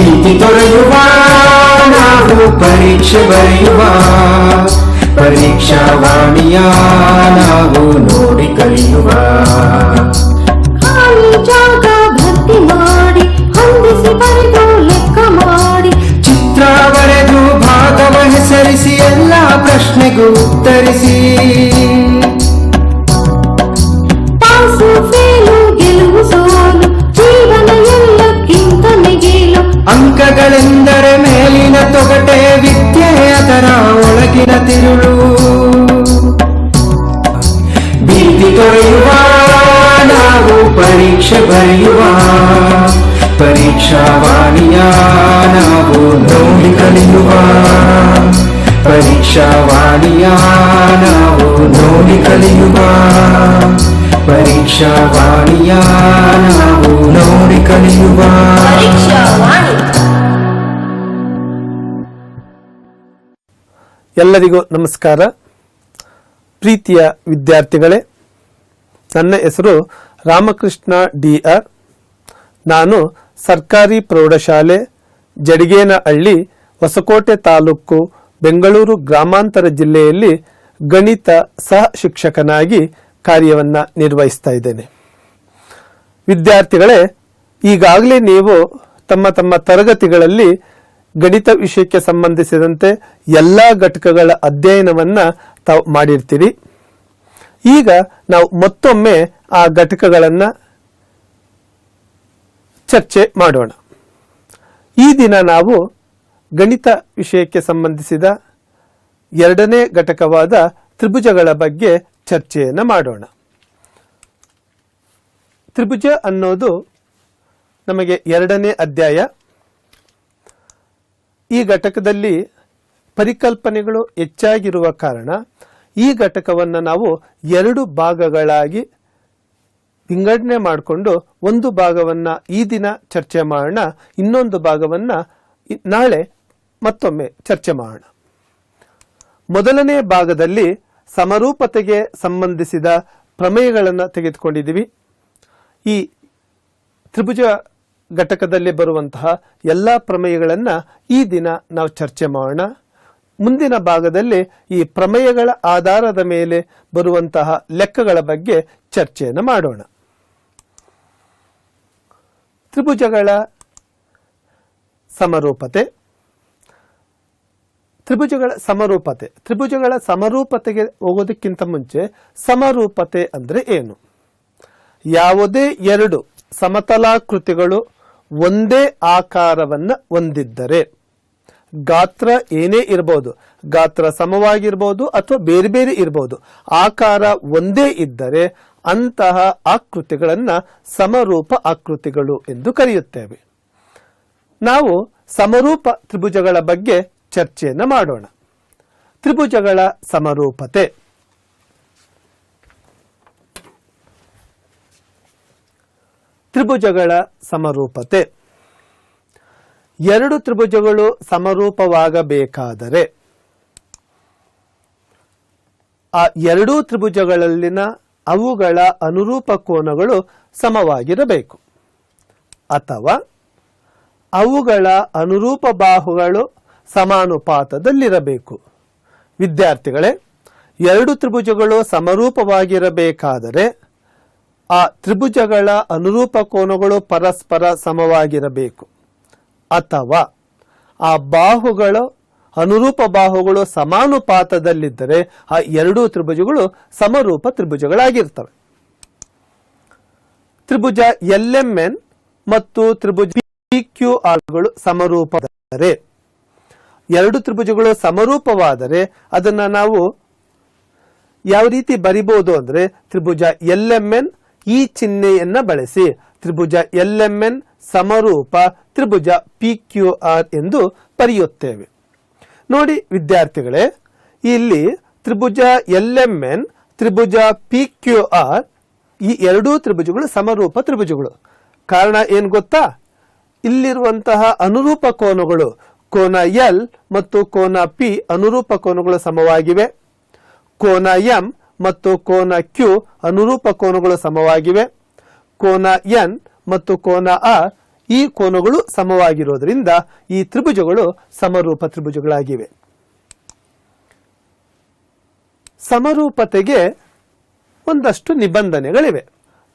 ಭೀತಿ ತೊರೆಯುವ ನಾವು ಪರೀಕ್ಷೆ ಬರೆಯುವ ಪರೀಕ್ಷಾವಾಣಿಯ ನಾವು ನೋಡಿ ಕಲಿಯುವ ಖಾಲಿ ಜಾಗ ಭರ್ತಿ ಮಾಡಿ ಹೊಂದಿಸಿ ಬರೆದು ಲೆಕ್ಕ ಮಾಡಿ ಚಿತ್ರ ಬರೆದು ಭಾಗವ ಹೆಸರಿಸಿ ಎಲ್ಲ ಪ್ರಶ್ನೆಗೂ ಉತ್ತರಿಸಿ ಪಾಸು ಫೇಲು ಗೆಲುವು ಸೋಲು ಜೀವನ ಎಲ್ಲಕ್ಕಿಂತ ಮಿಗಿಲು ಅಂಕಗಳೆಂದರೆ ಮೇಲಿನ ತೊಗಟೆ ವಿದ್ಯೆ ಅದರ ಒಳಗಿನ ತಿರುಳು ಭೀತಿ ತೊರೆಯುವ ನಾವು ಪರೀಕ್ಷೆ ಬರೆಯುವ ಪರೀಕ್ಷಾವಾಣಿಯ ನಾವು ನೋಡಿ ಕಲಿಯುವ ಪರೀಕ್ಷಾವಾಣಿಯ ನಾವು ನೋಡಿ ಕಲಿಯುವ ಪರೀಕ್ಷಾವಾಣಿಯ ನಾವು ನೋಡಿ ಕಲಿಯುವ ಎಲ್ಲರಿಗೂ ನಮಸ್ಕಾರ. ಪ್ರೀತಿಯ ವಿದ್ಯಾರ್ಥಿಗಳೇ, ನನ್ನ ಹೆಸರು ರಾಮಕೃಷ್ಣ ಡಿ.ಆರ್. ನಾನು ಸರ್ಕಾರಿ ಪ್ರೌಢಶಾಲೆ ಜಡಿಗೇನಹಳ್ಳಿ, ಹೊಸಕೋಟೆ ತಾಲೂಕು, ಬೆಂಗಳೂರು ಗ್ರಾಮಾಂತರ ಜಿಲ್ಲೆಯಲ್ಲಿ ಗಣಿತ ಸಹ ಶಿಕ್ಷಕನಾಗಿ ಕಾರ್ಯವನ್ನು ನಿರ್ವಹಿಸ್ತಾ ಇದ್ದೇನೆ. ವಿದ್ಯಾರ್ಥಿಗಳೇ, ಈಗಾಗಲೇ ನೀವು ತಮ್ಮ ತಮ್ಮ ತರಗತಿಗಳಲ್ಲಿ ಗಣಿತ ವಿಷಯಕ್ಕೆ ಸಂಬಂಧಿಸಿದಂತೆ ಎಲ್ಲ ಘಟಕಗಳ ಅಧ್ಯಯನವನ್ನು ತಾವು ಮಾಡಿರ್ತೀರಿ. ಈಗ ನಾವು ಮತ್ತೊಮ್ಮೆ ಆ ಘಟಕಗಳನ್ನು ಚರ್ಚೆ ಮಾಡೋಣ. ಈ ದಿನ ನಾವು ಗಣಿತ ವಿಷಯಕ್ಕೆ ಸಂಬಂಧಿಸಿದ ಎರಡನೇ ಘಟಕವಾದ ತ್ರಿಭುಜಗಳ ಬಗ್ಗೆ ಚರ್ಚೆಯನ್ನು ಮಾಡೋಣ. ತ್ರಿಭುಜ ಅನ್ನೋದು ನಮಗೆ ಎರಡನೇ ಅಧ್ಯಾಯ. ಈ ಘಟಕದಲ್ಲಿ ಪರಿಕಲ್ಪನೆಗಳು ಹೆಚ್ಚಾಗಿರುವ ಕಾರಣ ಈ ಘಟಕವನ್ನು ನಾವು ಎರಡು ಭಾಗಗಳಾಗಿ ವಿಂಗಡಣೆ ಮಾಡಿಕೊಂಡು ಒಂದು ಭಾಗವನ್ನು ಈ ದಿನ ಚರ್ಚೆ ಮಾಡೋಣ, ಇನ್ನೊಂದು ಭಾಗವನ್ನು ನಾಳೆ ಮತ್ತೊಮ್ಮೆ ಚರ್ಚೆ ಮಾಡೋಣ. ಮೊದಲನೇ ಭಾಗದಲ್ಲಿ ಸಮರೂಪತೆಗೆ ಸಂಬಂಧಿಸಿದ ಪ್ರಮೇಯಗಳನ್ನು ತೆಗೆದುಕೊಂಡಿದ್ದೀವಿ. ಈ ತ್ರಿಭುಜ ಘಟಕದಲ್ಲಿ ಬರುವಂತಹ ಎಲ್ಲ ಪ್ರಮೇಯಗಳನ್ನು ಈ ದಿನ ನಾವು ಚರ್ಚೆ ಮಾಡೋಣ. ಮುಂದಿನ ಭಾಗದಲ್ಲಿ ಈ ಪ್ರಮೇಯಗಳ ಆಧಾರದ ಮೇಲೆ ಬರುವಂತಹ ಲೆಕ್ಕಗಳ ಬಗ್ಗೆ ಚರ್ಚೆಯನ್ನು ಮಾಡೋಣ. ತ್ರಿಭುಜಗಳ ಸಮರೂಪತೆ. ತ್ರಿಭುಜಗಳ ಸಮರೂಪತೆಗೆ ಹೋಗೋದಕ್ಕಿಂತ ಮುಂಚೆ ಸಮರೂಪತೆ ಅಂದರೆ ಏನು? ಯಾವುದೇ ಎರಡು ಸಮತಲಾಕೃತಿಗಳು ಒಂದೇ ಆಕಾರವನ್ನು ಹೊಂದಿದ್ದರೆ, ಗಾತ್ರ ಏನೇ ಇರಬಹುದು, ಗಾತ್ರ ಸಮವಾಗಿರ್ಬೋದು ಅಥವಾ ಬೇರೆ ಬೇರೆ ಇರಬಹುದು, ಆಕಾರ ಒಂದೇ ಇದ್ದರೆ ಅಂತಹ ಆಕೃತಿಗಳನ್ನು ಸಮರೂಪ ಆಕೃತಿಗಳು ಎಂದು ಕರೆಯುತ್ತೇವೆ. ನಾವು ಸಮರೂಪ ತ್ರಿಭುಜಗಳ ಬಗ್ಗೆ ಚರ್ಚೆಯನ್ನು ಮಾಡೋಣ. ತ್ರಿಭುಜಗಳ ಸಮರೂಪತೆ. ತ್ರಿಭುಜಗಳ ಸಮರೂಪತೆ. ಎರಡು ತ್ರಿಭುಜಗಳು ಸಮರೂಪವಾಗಬೇಕಾದರೆ ಆ ಎರಡೂ ತ್ರಿಭುಜಗಳಲ್ಲಿನ ಅವುಗಳ ಅನುರೂಪ ಕೋನಗಳು ಸಮವಾಗಿರಬೇಕು, ಅಥವಾ ಅವುಗಳ ಅನುರೂಪ ಬಾಹುಗಳು ಸಮಾನುಪಾತದಲ್ಲಿರಬೇಕು. ವಿದ್ಯಾರ್ಥಿಗಳೇ, ಎರಡು ತ್ರಿಭುಜಗಳು ಸಮರೂಪವಾಗಿರಬೇಕಾದರೆ ಆ ತ್ರಿಭುಜಗಳ ಅನುರೂಪ ಕೋನಗಳು ಪರಸ್ಪರ ಸಮವಾಗಿರಬೇಕು, ಅಥವಾ ಆ ಬಾಹುಗಳು ಅನುರೂಪ ಬಾಹುಗಳು ಸಮಾನುಪಾತದಲ್ಲಿದ್ದರೆ ಆ ಎರಡೂ ತ್ರಿಭುಜಗಳು ಸಮರೂಪ ತ್ರಿಭುಜಗಳಾಗಿರ್ತವೆ. ತ್ರಿಭುಜ LMN ಮತ್ತು ತ್ರಿಭುಜ PQRಗಳು ಸಮರೂಪವಾದರೆ, ಎರಡು ತ್ರಿಭುಜಗಳು ಸಮರೂಪವಾದರೆ ಅದನ್ನ ನಾವು ಯಾವ ರೀತಿ ಬರಿಬಹುದು ಅಂದ್ರೆ, ತ್ರಿಭುಜ LMN ಈ ಚಿಹ್ನೆಯನ್ನ ಬಳಸಿ ತ್ರಿಭುಜ LMN ಸಮರೂಪ ತ್ರಿಭುಜ PQR ಎಂದು ಬರೆಯುತ್ತೇವೆ. ನೋಡಿ ವಿದ್ಯಾರ್ಥಿಗಳೇ, ಇಲ್ಲಿ ತ್ರಿಭುಜ LMN ತ್ರಿಭುಜ PQR ಈ ಎರಡೂ ತ್ರಿಭುಜಗಳು ಸಮರೂಪ ತ್ರಿಭುಜಗಳು. ಕಾರಣ ಏನು ಗೊತ್ತಾ? ಇಲ್ಲಿರುವಂತಹ ಅನುರೂಪ ಕೋನಗಳು, ಕೋನ L ಮತ್ತು ಕೋನ P ಅನುರೂಪ ಕೋನಗಳು ಸಮವಾಗಿವೆ. ಕೋನ M ಮತ್ತು ಕೋನ Q ಅನುರೂಪ ಕೋನಗಳು ಸಮವಾಗಿವೆ. ಕೋನ N ಮತ್ತು ಕೋನ R ಈ ಕೋನಗಳು ಸಮವಾಗಿರೋದ್ರಿಂದ ಈ ತ್ರಿಭುಜಗಳು ಸಮರೂಪ ತ್ರಿಭುಜಗಳಾಗಿವೆ. ಸಮರೂಪತೆಗೆ ಒಂದಷ್ಟು ನಿಬಂಧನೆಗಳಿವೆ.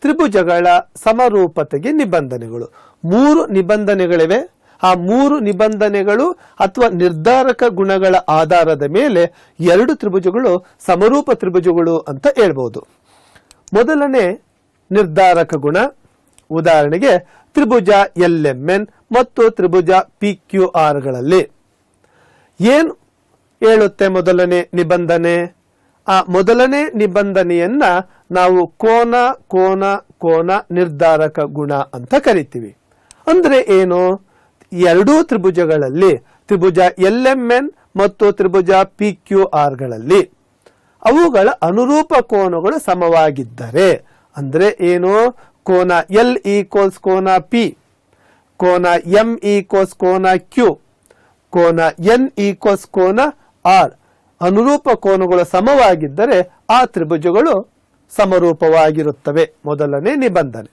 ತ್ರಿಭುಜಗಳ ಸಮರೂಪತೆಗೆ ನಿಬಂಧನೆಗಳು 3 ನಿಬಂಧನೆಗಳಿವೆ. ಆ 3 ನಿಬಂಧನೆಗಳು ಅಥವಾ ನಿರ್ಧಾರಕ ಗುಣಗಳ ಆಧಾರದ ಮೇಲೆ 2 ತ್ರಿಭುಜಗಳು ಸಮರೂಪ ತ್ರಿಭುಜಗಳು ಅಂತ ಹೇಳ್ಬೋದು. ಮೊದಲನೇ ನಿರ್ಧಾರಕ ಗುಣ, ಉದಾಹರಣೆಗೆ ತ್ರಿಭುಜ LMN ಮತ್ತು ತ್ರಿಭುಜ PQR ಗಳಲ್ಲಿ ಏನು ಹೇಳುತ್ತೆ ಮೊದಲನೇ ನಿಬಂಧನೆ? ಆ ಮೊದಲನೇ ನಿಬಂಧನೆಯನ್ನ ನಾವು ಕೋನ ಕೋನ ಕೋನ ನಿರ್ಧಾರಕ ಗುಣ ಅಂತ ಕರಿತೀವಿ. ಅಂದ್ರೆ ಏನು? ಎರಡೂ ತ್ರಿಭುಜಗಳಲ್ಲಿ, ತ್ರಿಭುಜ LMN ಮತ್ತು ತ್ರಿಭುಜ PQR ಗಳಲ್ಲಿ ಅವುಗಳ ಅನುರೂಪ ಕೋನಗಳು ಸಮವಾಗಿದ್ದರೆ, ಅಂದ್ರೆ ಏನು? ಕೋನ L ಈಕ್ವಲ್ಸ್ ಕೋನ P, ಕೋನ M ಈಕ್ವಲ್ಸ್ ಕೋನ Q, ಕೋನ N ಈಕ್ವಲ್ಸ್ ಕೋನ R, ಅನುರೂಪ ಕೋನಗಳು ಸಮವಾಗಿದ್ದರೆ ಆ ತ್ರಿಭುಜಗಳು ಸಮರೂಪವಾಗಿರುತ್ತವೆ. ಮೊದಲನೇ ನಿಬಂಧನೆ.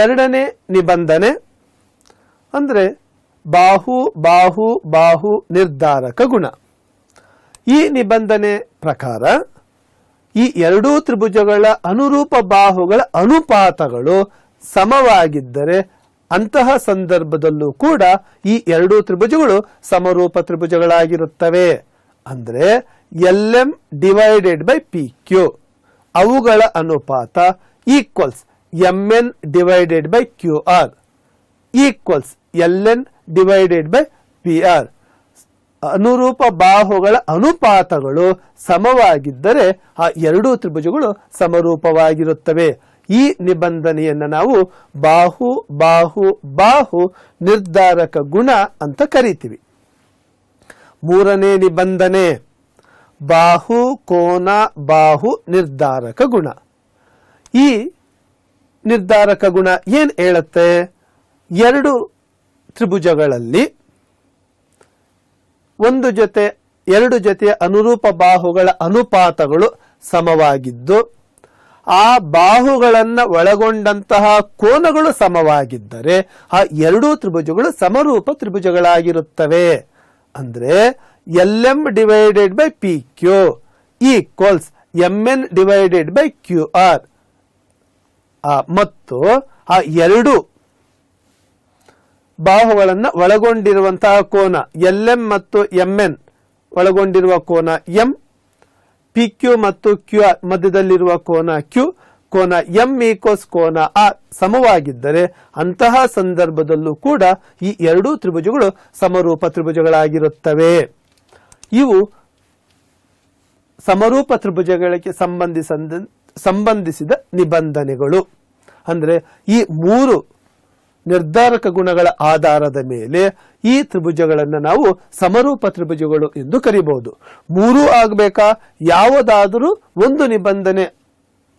ಎರಡನೇ ನಿಬಂಧನೆ ಅಂದ್ರೆ ಬಾಹು ಬಾಹು ಬಾಹು ನಿರ್ಧಾರಕ ಗುಣ. ಈ ನಿಬಂಧನೆ ಪ್ರಕಾರ ಈ ಎರಡೂ ತ್ರಿಭುಜಗಳ ಅನುರೂಪ ಬಾಹುಗಳ ಅನುಪಾತಗಳು ಸಮವಾಗಿದ್ದರೆ ಅಂತಹ ಸಂದರ್ಭದಲ್ಲೂ ಕೂಡ ಈ ಎರಡೂ ತ್ರಿಭುಜಗಳು ಸಮರೂಪ ತ್ರಿಭುಜಗಳಾಗಿರುತ್ತವೆ. ಅಂದ್ರೆ LM ಡಿವೈಡೆಡ್ ಬೈ PQ ಅವುಗಳ ಅನುಪಾತ equals MN divided by QR equals LN divided by PR. ಅನುರೂಪ ಬಾಹುಗಳ ಅನುಪಾತಗಳು ಸಮವಾಗಿದ್ದರೆ ಆ ಎರಡೂ ತ್ರಿಭುಜಗಳು ಸಮರೂಪವಾಗಿರುತ್ತವೆ. ಈ ನಿಬಂಧನೆಯನ್ನ ನಾವು ಬಾಹು ಬಾಹು ಬಾಹು ನಿರ್ಧಾರಕ ಗುಣ ಅಂತ ಕರಿತೀವಿ. ಮೂರನೇ ನಿಬಂಧನೆ ಬಾಹು ಕೋನ ಬಾಹು ನಿರ್ಧಾರಕ ಗುಣ. ಈ ನಿರ್ಧಾರಕ ಗುಣ ಏನ್ ಹೇಳುತ್ತೆ? ಎರಡು ತ್ರಿಭುಜಗಳಲ್ಲಿ ಎರಡು ಜೊತೆಯ ಅನುರೂಪ ಬಾಹುಗಳ ಅನುಪಾತಗಳು ಸಮವಾಗಿದ್ದು ಆ ಬಾಹುಗಳನ್ನ ಒಳಗೊಂಡಂತಹ ಕೋನಗಳು ಸಮವಾಗಿದ್ದರೆ ಆ ಎರಡೂ ತ್ರಿಭುಜಗಳು ಸಮರೂಪ ತ್ರಿಭುಜಗಳಾಗಿರುತ್ತವೆ. ಅಂದ್ರೆ LM divided by PQ equals MN divided by QR ಮತ್ತು ಆ ಎರಡು ಬಾಹುಗಳನ್ನ ಒಳಗೊಂಡಿರುವಂತಹ ಕೋನ LM ಮತ್ತು MN ಒಳಗೊಂಡಿರುವ ಕೋನ M, PQ ಮತ್ತು QR ಮಧ್ಯದಲ್ಲಿರುವ ಕೋನ Q, ಕೋನ M ಈಕ್ವಲ್ಸ್ ಕೋನ R ಸಮವಾಗಿದ್ದರೆ ಅಂತಹ ಸಂದರ್ಭದಲ್ಲೂ ಕೂಡ ಈ ಎರಡೂ ತ್ರಿಭುಜಗಳು ಸಮರೂಪ ತ್ರಿಭುಜಗಳಾಗಿರುತ್ತವೆ. ಇವು ಸಮರೂಪ ತ್ರಿಭುಜಗಳಿಗೆ ಸಂಬಂಧಿಸಿದ ನಿಬಂಧನೆಗಳು. ಅಂದ್ರೆ ಈ ಮೂರು ನಿರ್ಧಾರಕ ಗುಣಗಳ ಆಧಾರದ ಮೇಲೆ ಈ ತ್ರಿಭುಜಗಳನ್ನು ನಾವು ಸಮರೂಪ ತ್ರಿಭುಜಗಳು ಎಂದು ಕರೀಬಹುದು. ಮೂರೂ ಆಗಬೇಕಾ? ಯಾವುದಾದರೂ ಒಂದು ನಿಬಂಧನೆ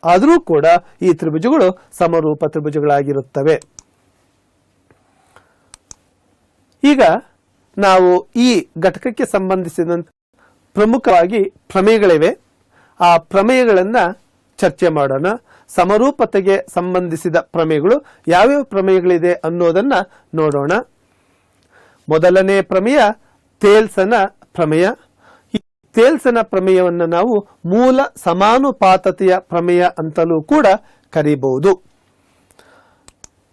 ಆದರೂ ಕೂಡ ಈ ತ್ರಿಭುಜಗಳು ಸಮರೂಪ ತ್ರಿಭುಜಗಳಾಗಿರುತ್ತವೆ. ಈಗ ನಾವು ಈ ಘಟಕಕ್ಕೆ ಸಂಬಂಧಿಸಿದಂತೆ ಪ್ರಮುಖವಾಗಿ ಪ್ರಮೇಯಗಳಿವೆ. ಆ ಪ್ರಮೇಯಗಳನ್ನ ಚರ್ಚೆ ಮಾಡೋಣ. ಸಮರೂಪತೆಗೆ ಸಂಬಂಧಿಸಿದ ಪ್ರಮೇಯಗಳು ಯಾವ್ಯಾವ ಪ್ರಮೇಯಗಳಿದೆ ಅನ್ನೋದನ್ನ ನೋಡೋಣ. ಮೊದಲನೇ ಪ್ರಮೇಯ ಥೇಲ್ಸನ ಪ್ರಮೇಯ. ಈ ಥೇಲ್ಸನ ಪ್ರಮೇಯವನ್ನು ನಾವು ಮೂಲ ಸಮಾನುಪಾತತೆಯ ಪ್ರಮೇಯ ಅಂತಲೂ ಕೂಡ ಕರೀಬಹುದು.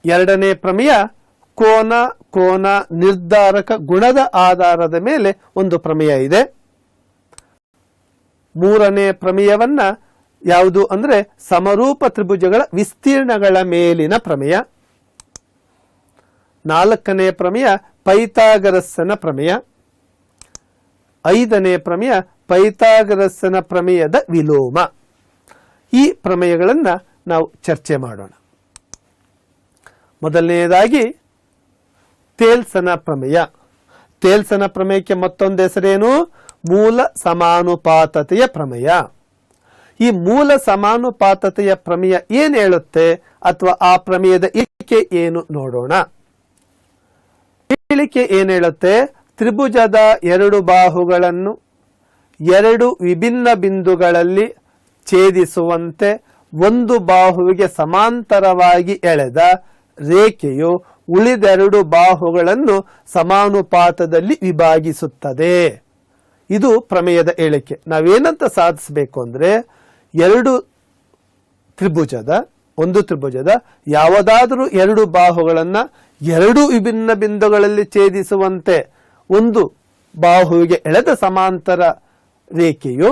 ಎರಡನೇ ಪ್ರಮೇಯ ಕೋನ ಕೋನ ನಿರ್ಧಾರಕ ಗುಣದ ಆಧಾರದ ಮೇಲೆ ಒಂದು ಪ್ರಮೇಯ ಇದೆ. ಮೂರನೇ ಪ್ರಮೇಯವನ್ನ ಯಾವುದು ಅಂದ್ರೆ ಸಮರೂಪ ತ್ರಿಭುಜಗಳ ವಿಸ್ತೀರ್ಣಗಳ ಮೇಲಿನ ಪ್ರಮೇಯ. ನಾಲ್ಕನೇ ಪ್ರಮೇಯ ಪೈಥಾಗರಸ್ಸನ ಪ್ರಮೇಯ. ಐದನೇ ಪ್ರಮೇಯ ಪೈಥಾಗರಸ್ಸನ ಪ್ರಮೇಯದ ವಿಲೋಮ. ಈ ಪ್ರಮೇಯಗಳನ್ನ ನಾವು ಚರ್ಚೆ ಮಾಡೋಣ. ಮೊದಲನೆಯದಾಗಿ ಥೇಲ್ಸನ ಪ್ರಮೇಯ. ಥೇಲ್ಸನ ಪ್ರಮೇಯಕ್ಕೆ ಮತ್ತೊಂದು ಹೆಸರೇನು? ಮೂಲ ಸಮಾನುಪಾತತೆಯ ಪ್ರಮೇಯ. ಈ ಮೂಲ ಸಮಾನುಪಾತತೆಯ ಪ್ರಮೇಯ ಏನ್ ಹೇಳುತ್ತೆ ಅಥವಾ ಆ ಪ್ರಮೇಯದ ಹೇಳಿಕೆ ಏನು ನೋಡೋಣ. ಹೇಳಿಕೆ ಏನ್ ಹೇಳುತ್ತೆ? ತ್ರಿಭುಜದ ಎರಡು ಬಾಹುಗಳನ್ನು ಎರಡು ವಿಭಿನ್ನ ಬಿಂದುಗಳಲ್ಲಿ ಛೇದಿಸುವಂತೆ ಒಂದು ಬಾಹುವಿಗೆ ಸಮಾಂತರವಾಗಿ ಎಳೆದ ರೇಖೆಯು ಉಳಿದೆರಡು ಬಾಹುಗಳನ್ನು ಸಮಾನುಪಾತದಲ್ಲಿ ವಿಭಾಗಿಸುತ್ತದೆ. ಇದು ಪ್ರಮೇಯದ ಹೇಳಿಕೆ. ನಾವೇನಂತ ಸಾಧಿಸಬೇಕು ಅಂದ್ರೆ ಒಂದು ತ್ರಿಭುಜದ ಯಾವುದಾದರೂ ಎರಡು ಬಾಹುಗಳನ್ನ ಎರಡು ವಿಭಿನ್ನ ಬಿಂದುಗಳಲ್ಲಿ ಛೇದಿಸುವಂತೆ ಒಂದು ಬಾಹುವಿಗೆ ಎಳೆದ ಸಮಾಂತರ ರೇಖೆಯು,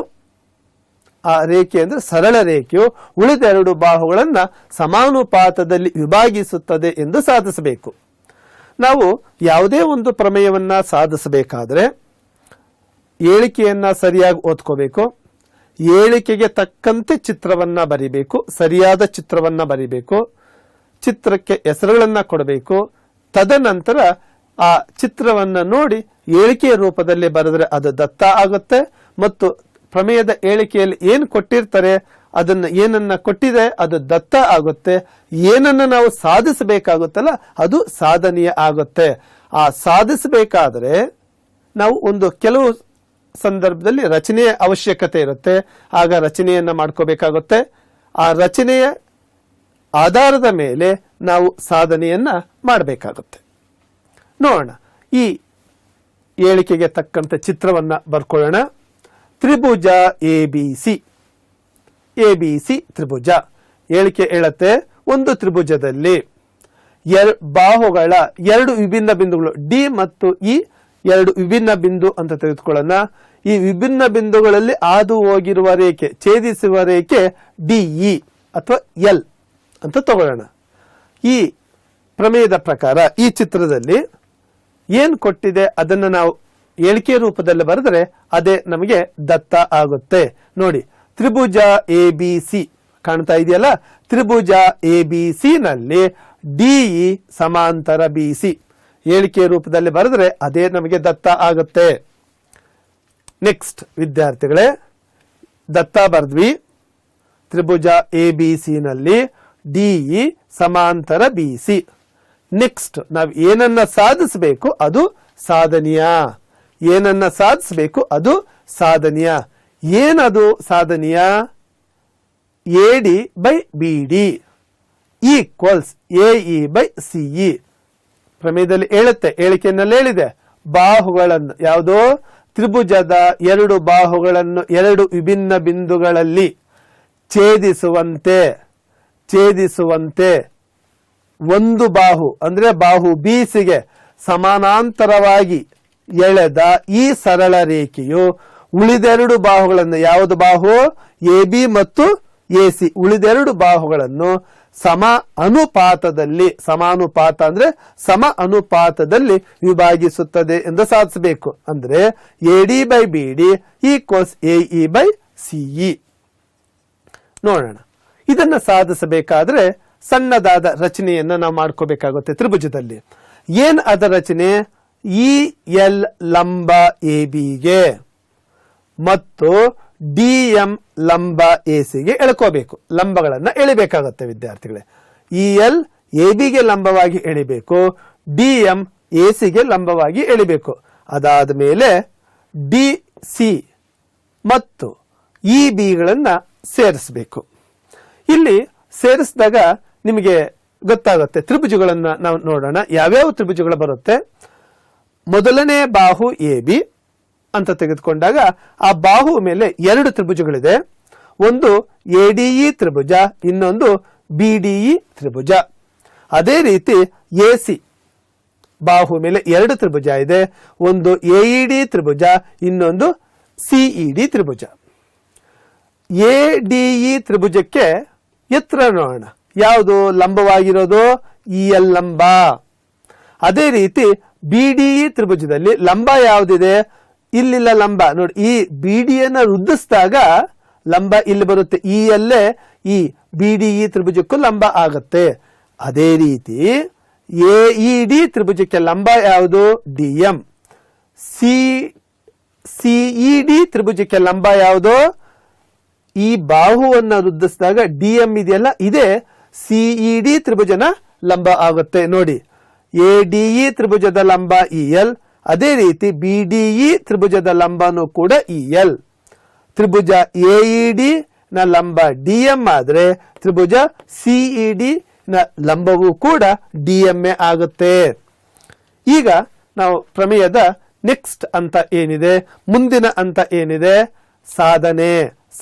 ಆ ರೇಖೆ ಅಂದ್ರೆ ಸರಳ ರೇಖೆಯು ಉಳಿದೆರಡು ಬಾಹುಗಳನ್ನ ಸಮಾನುಪಾತದಲ್ಲಿ ವಿಭಾಗಿಸುತ್ತದೆ ಎಂದು ಸಾಧಿಸಬೇಕು. ನಾವು ಯಾವುದೇ ಒಂದು ಪ್ರಮೇಯವನ್ನ ಸಾಧಿಸಬೇಕಾದ್ರೆ ಹೇಳಿಕೆಯನ್ನ ಸರಿಯಾಗಿ ಓದ್ಕೋಬೇಕು, ಹೇಳಿಕೆಗೆ ತಕ್ಕಂತೆ ಚಿತ್ರವನ್ನ ಬರಿಬೇಕು, ಸರಿಯಾದ ಚಿತ್ರವನ್ನ ಬರಿಬೇಕು, ಚಿತ್ರಕ್ಕೆ ಹೆಸರುಗಳನ್ನ ಕೊಡಬೇಕು. ತದನಂತರ ಆ ಚಿತ್ರವನ್ನ ನೋಡಿ ಹೇಳಿಕೆಯ ರೂಪದಲ್ಲಿ ಬರೆದ್ರೆ ಅದು ದತ್ತ ಆಗುತ್ತೆ. ಮತ್ತು ಪ್ರಮೇಯದ ಹೇಳಿಕೆಯಲ್ಲಿ ಏನು ಕೊಟ್ಟಿರ್ತಾರೆ ಅದನ್ನ ಏನನ್ನ ಕೊಟ್ಟಿದೆ ಅದು ದತ್ತ ಆಗುತ್ತೆ. ಏನನ್ನ ನಾವು ಸಾಧಿಸಬೇಕಾಗುತ್ತಲ್ಲ ಅದು ಸಾಧನೀಯ ಆಗುತ್ತೆ. ಆ ಸಾಧಿಸಬೇಕಾದ್ರೆ ನಾವು ಕೆಲವು ಸಂದರ್ಭದಲ್ಲಿ ರಚನೆಯ ಅವಶ್ಯಕತೆ ಇರುತ್ತೆ, ಆಗ ರಚನೆಯನ್ನ ಮಾಡ್ಕೋಬೇಕಾಗುತ್ತೆ. ಆ ರಚನೆಯ ಆಧಾರದ ಮೇಲೆ ನಾವು ಸಾಧನೆಯನ್ನ ಮಾಡಬೇಕಾಗುತ್ತೆ. ನೋಡೋಣ, ಈ ಹೇಳಿಕೆಗೆ ತಕ್ಕಂತೆ ಚಿತ್ರವನ್ನ ಬರ್ಕೊಳ್ಳೋಣ. ತ್ರಿಭುಜ ಎಬಿಸಿ ತ್ರಿಭುಜ. ಹೇಳಿಕೆ ಹೇಳುತ್ತೆ, ಒಂದು ತ್ರಿಭುಜದಲ್ಲಿ ಬಾಹುಗಳ ಎರಡು ವಿಭಿನ್ನ ಬಿಂದುಗಳು ಡಿ ಮತ್ತು ಇ ಎರಡು ವಿಭಿನ್ನ ಬಿಂದು ಅಂತ ತೆಗೆದುಕೊಳ್ಳೋಣ. ಈ ವಿಭಿನ್ನ ಬಿಂದುಗಳಲ್ಲಿ ಹಾದು ಹೋಗಿರುವ ರೇಖೆ, ಛೇದಿಸುವ ರೇಖೆ ಡಿಇ ಅಥವಾ ಎಲ್ ಅಂತ ತಗೊಳ್ಳೋಣ. ಈ ಪ್ರಮೇಯದ ಪ್ರಕಾರ ಈ ಚಿತ್ರದಲ್ಲಿ ಏನ್ ಕೊಟ್ಟಿದೆ ಅದನ್ನ ನಾವು ಹೇಳಿಕೆ ರೂಪದಲ್ಲಿ ಬರೆದ್ರೆ ಅದೇ ನಮಗೆ ದತ್ತ ಆಗುತ್ತೆ. ನೋಡಿ, ತ್ರಿಭುಜ ಎಬಿಸಿ ಕಾಣ್ತಾ ಇದೆಯಲ್ಲ, ತ್ರಿಭುಜ ಎಬಿಸಿ ನಲ್ಲಿ ಡಿಇ ಸಮಾಂತರ ಬಿಸಿ ಹೇಳಿಕೆ ರೂಪದಲ್ಲಿ ಬರೆದ್ರೆ ಅದೇ ನಮಗೆ ದತ್ತ ಆಗುತ್ತೆ. ನೆಕ್ಸ್ಟ್ ವಿದ್ಯಾರ್ಥಿಗಳೇ, ದತ್ತ ಬರ್ದ್ವಿ. ತ್ರಿಭುಜ ಎಬಿಸಿ ನಲ್ಲಿ ಡಿಇ ಸಮಾಂತರ ಬಿಸಿ. ನೆಕ್ಸ್ಟ್ ನಾವು ಏನನ್ನ ಸಾಧಿಸಬೇಕು ಅದು ಸಾಧನೀಯ. ಏನನ್ನ ಸಾಧಿಸಬೇಕು ಅದು ಸಾಧನೀಯ. ಏನದು ಸಾಧನೀಯ? ಎಡಿ ಬೈ ಬಿಡಿ ಈಕ್ವಲ್ಸ್ ಎಇ ಬೈ ಸಿಇ. ಪ್ರಮೇಯದಲ್ಲಿ ಹೇಳುತ್ತೆ, ಹೇಳಿಕೆಯಲ್ಲಿ ಹೇಳಿದೆ, ಬಾಹುಗಳನ್ನು ಯಾವುದೋ ತ್ರಿಭುಜದ ಎರಡು ಬಾಹುಗಳನ್ನು ಎರಡು ವಿಭಿನ್ನ ಬಿಂದುಗಳಲ್ಲಿ ಛೇದಿಸುವಂತೆ ಒಂದು ಬಾಹು ಅಂದ್ರೆ ಬಾಹು ಬಿಸಿಗೆ ಸಮಾನಾಂತರವಾಗಿ ಎಳೆದ ಈ ಸರಳ ರೇಖೆಯು ಉಳಿದೆರಡು ಬಾಹುಗಳನ್ನು, ಯಾವುದು ಬಾಹು ಎಬಿ ಮತ್ತು ಎಸಿ, ಉಳಿದೆರಡು ಬಾಹುಗಳನ್ನು ಸಮಾನುಪಾತ ಅಂದ್ರೆ ಸಮ ಅನುಪಾತದಲ್ಲಿ ವಿಭಾಗಿಸುತ್ತದೆ ಎಂದು ಸಾಧಿಸಬೇಕು. ಅಂದ್ರೆ ಎಡಿ ಬೈ ಬಿಡಿ ಈಕ್ವಲ್ಸ್ ಎಇ ಬೈ ಸಿಇ. ನೋಡೋಣ, ಇದನ್ನ ಸಾಧಿಸಬೇಕಾದ್ರೆ ಸಣ್ಣದಾದ ರಚನೆಯನ್ನ ನಾವು ಮಾಡ್ಕೋಬೇಕಾಗುತ್ತೆ. ತ್ರಿಭುಜದಲ್ಲಿ ಏನ್ ಅದ ರಚನೆ? ಇ ಎಲ್ ಲಂಬ ಎಬಿಗೆ ಮತ್ತು ಡಿಎಂ ಲಂಬ ಎಸಿಗೆ ಎಳ್ಕೋಬೇಕು. ಲಂಬಗಳನ್ನ ಎಳಿಬೇಕಾಗುತ್ತೆ ವಿದ್ಯಾರ್ಥಿಗಳೇ. ಇ ಎಲ್ ಎಬಿಗೆ ಲಂಬವಾಗಿ ಎಳಿಬೇಕು, ಡಿಎಂ ಎಸಿಗೆ ಲಂಬವಾಗಿ ಎಳಿಬೇಕು. ಅದಾದ ಮೇಲೆ ಡಿ ಸಿ ಮತ್ತು ಇ ಬಿಗಳನ್ನ ಸೇರಿಸಬೇಕು. ಇಲ್ಲಿ ಸೇರಿಸಿದಾಗ ನಿಮಗೆ ಗೊತ್ತಾಗುತ್ತೆ. ತ್ರಿಭುಜಗಳನ್ನ ನಾವು ನೋಡೋಣ, ಯಾವ್ಯಾವ ತ್ರಿಭುಜಗಳು ಬರುತ್ತೆ. ಮೊದಲನೇ ಬಾಹು ಎ ಬಿ ಅಂತ ತೆಗೆದುಕೊಂಡಾಗ ಆ ಬಾಹು ಮೇಲೆ ಎರಡು ತ್ರಿಭುಜಗಳಿದೆ. ಒಂದು ಎಡಿಇ ತ್ರಿಭುಜ, ಇನ್ನೊಂದು ಬಿಡಿಇ ತ್ರಿಭುಜ. ಅದೇ ರೀತಿ ಎಸಿ ಬಾಹು ಮೇಲೆ ಎರಡು ತ್ರಿಭುಜ ಇದೆ, ಒಂದು ಎಇಡಿ ತ್ರಿಭುಜ, ಇನ್ನೊಂದು ಸಿಇಡಿ ತ್ರಿಭುಜ. ಎಡಿಇ ತ್ರಿಭುಜಕ್ಕೆ ಎತ್ತರ ನೋಡೋಣ, ಯಾವುದು ಲಂಬವಾಗಿರೋದು? ಇಎಲ್ ಲಂಬ. ಅದೇ ರೀತಿ ಬಿಡಿಇ ತ್ರಿಭುಜದಲ್ಲಿ ಲಂಬ ಯಾವುದಿದೆ? ಇಲ್ಲಿಲ್ಲ ಲಂಬ. ನೋಡಿ, ಈ ಬಿಡಿಯನ್ನ ವೃದ್ಧಿಸಿದಾಗ ಲಂಬ ಇಲ್ಲಿ ಬರುತ್ತೆ, ಈ ಅಲ್ಲೇ ಈ ಬಿಡಿಇ ತ್ರಿಭುಜಕ್ಕೂ ಲಂಬ ಆಗುತ್ತೆ. ಅದೇ ರೀತಿ ಎಇಡಿ ತ್ರಿಭುಜಕ್ಕೆ ಲಂಬ ಯಾವುದು? ಡಿಎಂ. ಸಿಇಡಿ ತ್ರಿಭುಜಕ್ಕೆ ಲಂಬ ಯಾವುದು? ಈ ಬಾಹುವನ್ನ ವೃದ್ಧಿಸಿದಾಗ ಡಿಎಂ ಇದೆಯಲ್ಲ, ಇದೇ ಸಿಇಡಿ ತ್ರಿಭುಜನ ಲಂಬ ಆಗುತ್ತೆ. ನೋಡಿ, ಎಡಿಇ ತ್ರಿಭುಜದ ಲಂಬ ಇಎಲ್, ಅದೇ ರೀತಿ ಬಿಡಿಇ ತ್ರಿಭುಜದ ಲಂಬನೂ ಕೂಡ ಇಎಲ್. ತ್ರಿಭುಜ ಎಇಡಿ ನ ಲಂಬ ಡಿಎಂ ಆದ್ರೆ ತ್ರಿಭುಜ ಸಿಇಡಿ ನ ಲಂಬವೂ ಕೂಡ DMA ಆಗುತ್ತೆ. ಈಗ ನಾವು ಪ್ರಮೇಯದ ನೆಕ್ಸ್ಟ್ ಅಂತ ಏನಿದೆ, ಮುಂದಿನ ಅಂತ ಏನಿದೆ,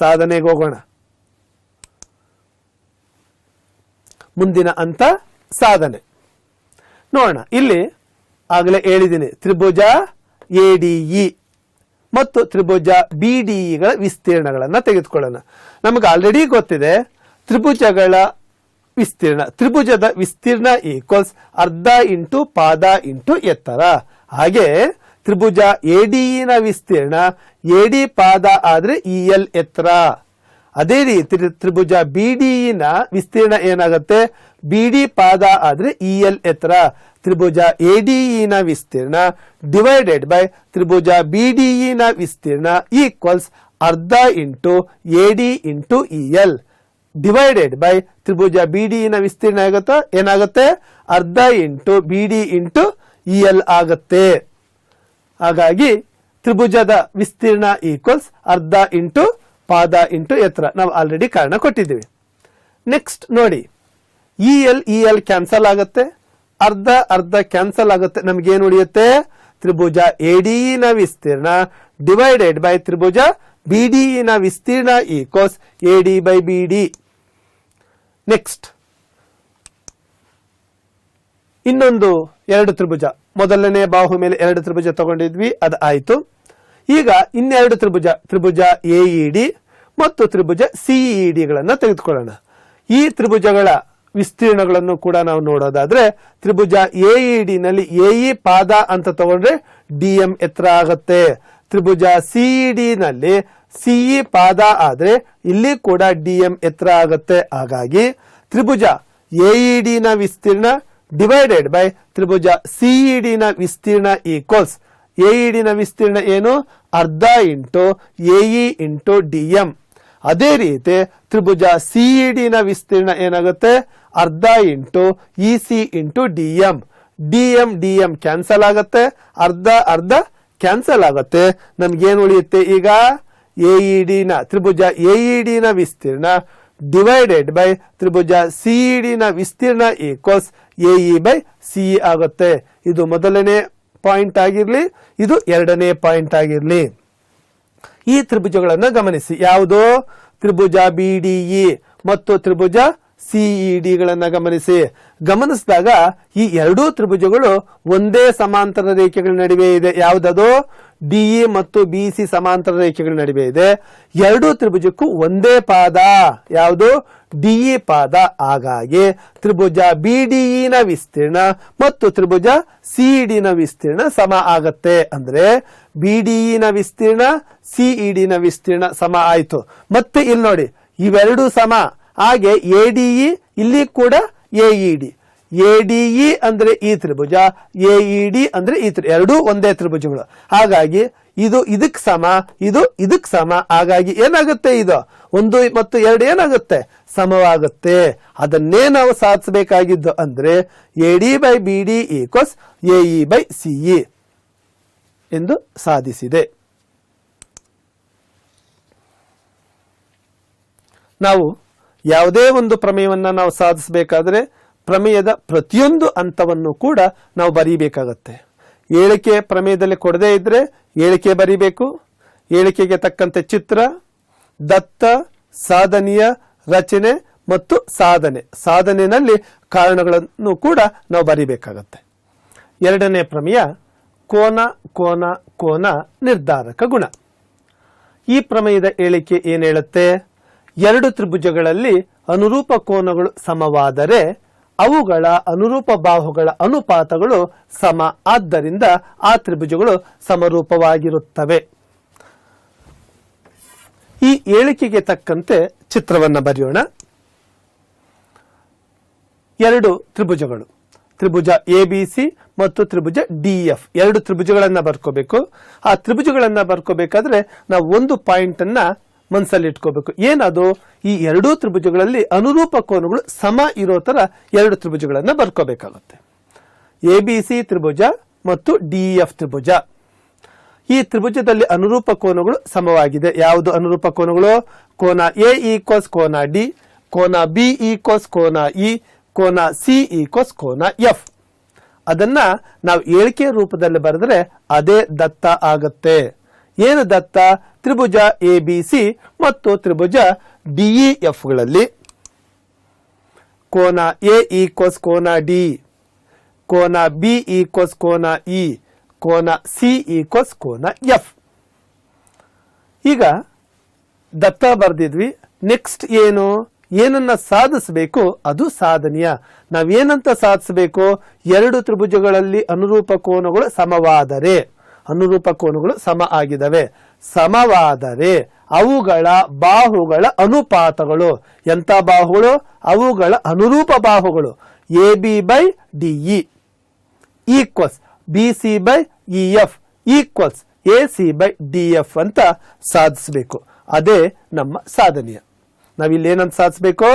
ಸಾಧನೆಗೆ ಹೋಗೋಣ. ಮುಂದಿನ ಅಂತ ಸಾಧನೆ ನೋಡೋಣ. ಇಲ್ಲಿ ಆಗಲೇ ಹೇಳಿದ್ದೀನಿ, ತ್ರಿಭುಜ ADE ಮತ್ತು ತ್ರಿಭುಜ BDEಗಳ ವಿಸ್ತೀರ್ಣಗಳನ್ನು ತೆಗೆದುಕೊಳ್ಳೋಣ. ನಮಗೆ ಆಲ್ರೆಡಿ ಗೊತ್ತಿದೆ ತ್ರಿಭುಜಗಳ ವಿಸ್ತೀರ್ಣ. ತ್ರಿಭುಜದ ವಿಸ್ತೀರ್ಣ ಈಕ್ವಲ್ಸ್ ಅರ್ಧ ಇಂಟು ಪಾದ ಇಂಟು ಎತ್ತರ. ಹಾಗೆ ತ್ರಿಭುಜ ADE ನ ವಿಸ್ತೀರ್ಣ AD ಪಾದ ಆದ್ರೆ EL ಎತ್ತರ. ಅದೇ ರೀತಿ ತ್ರಿಭುಜ BDE ನ ವಿಸ್ತೀರ್ಣ ಏನಾಗುತ್ತೆ, BD ಪಾದ ಆದ್ರೆ EL ಎತ್ತರ. ತ್ರಿಭುಜ ADE ನ ವಿಸ್ತೀರ್ಣ ಡಿವೈಡೆಡ್ ಬೈ ತ್ರಿಭುಜ BDE ನ ವಿಸ್ತೀರ್ಣ ಈಕ್ವಲ್ಸ್ ಅರ್ಧ into AD into EL divided by Tribhuja BDE ನ ವಿಸ್ತೀರ್ಣ ಏನಾಗುತ್ತೆ, ಅರ್ಧ ಇಂಟು BD ಇಂಟು EL ಆಗುತ್ತೆ. ಹಾಗಾಗಿ ತ್ರಿಭುಜದ ವಿಸ್ತೀರ್ಣ ಈಕ್ವಲ್ಸ್ ಅರ್ಧ ಇಂಟು ಪಾದ ಇಂಟು ಎತ್ತರ. ನಾವು ಆಲ್ರೆಡಿ ಕಾರಣ ಕೊಟ್ಟಿದ್ದೀವಿ. ನೆಕ್ಸ್ಟ್ ನೋಡಿ, EL ಕ್ಯಾನ್ಸಲ್ ಆಗುತ್ತೆ, ಅರ್ಧ ಕ್ಯಾನ್ಸಲ್ ಆಗುತ್ತೆ. ನಮಗೇನು ಉಳಿಯುತ್ತೆ, ತ್ರಿಭುಜ ADE ನ ವಿಸ್ತೀರ್ಣ ಡಿವೈಡೆಡ್ ಬೈ ತ್ರಿಭುಜ BDE ನ ವಿಸ್ತೀರ್ಣ equals AD by BD. Next ಇನ್ನೊಂದು ಎರಡು ತ್ರಿಭುಜ, ಮೊದಲನೇ ಬಾಹು ಮೇಲೆ ಎರಡು ತ್ರಿಭುಜ ತಗೊಂಡಿದ್ವಿ, ಅದು ಆಯ್ತು. ಈಗ ಇನ್ನೆರಡು ತ್ರಿಭುಜ AED ಮತ್ತು ತ್ರಿಭುಜ CED ಗಳನ್ನ ತೆಗೆದುಕೊಳ್ಳೋಣ. ಈ ತ್ರಿಭುಜಗಳ ವಿಸ್ತೀರ್ಣಗಳನ್ನು ಕೂಡ ನಾವು ನೋಡೋದಾದ್ರೆ, ತ್ರಿಭುಜ AED ನಲ್ಲಿ AE ಪಾದ ಅಂತ ತಗೊಂಡ್ರೆ DM ಎತ್ತರ ಆಗುತ್ತೆ. ತ್ರಿಭುಜ CED ನಲ್ಲಿ CE ಪಾದ ಆದ್ರೆ ಇಲ್ಲಿ ಕೂಡ DM ಎತ್ತರ ಆಗುತ್ತೆ. ಹಾಗಾಗಿ ತ್ರಿಭುಜ AED ನ ವಿಸ್ತೀರ್ಣ ಡಿವೈಡೆಡ್ ಬೈ ತ್ರಿಭುಜ CED ನ ವಿಸ್ತೀರ್ಣ ಈಕ್ವಲ್ಸ್, AED ನ ವಿಸ್ತೀರ್ಣ ಏನು, ಅರ್ಧ ಇಂಟು AE ಇಂಟು DM. ಅದೇ ರೀತಿ ತ್ರಿಭುಜ CED ನ ವಿಸ್ತೀರ್ಣ ಏನಾಗುತ್ತೆ, ಅರ್ಧ into EC into DM. DM cancel ಆಗುತ್ತೆ, ಅರ್ಧ ಕ್ಯಾನ್ಸಲ್ ಆಗುತ್ತೆ. ನಮ್ಗೇನು ಉಳಿಯುತ್ತೆ ಈಗ, ತ್ರಿಭುಜ AED ನ ವಿಸ್ತೀರ್ಣ ಡಿವೈಡೆಡ್ ಬೈ ತ್ರಿಭುಜ CED ನ ವಿಸ್ತೀರ್ಣ ಈಕ್ವಲ್ಸ್ AE ಬೈ CE ಆಗುತ್ತೆ. ಇದು ಮೊದಲನೇ ಪಾಯಿಂಟ್ ಆಗಿರ್ಲಿ, ಇದು ಎರಡನೇ ಪಾಯಿಂಟ್ ಆಗಿರ್ಲಿ. ಈ ತ್ರಿಭುಜಗಳನ್ನು ಗಮನಿಸಿ. ಯಾವುದು, ತ್ರಿಭುಜ BDE ಮತ್ತು ತ್ರಿಭುಜ CED ಗಳನ್ನ ಗಮನಿಸಿದಾಗ ಈ ಎರಡೂ ತ್ರಿಭುಜಗಳು ಒಂದೇ ಸಮಾಂತರ ರೇಖೆಗಳ ನಡುವೆ ಇದೆ. ಯಾವುದದು, DE ಮತ್ತು BC ಸಮಾಂತರ ರೇಖೆಗಳ ನಡುವೆ ಇದೆ. ಎರಡೂ ತ್ರಿಭುಜಕ್ಕೂ ಒಂದೇ ಪಾದ, ಯಾವುದು, DE ಪಾದ. ಹಾಗಾಗಿ ತ್ರಿಭುಜ BDE ನ ವಿಸ್ತೀರ್ಣ ಮತ್ತು ತ್ರಿಭುಜ CED ನ ವಿಸ್ತೀರ್ಣ ಸಮ ಆಗತ್ತೆ. ಅಂದ್ರೆ BDE ನ ವಿಸ್ತೀರ್ಣ CED ನ ವಿಸ್ತೀರ್ಣ ಸಮ ಆಯ್ತು. ಮತ್ತೆ ಇಲ್ಲಿ ನೋಡಿ, ಇವೆರಡು ಸಮ. ಹಾಗೆ ADE ಇಲ್ಲಿ ಕೂಡ AED. ADE ಅಂದ್ರೆ ಈ ತ್ರಿಭುಜ, AED ಅಂದ್ರೆ ಈ ಎರಡೂ ಒಂದೇ ತ್ರಿಭುಜಗಳು. ಹಾಗಾಗಿ ಇದು ಇದಕ್ಕೆ ಸಮ, ಇದು ಇದಕ್ಕೆ ಸಮ. ಹಾಗಾಗಿ ಏನಾಗುತ್ತೆ, ಇದು 1 ಮತ್ತು 2 ಏನಾಗುತ್ತೆ, ಸಮವಾಗುತ್ತೆ. ಅದನ್ನೇ ನಾವು ಸಾಧಿಸಬೇಕಾಗಿದ್ದು. ಅಂದ್ರೆ AD by BD equals AE by CE ಎಂದು ಸಾಧಿಸಿದೆ. ನಾವು ಯಾವುದೇ ಒಂದು ಪ್ರಮೇಯವನ್ನ ನಾವು ಸಾಧಿಸಬೇಕಾದ್ರೆ ಪ್ರಮೇಯದ ಪ್ರತಿಯೊಂದು ಹಂತವನ್ನು ಕೂಡ ನಾವು ಬರೀಬೇಕಾಗತ್ತೆ. ಹೇಳಿಕೆ ಪ್ರಮೇಯದಲ್ಲಿ ಕೊಡದೇ ಇದ್ರೆ ಹೇಳಿಕೆ ಬರೀಬೇಕು. ಹೇಳಿಕೆಗೆ ತಕ್ಕಂತೆ ಚಿತ್ರ, ದತ್ತ, ಸಾಧನೆಯ ರಚನೆ ಮತ್ತು ಸಾಧನೆಯಲ್ಲಿ ಕಾರಣಗಳನ್ನು ಕೂಡ ನಾವು ಬರೀಬೇಕಾಗತ್ತೆ. ಎರಡನೇ ಪ್ರಮೇಯ ಕೋನ ನಿರ್ಧಾರಕ ಗುಣ. ಈ ಪ್ರಮೇಯದ ಹೇಳಿಕೆ ಏನ್ ಹೇಳುತ್ತೆ, ಎರಡು ತ್ರಿಭುಜಗಳಲ್ಲಿ ಅನುರೂಪ ಕೋನಗಳು ಸಮವಾದರೆ ಅವುಗಳ ಅನುರೂಪ ಬಾಹುಗಳ ಅನುಪಾತಗಳು ಸಮ. ಆದ್ದರಿಂದ ಆ ತ್ರಿಭುಜಗಳು ಸಮರೂಪವಾಗಿರುತ್ತವೆ. ಈ ಹೇಳಿಕೆಗೆ ತಕ್ಕಂತೆ ಚಿತ್ರವನ್ನ ಬರೆಯೋಣ. ಎರಡು ತ್ರಿಭುಜಗಳು, ತ್ರಿಭುಜ ABC ಮತ್ತು ತ್ರಿಭುಜ DF, ಎರಡು ತ್ರಿಭುಜಗಳನ್ನ ಬರ್ಕೋಬೇಕು. ಆ ತ್ರಿಭುಜಗಳನ್ನ ಬರ್ಕೋಬೇಕಾದ್ರೆ ನಾವು ಒಂದು ಪಾಯಿಂಟ್ ಅನ್ನ ಮನಸ್ಸಲ್ಲಿ ಇಟ್ಕೋಬೇಕು. ಏನದು, ಈ ಎರಡೂ ತ್ರಿಭುಜಗಳಲ್ಲಿ ಅನುರೂಪ ಕೋನಗಳು ಸಮ ಇರೋ ತರ ಎರಡು ತ್ರಿಭುಜಗಳನ್ನ ಬರ್ಕೋಬೇಕಾಗುತ್ತೆ. ABC ತ್ರಿಭುಜ ಮತ್ತು DF ತ್ರಿಭುಜ. ಈ ತ್ರಿಭುಜದಲ್ಲಿ ಅನುರೂಪ ಕೋನಗಳು ಸಮವಾಗಿದೆ. ಯಾವುದು ಅನುರೂಪ ಕೋನಗಳು, ಕೋನ A ಈಕ್ವಲ್ಸ್ ಕೋನ D, ಕೋನ B ಈಕ್ವಲ್ಸ್ ಕೋನ E, ಕೋನ ಸಿ ಈಕ್ವಲ್ಸ್ ಕೋನ ಎಫ್. ಅದನ್ನ ನಾವು ಏಳಿಕೆ ರೂಪದಲ್ಲಿ ಬರೆದ್ರೆ ಅದೇ ದತ್ತ ಆಗುತ್ತೆ. ಏನು ದತ್ತ? ತ್ರಿಭುಜ ABC ಮತ್ತು ತ್ರಿಭುಜ DEF ಗಳಲ್ಲಿ ಕೋನ A ಈಕ್ವಲ್ಸ್ ಕೋನ D, ಕೋನ B ಈಕ್ವಲ್ಸ್ ಕೋನ E, ಕೋನ C ಈಕ್ವಲ್ಸ್ ಕೋನ F. ಈಗ ದತ್ತ ಬರೆದಿದ್ವಿ. ನೆಕ್ಸ್ಟ್ ಏನನ್ನ ಸಾಧಿಸಬೇಕು? ಅದು ಸಾಧನೀಯ. ನಾವೇನಂತ ಸಾಧಿಸಬೇಕು? ಎರಡು ತ್ರಿಭುಜಗಳಲ್ಲಿ ಅನುರೂಪ ಕೋನಗಳು ಸಮವಾದರೆ, ಅನುರೂಪ ಕೋನಗಳು ಸಮ ಆಗಿದವೆ, ಸಮವಾದರೆ ಅವುಗಳ ಬಾಹುಗಳ ಅನುಪಾತಗಳು. ಎಂತ ಬಾಹುಗಳು? ಅವುಗಳ ಅನುರೂಪ ಬಾಹುಗಳು. AB/DE equals BC/EF equals AC/DF ಅಂತ ಸಾಧಿಸಬೇಕು. ಅದೇ ನಮ್ಮ ಸಾಧನೀಯ. ನಾವಿಲ್ಲಿ ಏನಂತ ಸಾಧಿಸಬೇಕು?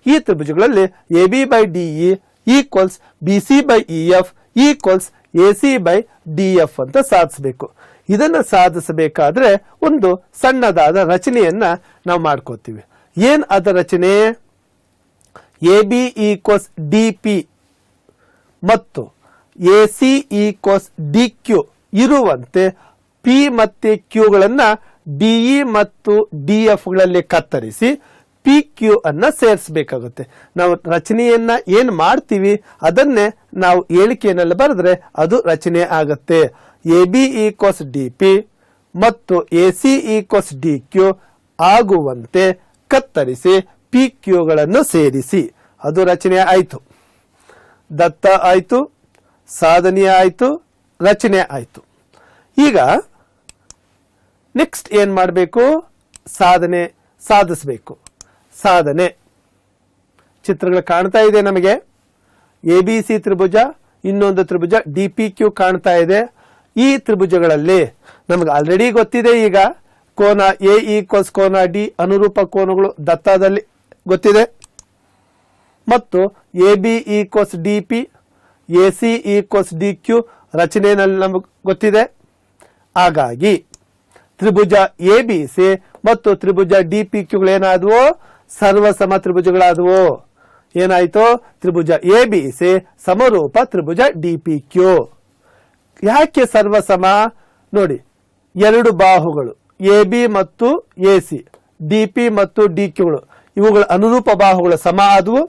ಈ ತ್ರಿಭುಜಗಳಲ್ಲಿ AB/DE equals BC/EF equals AC/DF ಅಂತ ಸಾಧಿಸಬೇಕು. ಇದನ್ನ ಸಾಧಿಸಬೇಕಾದ್ರೆ ಒಂದು ಸಣ್ಣದಾದ ರಚನೆಯನ್ನ ನಾವು ಮಾಡ್ಕೋತೀವಿ. ಏನ್ ಅದ ರಚನೆ? AB ಈಕ್ವಲ್ಸ್ DP ಮತ್ತು AC ಈಕ್ವಲ್ಸ್ DQ ಇರುವಂತೆ P ಮತ್ತೆ Q ಗಳನ್ನ DE ಮತ್ತು DF ಗಳಲ್ಲಿ ಕತ್ತರಿಸಿ PQ ಅನ್ನ ಸೇರಿಸಬೇಕಾಗುತ್ತೆ. ನಾವು ರಚನೆಯನ್ನ ಏನ್ ಮಾಡ್ತೀವಿ ಅದನ್ನೇ ನಾವು ಏಳಿಕೆಯಲ್ಲಿ ಬರೆದ್ರೆ ಅದು ರಚನೆ ಆಗತ್ತೆ. AB ಈಕ್ವಲ್ಸ್ DP ಮತ್ತು AC ಈಕ್ವಲ್ಸ್ DQ ಆಗುವಂತೆ ಕತ್ತರಿಸಿ PQ ಗಳನ್ನು ಸೇರಿಸಿ ಅದು ರಚನೆ ಆಯ್ತು. ದತ್ತ ಆಯ್ತು, ಸಾಧನೀಯ ಆಯ್ತು, ರಚನೆ ಆಯ್ತು. ಈಗ ನೆಕ್ಸ್ಟ್ ಏನ್ ಮಾಡಬೇಕು? ಸಾಧನೆ ಸಾಧಿಸಬೇಕು. ಸಾಧನೆ ಚಿತ್ರಗಳು ಕಾಣ್ತಾ ಇದೆ ನಮಗೆ. ABC ತ್ರಿಭುಜ, ಇನ್ನೊಂದು ತ್ರಿಭುಜ DPQ ಕಾಣ್ತಾ ಇದೆ. ಈ ತ್ರಿಭುಜಗಳಲ್ಲಿ ನಮಗೆ ಆಲ್ರೆಡಿ ಗೊತ್ತಿದೆ. ಈಗ ಕೋನ A ಈಕ್ವಲ್ಸ್ ಕೋನ D ಅನುರೂಪ ಕೋನಗಳು ದತ್ತದಲ್ಲಿ ಗೊತ್ತಿದೆ, ಮತ್ತು AB equals DP, AC equals DQ ರಚನೆಯಲ್ಲಿ ನಮಗೆ ಗೊತ್ತಿದೆ. ಹಾಗಾಗಿ ತ್ರಿಭುಜ ABC ಮತ್ತು ತ್ರಿಭುಜ DPQ ಗಳೇನಾದವು? ಸರ್ವಸಮ ತ್ರಿಭುಜಗಳಾದವು. ಏನಾಯ್ತು? ತ್ರಿಭುಜ ABC ಸಮರೂಪ ತ್ರಿಭುಜ DPQ. ಯಾಕೆ ಸರ್ವಸಮ? ನೋಡಿ, ಎರಡು ಬಾಹುಗಳು AB ಮತ್ತು AC, DP ಮತ್ತು DQ ಗಳು ಇವುಗಳ ಅನುರೂಪ ಬಾಹುಗಳು ಸಮ ಆದವು,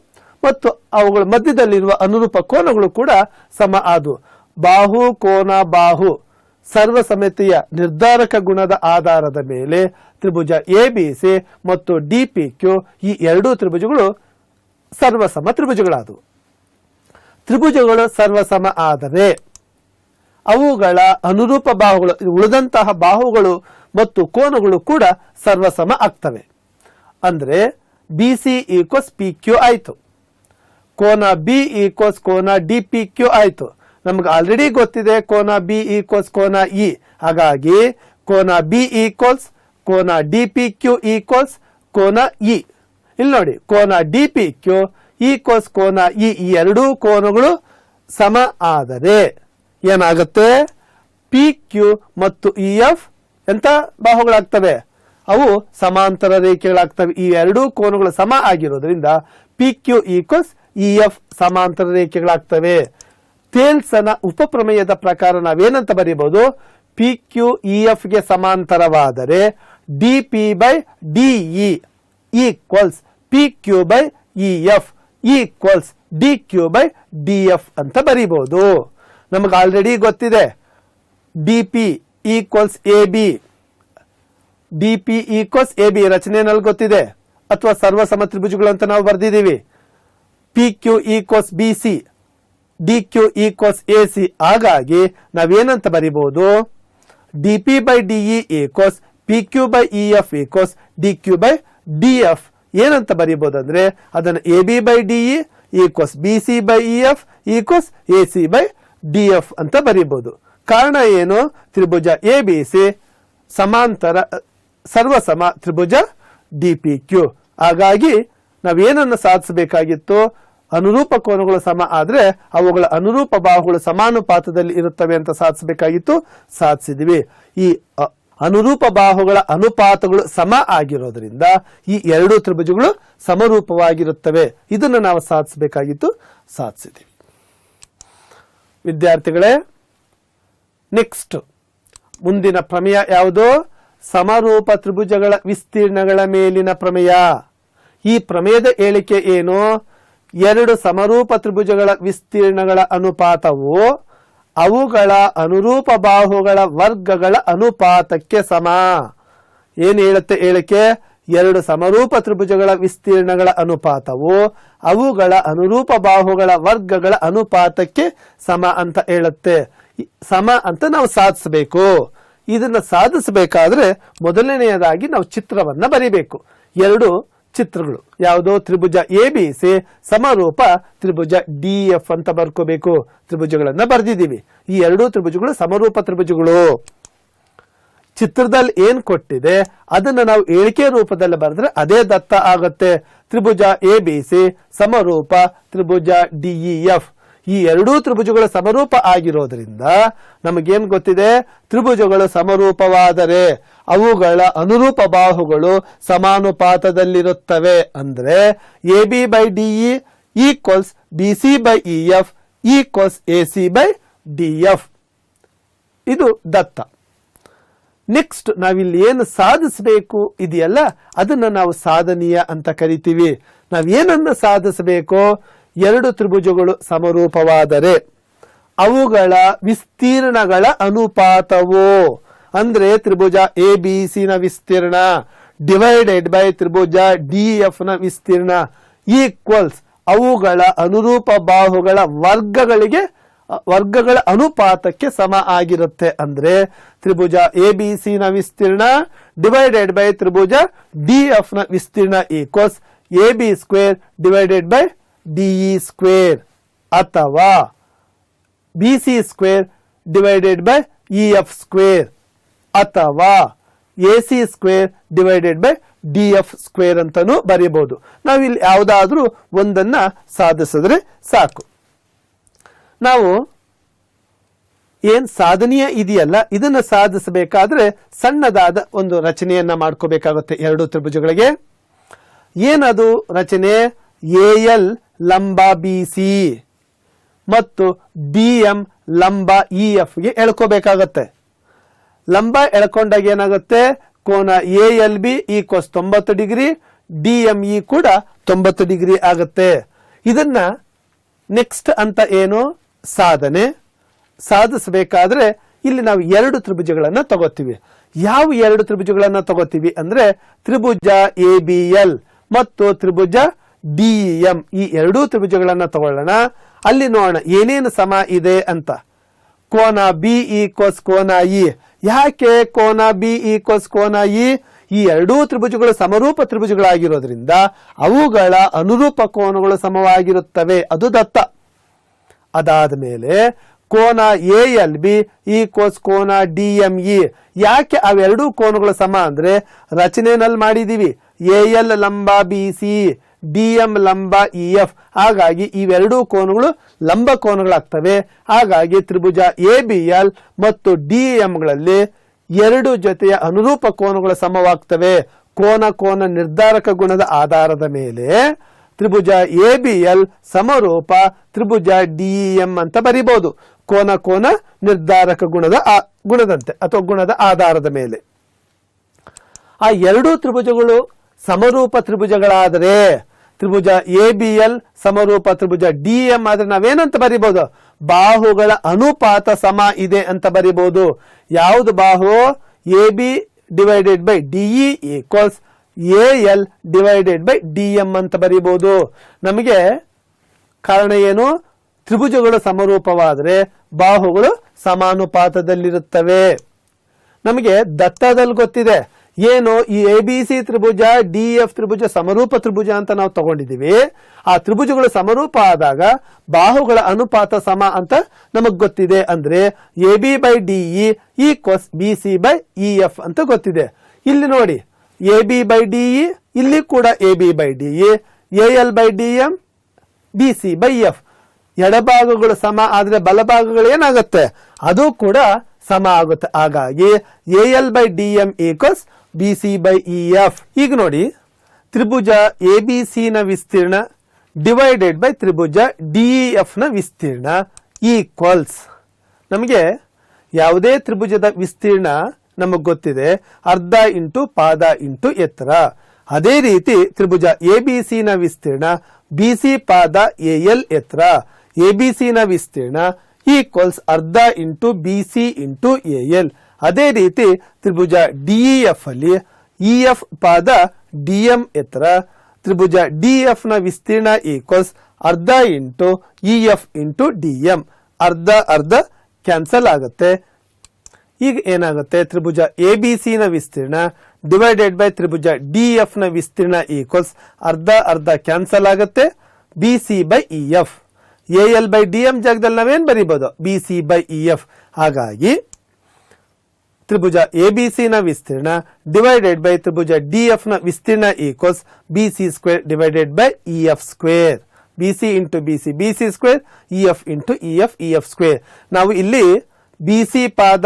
ಮತ್ತು ಅವುಗಳ ಮಧ್ಯದಲ್ಲಿರುವ ಅನುರೂಪ ಕೋನಗಳು ಕೂಡ ಸಮ ಆದವು. ಬಾಹು ಕೋನ ಬಾಹು ಸರ್ವಸಮತೆಯ ನಿರ್ಧಾರಕ ಗುಣದ ಆಧಾರದ ಮೇಲೆ ತ್ರಿಭುಜ ABC ಮತ್ತು DPQ ಈ ಎರಡೂ ತ್ರಿಭುಜಗಳು ಸರ್ವಸಮ ತ್ರಿಭುಜಗಳಾದವು. ತ್ರಿಭುಜಗಳು ಸರ್ವಸಮ ಆದರೆ ಅವುಗಳ ಅನುರೂಪ ಬಾಹುಗಳು, ಉಳಿದಂತಹ ಬಾಹುಗಳು ಮತ್ತು ಕೋನಗಳು ಕೂಡ ಸರ್ವಸಮ ಆಗ್ತವೆ. ಅಂದ್ರೆ BC ಈಕ್ವಲ್ಸ್ PQ ಆಯ್ತು, ಕೋನ B ಈಕ್ವಲ್ಸ್ ಕೋನ DPQ ಆಯ್ತು. ನಮ್ಗೆ ಆಲ್ರೆಡಿ ಗೊತ್ತಿದೆ ಕೋನ B ಈಕ್ವಲ್ಸ್ ಕೋನ E. ಹಾಗಾಗಿ ಕೋನ B ಈಕ್ವಲ್ಸ್ ಕೋನ DPQ ಈಕ್ವಲ್ಸ್ ಕೋನ E. ಇಲ್ಲಿ ನೋಡಿ, ಕೋನ DPQ ಈಕ್ವಲ್ಸ್ ಕೋನ E. ಈ ಎರಡೂ ಕೋನಗಳು ಸಮ ಆದರೆ ಏನಾಗುತ್ತೆ? PQ ಮತ್ತು EF ಎಂತ ಬಾಹುಗಳಾಗ್ತವೆ? ಅವು ಸಮಾಂತರ ರೇಖೆಗಳಾಗ್ತವೆ. ಈ ಎರಡೂ ಕೋನಗಳು ಸಮ ಆಗಿರೋದ್ರಿಂದ PQ ಈಕ್ವಲ್ಸ್ EF ಸಮಾಂತರ ರೇಖೆಗಳಾಗ್ತವೆ. ಥೇಲ್ಸನ ಉಪಪ್ರಮೇಯದ ಪ್ರಕಾರ ನಾವೇನಂತ ಬರೀಬಹುದು? PQ EF ಗೆ ಸಮಾಂತರವಾದರೆ DP/DE equals PQ/EF equals DQ/DF ಅಂತ ಬರೀಬಹುದು. ನಮಗೆ ಆಲ್ರೆಡಿ ಗೊತ್ತಿದೆ DP equals AB, DP equals AB ರಚನೆಯಲ್ಲಿ ಗೊತ್ತಿದೆ, ಅಥವಾ ಸರ್ವಸಮ ತ್ರಿಭುಜಗಳು ಅಂತ ನಾವು ಬರೆದಿದ್ದೀವಿ. PQ equals BC, DQ equals AC. ಹಾಗಾಗಿ ನಾವೇನಂತ ಬರೀಬಹುದು? DP/DE equals PQ/EF equals DQ/DF. ಏನಂತ ಬರೀಬಹುದು ಅಂದ್ರೆ ಅದನ್ನ AB/DE equals BC/EF equals AC/DF ಅಂತ ಬರೀಬಹುದು. ಕಾರಣ ಏನು? ತ್ರಿಭುಜ ABC ಸಮಾಂತರ ಸರ್ವಸಮ ತ್ರಿಭುಜ DPQ. ಹಾಗಾಗಿ ನಾವೇನನ್ನು ಸಾಧಿಸಬೇಕಾಗಿತ್ತು? ಅನುರೂಪ ಕೋನಗಳು ಸಮ ಆದ್ರೆ ಅವುಗಳ ಅನುರೂಪ ಬಾಹುಗಳು ಸಮಾನುಪಾತದಲ್ಲಿ ಇರುತ್ತವೆ ಅಂತ ಸಾಧಿಸಬೇಕಾಗಿತ್ತು. ಸಾಧಿಸಿದ್ವಿ. ಈ ಅನುರೂಪ ಬಾಹುಗಳ ಅನುಪಾತಗಳು ಸಮ ಆಗಿರೋದ್ರಿಂದ ಈ ಎರಡು ತ್ರಿಭುಜಗಳು ಸಮರೂಪವಾಗಿರುತ್ತವೆ. ಇದನ್ನು ನಾವು ಸಾಧಿಸಬೇಕಾಗಿತ್ತು, ಸಾಧಿಸಿದ್ದೀವಿ. ವಿದ್ಯಾರ್ಥಿಗಳೇ, ನೆಕ್ಸ್ಟ್ ಮುಂದಿನ ಪ್ರಮೇಯ ಯಾವುದು? ಸಮರೂಪ ತ್ರಿಭುಜಗಳ ವಿಸ್ತೀರ್ಣಗಳ ಮೇಲಿನ ಪ್ರಮೇಯ. ಈ ಪ್ರಮೇಯದ ಹೇಳಿಕೆ ಏನು? ಎರಡು ಸಮರೂಪ ತ್ರಿಭುಜಗಳ ವಿಸ್ತೀರ್ಣಗಳ ಅನುಪಾತವು ಅವುಗಳ ಅನುರೂಪ ಬಾಹುಗಳ ವರ್ಗಗಳ ಅನುಪಾತಕ್ಕೆ ಸಮ. ಏನು ಹೇಳುತ್ತೆ ಹೇಳಿಕೆ? ಎರಡು ಸಮರೂಪ ತ್ರಿಭುಜಗಳ ವಿಸ್ತೀರ್ಣಗಳ ಅನುಪಾತವು ಅವುಗಳ ಅನುರೂಪ ಬಾಹುಗಳ ವರ್ಗಗಳ ಅನುಪಾತಕ್ಕೆ ಸಮ ಅಂತ ಹೇಳುತ್ತೆ. ಸಮ ಅಂತ ನಾವು ಸಾಧಿಸಬೇಕು. ಇದನ್ನ ಸಾಧಿಸಬೇಕಾದ್ರೆ ಮೊದಲನೆಯದಾಗಿ ನಾವು ಚಿತ್ರವನ್ನ ಬರಿಬೇಕು. ಎರಡು ಚಿತ್ರಗಳು ಯಾವುದು? ತ್ರಿಭುಜ ABC ಸಮರೂಪ ತ್ರಿಭುಜ DF ಅಂತ ಬರ್ಕೋಬೇಕು. ತ್ರಿಭುಜಗಳನ್ನ ಬರೆದಿದ್ದೀವಿ. ಈ ಎರಡು ತ್ರಿಭುಜಗಳು ಸಮರೂಪ ತ್ರಿಭುಜಗಳು. ಚಿತ್ರದಲ್ಲಿ ಏನ್ ಕೊಟ್ಟಿದೆ ಅದನ್ನ ನಾವು ಹೇಳಿಕೆ ರೂಪದಲ್ಲಿ ಬರೆದ್ರೆ ಅದೇ ದತ್ತ ಆಗುತ್ತೆ. ತ್ರಿಭುಜ ABC ಸಮರೂಪ ತ್ರಿಭುಜ DEF. ಈ ಎರಡೂ ತ್ರಿಭುಜಗಳು ಸಮರೂಪ ಆಗಿರೋದ್ರಿಂದ ನಮಗೇನ್ ಗೊತ್ತಿದೆ? ತ್ರಿಭುಜಗಳು ಸಮರೂಪವಾದರೆ ಅವುಗಳ ಅನುರೂಪ ಬಾಹುಗಳು ಸಮಾನುಪಾತದಲ್ಲಿರುತ್ತವೆ. ಅಂದ್ರೆ AB/DE equals BC/EF equals AC/DF. ಇದು ದತ್ತ. ನೆಕ್ಸ್ಟ್ ನಾವಿಲ್ಲಿ ಏನು ಸಾಧಿಸಬೇಕು ಇದೆಯಲ್ಲ, ಅದನ್ನ ನಾವು ಸಾಧನೀಯ ಅಂತ ಕರಿತೀವಿ. ನಾವೇನನ್ನು ಸಾಧಿಸಬೇಕು? ಎರಡು ತ್ರಿಭುಜಗಳು ಸಮರೂಪವಾದರೆ ಅವುಗಳ ವಿಸ್ತೀರ್ಣಗಳ ಅನುಪಾತವು, ಅಂದ್ರೆ ತ್ರಿಭುಜ ABC ನ ವಿಸ್ತೀರ್ಣ ಡಿವೈಡೆಡ್ ಬೈ ತ್ರಿಭುಜ DF ನ ವಿಸ್ತೀರ್ಣ ಈಕ್ವಲ್ಸ್ ಅವುಗಳ ಅನುರೂಪ ಬಾಹುಗಳ ವರ್ಗಗಳ ಅನುಪಾತಕ್ಕೆ ಸಮ ಆಗಿರುತ್ತೆ. ಅಂದ್ರೆ ತ್ರಿಭುಜ ABC ನ ವಿಸ್ತೀರ್ಣ ಡಿವೈಡೆಡ್ ಬೈ ತ್ರಿಭುಜ DF ನ ವಿಸ್ತೀರ್ಣ equals AB² divided by DE² ಅಥವಾ BC² ಡಿವೈಡೆಡ್ ಬೈ EF² ಅಥವಾ AC² ಡಿವೈಡೆಡ್ ಬೈ DF² ಅಂತಾನು ಬರೀಬಹುದು. ನಾವಿಲ್ಲಿ ಯಾವುದಾದ್ರೂ ಒಂದನ್ನ ಸಾಧಿಸಿದ್ರೆ ಸಾಕು. ನಾವು ಏನ್ ಸಾಧನೀಯ ಇದೆಯಲ್ಲ ಇದನ್ನ ಸಾಧಿಸಬೇಕಾದ್ರೆ ಸಣ್ಣದಾದ ಒಂದು ರಚನೆಯನ್ನ ಮಾಡ್ಕೋಬೇಕಾಗುತ್ತೆ ಎರಡು ತ್ರಿಭುಜಗಳಿಗೆ. ಏನದು ರಚನೆ? AL ಲಂಬ BC ಮತ್ತು BM ಲಂಬ EF ಗೆ ಎಳ್ಕೋಬೇಕಾಗತ್ತೆ. ಲಂಬ ಎಳ್ಕೊಂಡಾಗ ಏನಾಗುತ್ತೆ? ಕೋನ ALB ಈಕ್ವಸ್ 90 ಡಿಗ್ರಿ, DME ಕೂಡ 90 ಡಿಗ್ರಿ ಆಗುತ್ತೆ. ಇದನ್ನ ನೆಕ್ಸ್ಟ್ ಅಂತ ಏನು? ಸಾಧನೆ. ಸಾಧಿಸಬೇಕಾದ್ರೆ ಇಲ್ಲಿ ನಾವು ಎರಡು ತ್ರಿಭುಜಗಳನ್ನ ತಗೋತೀವಿ. ಯಾವ ಎರಡು ತ್ರಿಭುಜಗಳನ್ನ ತಗೋತೀವಿ ಅಂದ್ರೆ ತ್ರಿಭುಜ ABL ಮತ್ತು ತ್ರಿಭುಜ DEM. ಈ ಎರಡೂ ತ್ರಿಭುಜಗಳನ್ನ ತಗೊಳ್ಳೋಣ. ಅಲ್ಲಿ ನೋಡೋಣ ಏನೇನು ಸಮ ಇದೆ ಅಂತ. ಕೋನ B ಈಕ್ವಸ್ ಕೋನ E. ಯಾಕೆ ಕೋನ B ಈಕ್ವಸ್ ಕೋನ E? ಈ ಎರಡೂ ತ್ರಿಭುಜಗಳು ಸಮರೂಪ ತ್ರಿಭುಜಗಳಾಗಿರೋದ್ರಿಂದ ಅವುಗಳ ಅನುರೂಪ ಕೋನಗಳು ಸಮವಾಗಿರುತ್ತವೆ. ಅದು ದತ್ತ. ಅದಾದ ಮೇಲೆ ಕೋನ ALB ಈಕ್ವಸ್ ಕೋನ DME. ಯಾಕೆ ಅವೆರಡೂ ಕೋನಗಳು ಸಮ ಅಂದ್ರೆ ರಚನೆಯಲ್ಲಿ ಮಾಡಿದೀವಿ. AL ಲಂಬ BC, DM ಲಂಬ EF. ಹಾಗಾಗಿ ಇವೆರಡೂ ಕೋನಗಳು ಲಂಬ ಕೋನಗಳಾಗ್ತವೆ. ಹಾಗಾಗಿ ತ್ರಿಭುಜ ABL ಮತ್ತು DEM ಗಳಲ್ಲಿ ಎರಡು ಜೊತೆಯ ಅನುರೂಪ ಕೋನಗಳು ಸಮವಾಗ್ತವೆ. ಕೋನ ನಿರ್ಧಾರಕ ಗುಣದ ಆಧಾರದ ಮೇಲೆ ತ್ರಿಭುಜ ABL ಸಮರೂಪ ತ್ರಿಭುಜ DEM ಅಂತ ಬರಿಬಹುದು. ಕೋನ ನಿರ್ಧಾರಕ ಗುಣದಂತೆ ಅಥವಾ ಗುಣದ ಆಧಾರದ ಮೇಲೆ. ಆ ಎರಡೂ ತ್ರಿಭುಜಗಳು ಸಮರೂಪ ತ್ರಿಭುಜಗಳಾದರೆ ತ್ರಿಭುಜ ABL ಸಮರೂಪ ತ್ರಿಭುಜ DEM ಆದ್ರೆ ನಾವೇನಂತ ಬರಿಬಹುದು? ಬಾಹುಗಳ ಅನುಪಾತ ಸಮ ಇದೆ ಅಂತ ಬರಿಬಹುದು. ಯಾವುದು ಬಾಹು? AB divided by DE equals AL divided by DM ಅಂತ ಬರಿಬಹುದು. ನಮಗೆ ಕಾರಣ ಏನು? ತ್ರಿಭುಜಗಳು ಸಮರೂಪವಾದರೆ ಬಾಹುಗಳು ಸಮಾನುಪಾತದಲ್ಲಿರುತ್ತವೆ. ನಮಗೆ ದತ್ತದಲ್ಲಿ ಗೊತ್ತಿದೆ ಏನು? ಈ ABC ತ್ರಿಭುಜ DF ತ್ರಿಭುಜ ಸಮರೂಪ ತ್ರಿಭುಜ ಅಂತ ನಾವು ತಗೊಂಡಿದ್ದೀವಿ. ಆ ತ್ರಿಭುಜಗಳು ಸಮರೂಪ ಆದಾಗ ಬಾಹುಗಳ ಅನುಪಾತ ಸಮ ಅಂತ ನಮಗ್ ಗೊತ್ತಿದೆ. ಅಂದ್ರೆ AB/DE ಈಕ್ವಸ್ BC/EF ಅಂತ ಗೊತ್ತಿದೆ. ಇಲ್ಲಿ ನೋಡಿ AB/DE, ಇಲ್ಲಿ ಕೂಡ AB/DE, AL/DM, BC/F. ಎಡಭಾಗಗಳು ಸಮ ಆದ್ರೆ ಬಲಭಾಗಗಳು ಏನಾಗುತ್ತೆ? ಅದು ಕೂಡ ಸಮ ಆಗುತ್ತೆ. ಹಾಗಾಗಿ AL/DM ಈಕ್ವಲ್ಸ್ BC/EF. ಈಗ ನೋಡಿ, ತ್ರಿಭುಜ ABC ನ ವಿಸ್ತೀರ್ಣ ಡಿವೈಡೆಡ್ ಬೈ ತ್ರಿಭುಜ DEF ನ ವಿಸ್ತೀರ್ಣ ಈಕ್ವಲ್ಸ್, ನಮಗೆ ಯಾವುದೇ ತ್ರಿಭುಜದ ವಿಸ್ತೀರ್ಣ ನಮಗೆ ಗೊತ್ತಿದೆ, ಅರ್ಧ ಇಂಟು ಪಾದ ಇಂಟು ಎತ್ತರ. ಅದೇ ರೀತಿ ತ್ರಿಭುಜ ABC ನ ವಿಸ್ತೀರ್ಣ BC ಪಾದ AL ಎತ್ತರ, ABC ನ ವಿಸ್ತೀರ್ಣ ಈಕ್ವಲ್ಸ್ ಅರ್ಧ ಇಂಟು BC ಇಂಟು AL. ಅದೇ ರೀತಿ ತ್ರಿಭುಜ DEF ಅಲ್ಲಿ EF ಪಾದ DM ಎತ್ತರ, ತ್ರಿಭುಜ DF ನ ವಿಸ್ತೀರ್ಣ ಈಕ್ವಲ್ಸ್ ಅರ್ಧ ಇಂಟು EF ಇಂಟು DM. ಅರ್ಧ ಅರ್ಧ ಕ್ಯಾನ್ಸಲ್ ಆಗುತ್ತೆ. ಈಗ ಏನಾಗುತ್ತೆ, ತ್ರಿಭುಜ ABC ನ ವಿಸ್ತೀರ್ಣ ಡಿವೈಡೆಡ್ ಬೈ ತ್ರಿಭುಜ DF ನ ವಿಸ್ತೀರ್ಣ ಈಕ್ವಲ್ಸ್ ಅರ್ಧ ಅರ್ಧ ಕ್ಯಾನ್ಸಲ್ ಆಗುತ್ತೆ. BC/EF. AL/DM ಜಾಗದಲ್ಲಿ ನಾವೇನ್ ಬರೀಬಹುದು, BC/EF. ಹಾಗಾಗಿ ತ್ರಿಭುಜ ABC ನ ವಿಸ್ತೀರ್ಣ ಡಿವೈಡೆಡ್ ಬೈ ತ್ರಿಭುಜ DF ನ ವಿಸ್ತೀರ್ಣ equals BC² divided by EF². BC into BC BC², EF into EF EF². ನಾವು ಇಲ್ಲಿ BC ಪಾದ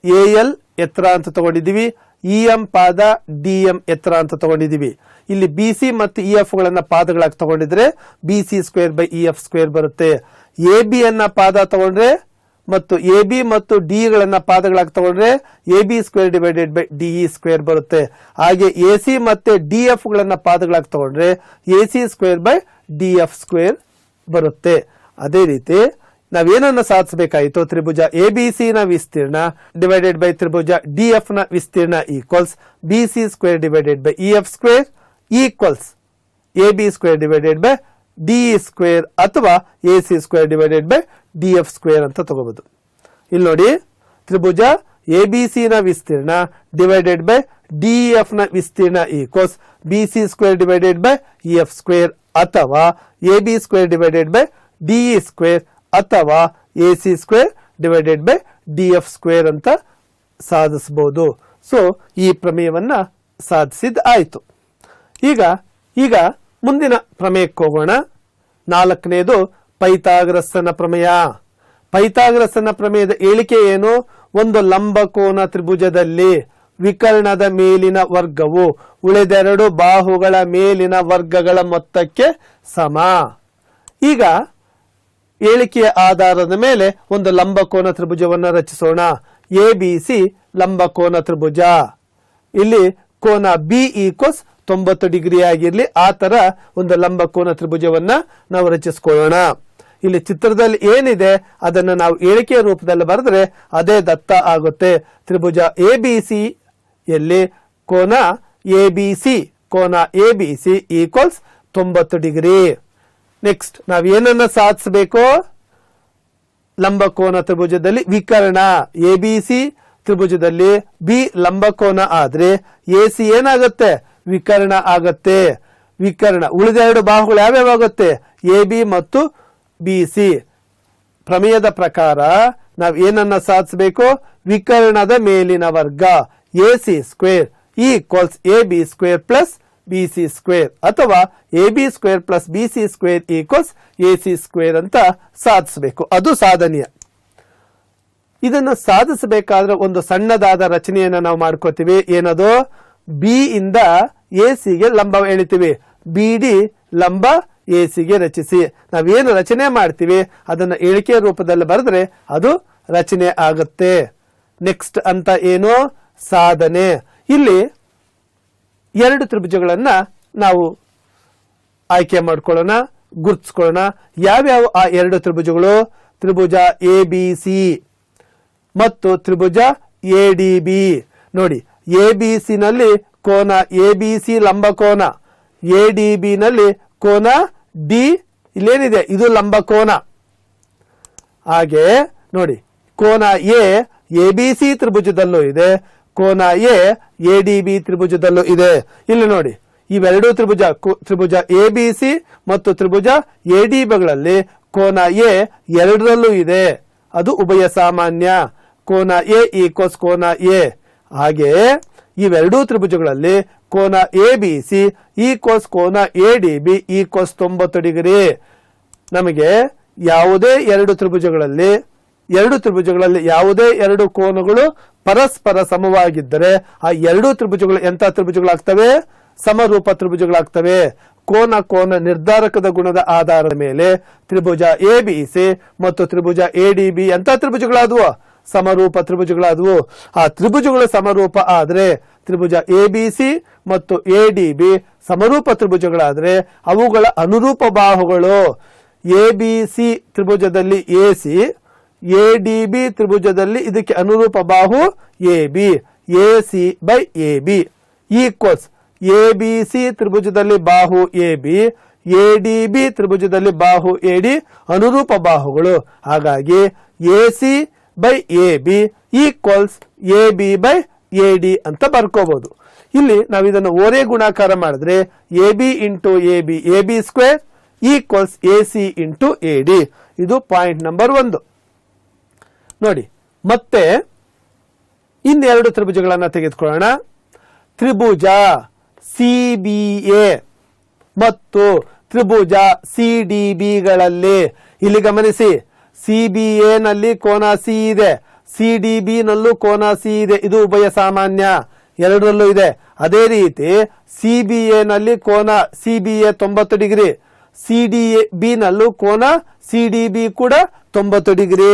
AL ಎತ್ತರ ಅಂತ ತಗೊಂಡಿದ್ದೀವಿ, EM ಪಾದ DM ಎತ್ತರ ಅಂತ ತಗೊಂಡಿದ್ದೀವಿ. ಇಲ್ಲಿ BC ಮತ್ತು EF ಗಳನ್ನ ಪಾದಗಳಾಗಿ ತಗೊಂಡಿದ್ರೆ BC²/EF² ಬರುತ್ತೆ. AB ಅನ್ನ ಪಾದ ತಗೊಂಡ್ರೆ ಮತ್ತು AB ಮತ್ತು D ಗಳನ್ನ ಪಾದಗಳಾಗಿ ತಗೊಂಡ್ರೆ AB² ಡಿವೈಡೆಡ್ ಬೈ DE² ಬರುತ್ತೆ. ಹಾಗೆ AC ಮತ್ತೆ DF ಗಳನ್ನ ಪಾದಗಳಾಗಿ ತಗೊಂಡ್ರೆ AC²/DF² ಬರುತ್ತೆ. ಅದೇ ರೀತಿ ನಾವೇನನ್ನ ಸಾಧಿಸಬೇಕಾಯಿತು, ತ್ರಿಭುಜ ABC ನ ವಿಸ್ತೀರ್ಣ ಡಿವೈಡೆಡ್ ಬೈ ತ್ರಿಭುಜ DF ನ ವಿಸ್ತೀರ್ಣ equals BC² divided by EF² equals AB² divided by DE² ಅಥವಾ AC² ಡಿವೈಡೆಡ್ ಬೈ DF² ಅಂತ ತಗೋಬಹುದು. ಇಲ್ಲಿ ನೋಡಿ, ತ್ರಿಭುಜ ABC ನ ವಿಸ್ತೀರ್ಣ ಡಿವೈಡೆಡ್ ಬೈ DEF ನ ವಿಸ್ತೀರ್ಣ equals BC² divided by EF² ಅಥವಾ AB² ಡಿವೈಡೆಡ್ ಬೈ DE² ಅಥವಾ AC² ಡಿವೈಡೆಡ್ ಬೈ DF² ಅಂತ ಸಾಧಿಸಬಹುದು. ಸೊ ಈ ಪ್ರಮೇಯವನ್ನ ಸಾಧಿಸಿದ ಆಯ್ತು. ಈಗ ಮುಂದಿನ ಪ್ರಮೇಯಕ್ಕೆ ಹೋಗೋಣ. 4ನೇದು ಪೈಥಾಗರಸ್ಸನ ಪ್ರಮೇಯ. ಪೈಥಾಗರಸ್ಸನ ಪ್ರಮೇಯದ ಹೇಳಿಕೆ ಏನು, ಒಂದು ಲಂಬಕೋನ ತ್ರಿಭುಜದಲ್ಲಿ ವಿಕರ್ಣದ ಮೇಲಿನ ವರ್ಗವು ಉಳಿದೆರಡು ಬಾಹುಗಳ ಮೇಲಿನ ವರ್ಗಗಳ ಮೊತ್ತಕ್ಕೆ ಸಮ. ಈಗ ಹೇಳಿಕೆಯ ಆಧಾರದ ಮೇಲೆ ಒಂದು ಲಂಬಕೋನ ತ್ರಿಭುಜವನ್ನು ರಚಿಸೋಣ. ABC ಲಂಬಕೋನ ತ್ರಿಭುಜ. ಇಲ್ಲಿ ಕೋನ B ಈಕ್ವಲ್ಸ್ 90 ಡಿಗ್ರಿ ಆಗಿರ್ಲಿ, ಆ ತರ ಒಂದು ಲಂಬಕೋನ ತ್ರಿಭುಜವನ್ನ ನಾವು ರಚಿಸ್ಕೊಳ್ಳೋಣ. ಇಲ್ಲಿ ಚಿತ್ರದಲ್ಲಿ ಏನಿದೆ ಅದನ್ನ ನಾವು ಹೇಳಿಕೆಯ ರೂಪದಲ್ಲಿ ಬರೆದ್ರೆ ಅದೇ ದತ್ತ ಆಗುತ್ತೆ. ತ್ರಿಭುಜ ABC ಯಲ್ಲಿ ಕೋನ ABC ಈಕ್ವಲ್ಸ್ 90 ಡಿಗ್ರಿ. ನೆಕ್ಸ್ಟ್ ನಾವೇನನ್ನ ಸಾಧಿಸಬೇಕು, ಲಂಬಕೋನ ತ್ರಿಭುಜದಲ್ಲಿ ವಿಕರ್ಣ ABC ತ್ರಿಭುಜದಲ್ಲಿ B ಲಂಬಕೋನ ಆದ್ರೆ AC ಏನಾಗುತ್ತೆ, ವಿಕರ್ಣ ಆಗತ್ತೆ. ವಿಕರ್ಣ ಉಳಿದೆರಡು ಬಾಹುಗಳು ಯಾವ್ಯಾವ ಆಗುತ್ತೆ, AB ಮತ್ತು BC. ಪ್ರಮೇಯದ ಪ್ರಕಾರ ನಾವು ಏನನ್ನ ಸಾಧಿಸಬೇಕು, ವಿಕರ್ಣದ ಮೇಲಿನ ವರ್ಗ AC² equals AB² plus BC² ಅಥವಾ AB² plus BC² equals AC² ಅಂತ ಸಾಧಿಸಬೇಕು. ಅದು ಸಾಧನೀಯ. ಇದನ್ನು ಸಾಧಿಸಬೇಕಾದ್ರೆ ಒಂದು ಸಣ್ಣದಾದ ರಚನೆಯನ್ನ ನಾವು ಮಾಡ್ಕೋತೀವಿ. ಏನದು, B ಇಂದ AC ಗೆ ಲಂಬ ಎಳಿತೀವಿ. BD ಲಂಬ AC ಗೆ ರಚಿಸಿ. ನಾವೇನು ರಚನೆ ಮಾಡ್ತೀವಿ ಅದನ್ನ ಹೇಳಿಕೆಯ ರೂಪದಲ್ಲಿ ಬರೆದ್ರೆ ಅದು ರಚನೆ ಆಗುತ್ತೆ. ನೆಕ್ಸ್ಟ್ ಅಂತ ಏನು, ಸಾಧನೆ. ಇಲ್ಲಿ 2 ತ್ರಿಭುಜಗಳನ್ನ ನಾವು ಆಯ್ಕೆ ಮಾಡ್ಕೊಳ್ಳೋಣ, ಗುರುತಿಸ್ಕೊಳ್ಳೋಣ. ಯಾವ್ಯಾವ ಆ 2 ತ್ರಿಭುಜಗಳು, ತ್ರಿಭುಜ ABC ಮತ್ತು ತ್ರಿಭುಜ ADB. ನೋಡಿ, ABC ನಲ್ಲಿ ಕೋನ ABC ಲಂಬಕೋನ, ADB ನಲ್ಲಿ ಕೋನ D ಇಲ್ಲೇನಿದೆ ಇದು ಲಂಬಕೋನ. ಹಾಗೆ ನೋಡಿ, ಕೋನ A ABC ತ್ರಿಭುಜದಲ್ಲೂ ಇದೆ, ಕೋನ A ADB ತ್ರಿಭುಜದಲ್ಲೂ ಇದೆ. ಇಲ್ಲಿ ನೋಡಿ, ಇವೆರಡೂ ತ್ರಿಭುಜ ABC ಮತ್ತು ತ್ರಿಭುಜ ADBಗಳಲ್ಲಿ ಕೋನ A ಎರಡರಲ್ಲೂ ಇದೆ, ಅದು ಉಭಯ ಸಾಮಾನ್ಯ. ಕೋನ A ಈಕ್ವಲ್ಸ್ ಕೋನ A. ಹಾಗೆ ಇವೆರಡೂ ತ್ರಿಭುಜಗಳಲ್ಲಿ ಕೋನ ABC ಈಕ್ವಲ್ಸ್ ಕೋನ ADB ಈಕ್ವಲ್ಸ್ 90 ಡಿಗ್ರಿ. ನಮಗೆ ಯಾವುದೇ 2 ತ್ರಿಭುಜಗಳಲ್ಲಿ ಎರಡು ತ್ರಿಭುಜಗಳಲ್ಲಿ ಯಾವುದೇ ಎರಡು ಕೋನಗಳು ಪರಸ್ಪರ ಸಮವಾಗಿದ್ದರೆ ಆ ಎರಡೂ ತ್ರಿಭುಜಗಳು ಎಂತ ತ್ರಿಭುಜಗಳಾಗ್ತವೆ? ಸಮರೂಪ ತ್ರಿಭುಜಗಳಾಗ್ತವೆ. ಕೋನ ನಿರ್ಧಾರಕದ ಗುಣದ ಆಧಾರದ ಮೇಲೆ ತ್ರಿಭುಜ ಎಬಿಸಿ ಮತ್ತು ತ್ರಿಭುಜ ಎಡಿಬಿ ಎಂತ ತ್ರಿಭುಜಗಳಾದವು? ಸಮರೂಪ ತ್ರಿಭುಜಗಳಾದವು. ಆ ತ್ರಿಭುಜಗಳು ಸಮರೂಪ ಆದ್ರೆ ತ್ರಿಭುಜ ಎಬಿಸಿ ಮತ್ತು ಎಡಿಬಿ ಸಮರೂಪ ತ್ರಿಭುಜಗಳಾದ್ರೆ ಅವುಗಳ ಅನುರೂಪ ಬಾಹುಗಳು ಎಬಿಸಿ ತ್ರಿಭುಜದಲ್ಲಿ ಎಸಿ, ಎಡಿಬಿ ತ್ರಿಭುಜದಲ್ಲಿ ಇದಕ್ಕೆ ಅನುರೂಪ ಬಾಹು AB, AC by AB equals ABC ತ್ರಿಭುಜದಲ್ಲಿ ಬಾಹು ಎಬಿ, ಎಡಿಬಿ ತ್ರಿಭುಜದಲ್ಲಿ ಬಾಹು ಎಡಿ ಅನುರೂಪ ಬಾಹುಗಳು. ಹಾಗಾಗಿ AC by AB equals AB by AD ಅಂತ ಬರ್ಕೋಬಹುದು. ಇಲ್ಲಿ ನಾವು ಇದನ್ನು ಓರೆ ಗುಣಾಕಾರ ಮಾಡಿದ್ರೆ AB into AB, AB square equals AC into AD. ಇದು ಪಾಯಿಂಟ್ ನಂಬರ್ 1. ನೋಡಿ, ಮತ್ತೆ ಇನ್ನೆರಡು ತ್ರಿಭುಜಗಳನ್ನ ತೆಗೆದುಕೊಳ್ಳೋಣ. ತ್ರಿಭುಜ ಸಿಬಿಎ ಮತ್ತು ತ್ರಿಭುಜ ಸಿಡಿಬಿಗಳಲ್ಲಿ ಇಲ್ಲಿ ಗಮನಿಸಿ, ಸಿಬಿಎ ನಲ್ಲಿ ಕೋನ ಸಿ ಇದೆ, ಸಿಡಿಬಿ ನಲ್ಲೂ ಕೋನ ಸಿ ಇದೆ. ಇದು ಉಭಯ ಸಾಮಾನ್ಯ, ಎರಡರಲ್ಲೂ ಇದೆ. ಅದೇ ರೀತಿ ಸಿಬಿಎ ನಲ್ಲಿ ಕೋನ ಸಿಬಿಎ 90 ಡಿಗ್ರಿ, ಸಿಡಿಬಿ ನಲ್ಲೂ ಕೋನ ಸಿಡಿಬಿ ಕೂಡ 90 ಡಿಗ್ರಿ.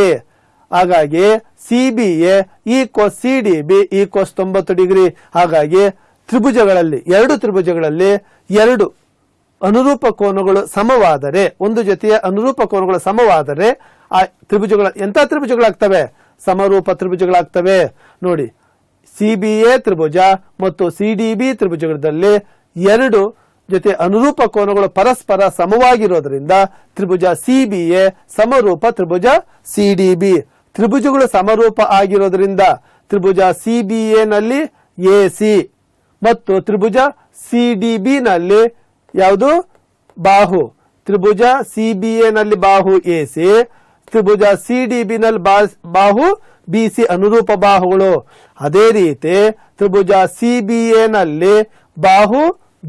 ಹಾಗಾಗಿ ಸಿಬಿಎ ಈಕ್ವಸ್ ಸಿಡಿಬಿ ಈಕ್ವಸ್ 90 ಡಿಗ್ರಿ. ಹಾಗಾಗಿ ತ್ರಿಭುಜಗಳಲ್ಲಿ, ಎರಡು ತ್ರಿಭುಜಗಳಲ್ಲಿ ಎರಡು ಅನುರೂಪ ಕೋನಗಳು ಸಮವಾದರೆ, ಒಂದು ಜೊತೆಯ ಅನುರೂಪ ಕೋನಗಳು ಸಮವಾದರೆ ಆ ತ್ರಿಭುಜಗಳ ಎಂತ ತ್ರಿಭುಜಗಳಾಗ್ತವೆ? ಸಮರೂಪ ತ್ರಿಭುಜಗಳಾಗ್ತವೆ. ನೋಡಿ, ಸಿಬಿಎ ತ್ರಿಭುಜ ಮತ್ತು ಸಿಡಿಬಿ ತ್ರಿಭುಜಗಳಲ್ಲಿ ಎರಡು ಜೊತೆ ಅನುರೂಪ ಕೋನಗಳು ಪರಸ್ಪರ ಸಮವಾಗಿರೋದ್ರಿಂದ ತ್ರಿಭುಜ ಸಿಬಿಎ ಸಮರೂಪ ತ್ರಿಭುಜ ಸಿಡಿಬಿ. ತ್ರಿಭುಜಗಳು ಸಮರೂಪ ಆಗಿರೋದ್ರಿಂದ ತ್ರಿಭುಜ ಸಿಬಿಎ ನಲ್ಲಿ ಎಸಿ ಮತ್ತು ತ್ರಿಭುಜ ಸಿಡಿಬಿ ನಲ್ಲಿ ಯಾವುದು? ಬಾಹು. ತ್ರಿಭುಜ ಸಿಬಿಎ ನಲ್ಲಿ ಬಾಹು ಎಸಿ, ತ್ರಿಭುಜ ಸಿಡಿಬಿ ನಲ್ಲಿ ಬಾಹು ಬಿಸಿ ಅನುರೂಪ ಬಾಹುಗಳು. ಅದೇ ರೀತಿ ತ್ರಿಭುಜ ಸಿಬಿಎ ನಲ್ಲಿ ಬಾಹು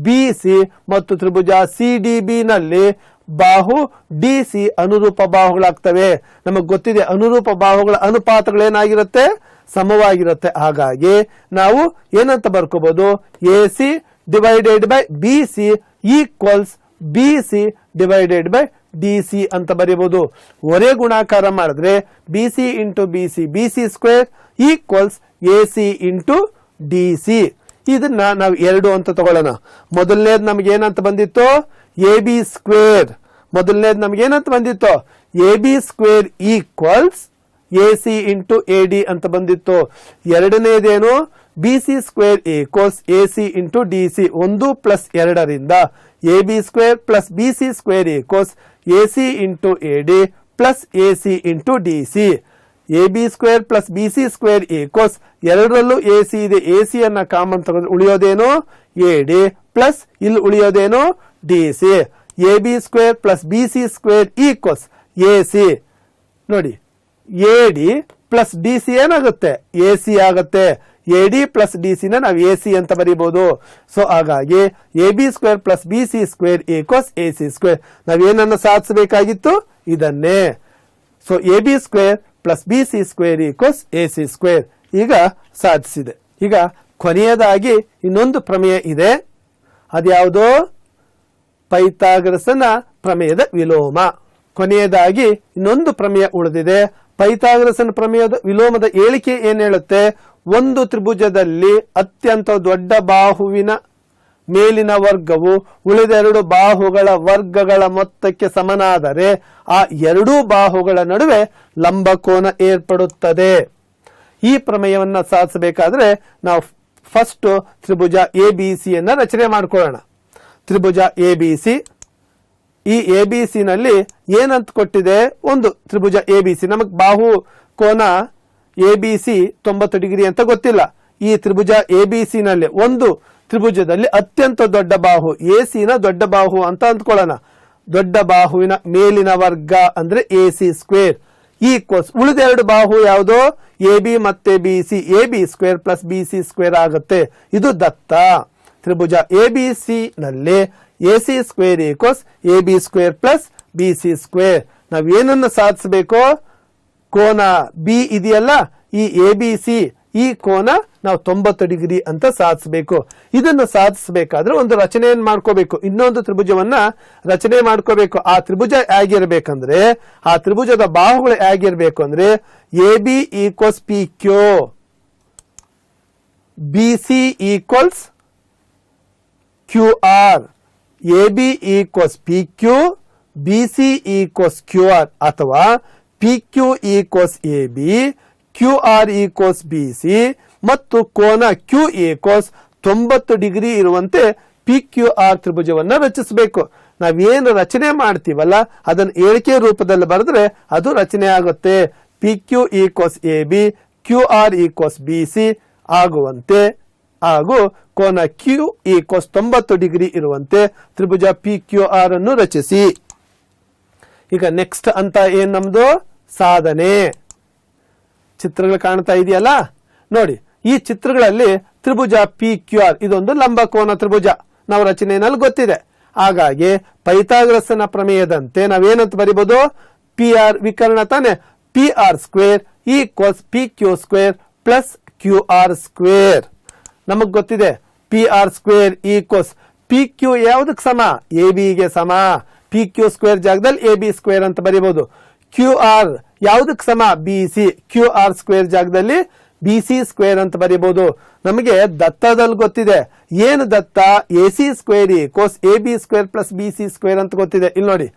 ಬಿಸಿ ಮತ್ತು ತ್ರಿಭುಜ ಸಿಡಿಬಿ ನಲ್ಲಿ ಬಾಹು ಡಿಸಿ ಅನುರೂಪ ಬಾಹುಗಳಾಗ್ತವೆ. ನಮಗೆ ಗೊತ್ತಿದೆ ಅನುರೂಪ ಬಾಹುಗಳ ಅನುಪಾತಗಳೇನಾಗಿರುತ್ತೆ? ಸಮವಾಗಿರುತ್ತೆ. ಹಾಗಾಗಿ ನಾವು ಏನಂತ ಬರ್ಕೋಬಹುದು? AC divided by BC equals BC divided by DC ಅಂತ ಬರೀಬಹುದು. ಒರೇ ಗುಣಾಕಾರ ಮಾಡಿದ್ರೆ BC into BC, BC square equals AC into DC. ಇದನ್ನ ನಾವು 2 ಅಂತ ತಗೊಳ್ಳೋಣ. ಮೊದಲನೇದು ನಮ್ಗೆ ಏನಂತ ಬಂದಿತ್ತು? AB square. ಮೊದಲನೇದು ನಮ್ಗೆ ಏನಂತ ಬಂದಿತ್ತು? AB square equals AC into AD ಅಂತ ಬಂದಿತ್ತು. ಎರಡನೇದೇನು? BC square equals AC into DC. 1 plus 2ರಿಂದ AB square plus BC square equals AC into ಎಡಿ plus AC into DC. AB square plus BC square equals ಎರಡರಲ್ಲೂ AC ಇದೆ, AC ಅನ್ನ common ತಗೊಂಡು ಉಳಿಯೋದೇನು? ಎಡಿ ಪ್ಲಸ್ ಇಲ್ಲಿ ಉಳಿಯೋದೇನು? DC. AB square plus BC square equals AC. ನೋಡಿ, AD plus DC ಏನಾಗುತ್ತೆ? ಎಸಿ ಆಗುತ್ತೆ. ಎಡಿ ಪ್ಲಸ್ ಡಿಸಿನ ನಾವು ಎಸಿ ಅಂತ ಬರೀಬಹುದು. ಸೊ ಹಾಗಾಗಿ AB square plus BC square equals AC square. ನಾವೇನನ್ನು ಸಾಧಿಸಬೇಕಾಗಿತ್ತು? ಇದನ್ನೇ. So AB square plus BC square equals AC square. ಈಗ ಸಾಧಿಸಿದೆ. ಈಗ ಕೊನೆಯದಾಗಿ ಇನ್ನೊಂದು ಪ್ರಮೇಯ ಇದೆ. ಅದ್ಯಾವುದು? ಪೈಥಾಗರಸನ ಪ್ರಮೇಯದ ವಿಲೋಮ. ಕೊನೆಯದಾಗಿ ಇನ್ನೊಂದು ಪ್ರಮೇಯ ಉಳಿದಿದೆ. ಪೈಥಾಗರಸನ ಪ್ರಮೇಯದ ವಿಲೋಮದ ಹೇಳಿಕೆ ಏನ್ ಹೇಳುತ್ತೆ? ಒಂದು ತ್ರಿಭುಜದಲ್ಲಿ ಅತ್ಯಂತ ದೊಡ್ಡ ಬಾಹುವಿನ ಮೇಲಿನ ವರ್ಗವು ಉಳಿದ ಎರಡು ಬಾಹುಗಳ ವರ್ಗಗಳ ಮೊತ್ತಕ್ಕೆ ಸಮನಾದರೆ ಆ ಎರಡೂ ಬಾಹುಗಳ ನಡುವೆ ಲಂಬಕೋನ ಏರ್ಪಡುತ್ತದೆ. ಈ ಪ್ರಮೇಯವನ್ನ ಸಾಧಿಸಬೇಕಾದ್ರೆ ನಾವು ಫಸ್ಟ್ ತ್ರಿಭುಜ ಎಬಿಸಿ ಯನ್ನ ರಚನೆ ಮಾಡ್ಕೊಳ್ಳೋಣ. ತ್ರಿಭುಜ ಎಬಿಸಿ. ಈ ಎಬಿಸಿ ನಲ್ಲಿ ಏನಂತ ಕೊಟ್ಟಿದೆ? ಒಂದು ತ್ರಿಭುಜ ಎಬಿಸಿ. ನಮಗ್ ಬಾಹು ಕೋನ ಎಬಿಸಿ 90 ಡಿಗ್ರಿ ಅಂತ ಗೊತ್ತಿಲ್ಲ. ಈ ತ್ರಿಭುಜ ಎಬಿಸಿ ನಲ್ಲಿ ಒಂದು ತ್ರಿಭುಜದಲ್ಲಿ ಅತ್ಯಂತ ದೊಡ್ಡ ಬಾಹು ಎಸಿನ ದೊಡ್ಡ ಬಾಹು ಅಂತ ಅಂದ್ಕೊಳ್ಳೋಣ. ದೊಡ್ಡ ಬಾಹುವಿನ ಮೇಲಿನ ವರ್ಗ ಅಂದ್ರೆ ಎಸಿ ಸ್ಕ್ವೇರ್ ಈಕ್ವಲ್ಸ್ ಉಳಿದ ಎರಡು ಬಾಹು ಯಾವುದು? ಎಬಿ ಮತ್ತೆ BC. AB square plus BC square ಆಗುತ್ತೆ. ಇದು ದತ್ತ. ತ್ರಿಭುಜ ಎಬಿಸಿ ನಲ್ಲಿ AC square equals AB square plus BC square. ನಾವೇನನ್ನು ಸಾಧಿಸಬೇಕು? ಕೋನ ಬಿ ಇದೆಯಲ್ಲ, ಈ ABC ಈ ಕೋನ ನಾವು 90 ಡಿಗ್ರಿ ಅಂತ ಸಾಧಿಸಬೇಕು. ಇದನ್ನು ಸಾಧಿಸಬೇಕಾದ್ರೆ ಒಂದು ರಚನೆಯನ್ನು ಮಾಡ್ಕೋಬೇಕು, ಇನ್ನೊಂದು ತ್ರಿಭುಜವನ್ನ ರಚನೆ ಮಾಡ್ಕೋಬೇಕು. ಆ ತ್ರಿಭುಜ ಹೇಗಿರ್ಬೇಕಂದ್ರೆ, ಆ ತ್ರಿಭುಜದ ಬಾಹುಗಳು ಹೇಗಿರ್ಬೇಕು ಅಂದ್ರೆ AB equals PQ, BC equals QR, AB equals PQ, BC equals QR, ಅಥವಾ PQ equals AB, QR equals BC ಮತ್ತು ಕೋನ Q ಈಕ್ವಲ್ಸ್ 90 ಡಿಗ್ರಿ ಇರುವಂತೆ PQR ತ್ರಿಭುಜವನ್ನ ರಚಿಸಬೇಕು. ನಾವೇನು ರಚನೆ ಮಾಡ್ತೀವಲ್ಲ ಅದನ್ನು ಏಳಿಕೆ ರೂಪದಲ್ಲಿ ಬರೆದ್ರೆ ಅದು ರಚನೆ ಆಗುತ್ತೆ. PQ equals AB, QR equals BC ಆಗುವಂತೆ ಹಾಗೂ ಕೋನ Q ಈಕ್ವಲ್ಸ್ 90 ಡಿಗ್ರಿ ಇರುವಂತೆ ತ್ರಿಭುಜ PQR ಅನ್ನು ರಚಿಸಿ. ಈಗ ನೆಕ್ಸ್ಟ್ ಅಂತ ಏನ್ ನಮ್ದು ಸಾಧನೆ. ಚಿತ್ರಗಳು ಕಾಣ್ತಾ ಇದೆಯಲ್ಲ ನೋಡಿ, ಈ ಚಿತ್ರಗಳಲ್ಲಿ ತ್ರಿಭುಜ PQR ಇದೊಂದು ಲಂಬಕೋನ ತ್ರಿಭುಜ ನಾವು ರಚನೆಯಲ್ಲಿ ಗೊತ್ತಿದೆ. ಹಾಗಾಗಿ ಪೈಥಾಗರಸ್ನ ಪ್ರಮೇಯದಂತೆ ನಾವೇನಂತ ಬರಿಬಹುದು, PR ವಿಕರ್ಣ ತಾನೆ, PR square equals PQ square plus QR square. ನಮಗ್ ಗೊತ್ತಿದೆ PR ಸ್ಕ್ವೇರ್ ಈಕ್ವಲ್ಸ್ PQ ಯಾವುದಕ್ಕೆ ಸಮ, AB ಗೆ ಸಮ. PQ ಸ್ಕ್ವೇರ್ ಜಾಗದಲ್ಲಿ AB ಸ್ಕ್ವೇರ್ ಅಂತ ಬರೀಬಹುದು. QR ಯಾವುದಕ್ಕೆ ಸಮ, BC, QR ಸ್ಕ್ವೇರ್ ಜಾಗದಲ್ಲಿ BC ಸ್ಕ್ವೇರ್ ಅಂತ ಬರೀಬಹುದು. ನಮಗೆ ದತ್ತದಲ್ಲಿ ಗೊತ್ತಿದೆ, ಏನು ದತ್ತ, AC square equals AB square plus BC square ಅಂತ ಗೊತ್ತಿದೆ. ಇಲ್ಲಿ ನೋಡಿ,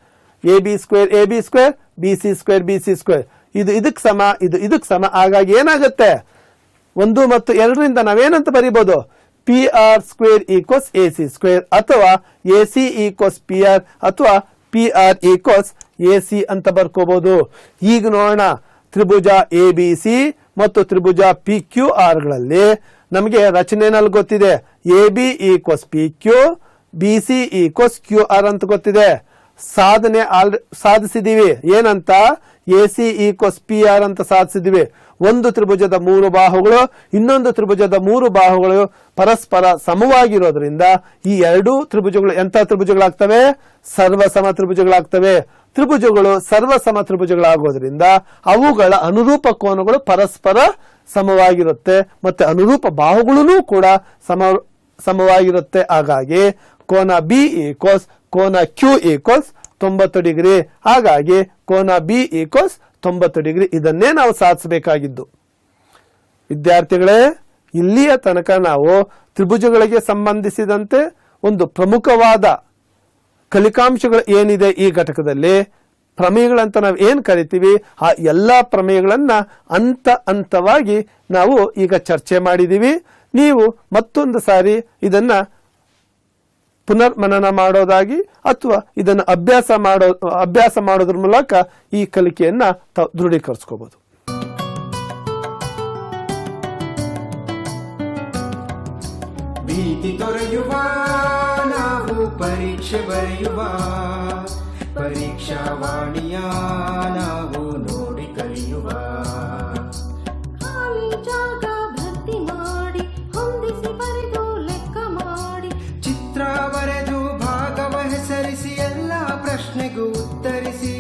AB square AB square, BC square BC square, ಇದು ಇದಕ್ಕೆ ಸಮ, ಇದು ಇದಕ್ಕೆ ಸಮ. ಹಾಗಾಗಿ ಏನಾಗುತ್ತೆ, 1 ಮತ್ತು 2ರಿಂದ ನಾವೇನಂತ ಬರೀಬಹುದು, PR square equals AC square, ಅಥವಾ AC ಈಕ್ವಲ್ಸ್ PR, ಅಥವಾ PR ಈಕ್ವಲ್ಸ್ AC ಅಂತ ಬರ್ಕೋಬಹುದು. ಈಗ ನೋಡೋಣ, ತ್ರಿಭುಜ ABC ಮತ್ತು ತ್ರಿಭುಜ PQR ಗಳಲ್ಲಿ ನಮಗೆ ರಚನೆನಲ್ಲಿ ಗೊತ್ತಿದೆ, AB equals PQ, BC equals QR ಅಂತ ಗೊತ್ತಿದೆ. ಸಾಧನೆ ಸಾಧಿಸಿದೀವಿ, ಏನಂತ, AC ಈಕ್ವಲ್ಸ್ PR ಅಂತ ಸಾಧಿಸಿದೀವಿ. ಒಂದು ತ್ರಿಭುಜದ 3 ಬಾಹುಗಳು ಇನ್ನೊಂದು ತ್ರಿಭುಜದ 3 ಬಾಹುಗಳು ಪರಸ್ಪರ ಸಮವಾಗಿರೋದ್ರಿಂದ ಈ ಎರಡೂ ತ್ರಿಭುಜಗಳು ಎಂತ ತ್ರಿಭುಜಗಳಾಗ್ತವೆ, ಸರ್ವಸಮ ತ್ರಿಭುಜಗಳಾಗ್ತವೆ. ತ್ರಿಭುಜಗಳು ಸರ್ವಸಮ ತ್ರಿಭುಜಗಳಾಗೋದ್ರಿಂದ ಅವುಗಳ ಅನುರೂಪ ಕೋನಗಳು ಪರಸ್ಪರ ಸಮವಾಗಿರುತ್ತೆ, ಮತ್ತೆ ಅನುರೂಪ ಬಾಹುಗಳೂ ಕೂಡ ಸಮವಾಗಿರುತ್ತೆ. ಹಾಗಾಗಿ ಕೋನ B ಈಕ್ವಲ್ಸ್ ಕೋನ Q ಈಕ್ವಲ್ಸ್ 90 ಡಿಗ್ರಿ. ಹಾಗಾಗಿ ಕೋನ B ಈಕ್ವಲ್ಸ್ 90 ಡಿಗ್ರಿ. ಇದನ್ನೇ ನಾವು ಸಾಧಿಸಬೇಕಾಗಿದ್ದು. ವಿದ್ಯಾರ್ಥಿಗಳೇ, ಇಲ್ಲಿಯ ತನಕ ನಾವು ತ್ರಿಭುಜಗಳಿಗೆ ಸಂಬಂಧಿಸಿದಂತೆ ಒಂದು ಪ್ರಮುಖವಾದ ಕಲಿಕಾಂಶಗಳು ಏನಿದೆ ಈ ಘಟಕದಲ್ಲಿ, ಪ್ರಮೇಯಗಳಂತ ನಾವು ಏನ್ ಕರಿತೀವಿ, ಆ ಎಲ್ಲಾ ಪ್ರಮೇಯಗಳನ್ನ ಹಂತವಾಗಿ ನಾವು ಈಗ ಚರ್ಚೆ ಮಾಡಿದೀವಿ. ನೀವು ಮತ್ತೊಂದು ಸಾರಿ ಇದನ್ನ ಪುನರ್ಮನನ ಮಾಡೋದಾಗಿ ಅಥವಾ ಇದನ್ನು ಅಭ್ಯಾಸ ಮಾಡೋದ್ರ ಮೂಲಕ ಈ ಕಲಿಕೆಯನ್ನ ದೃಢೀಕರಿಸ್ಕೋಬಹುದು. ಭೀತಿ ತೊರೆಯುವ ನಾವು ಪರೀಕ್ಷೆ ಬರೆಯುವ, ಪರೀಕ್ಷಾವಾಣಿಯ ನಾವು ನೋಡಿ ಕಲಿಯುವ. ಖಾಲಿ ಜಾಗ ಭರ್ತಿ ಮಾಡಿ ಹೊಂದಿಸಿ ಬರೆದು ಲೆಕ್ಕ ಮಾಡಿ, ಚಿತ್ರ ಬರೆದು ಭಾಗವ ಹೆಸರಿಸಿ ಎಲ್ಲ ಪ್ರಶ್ನೆಗೂ ಉತ್ತರಿಸಿ.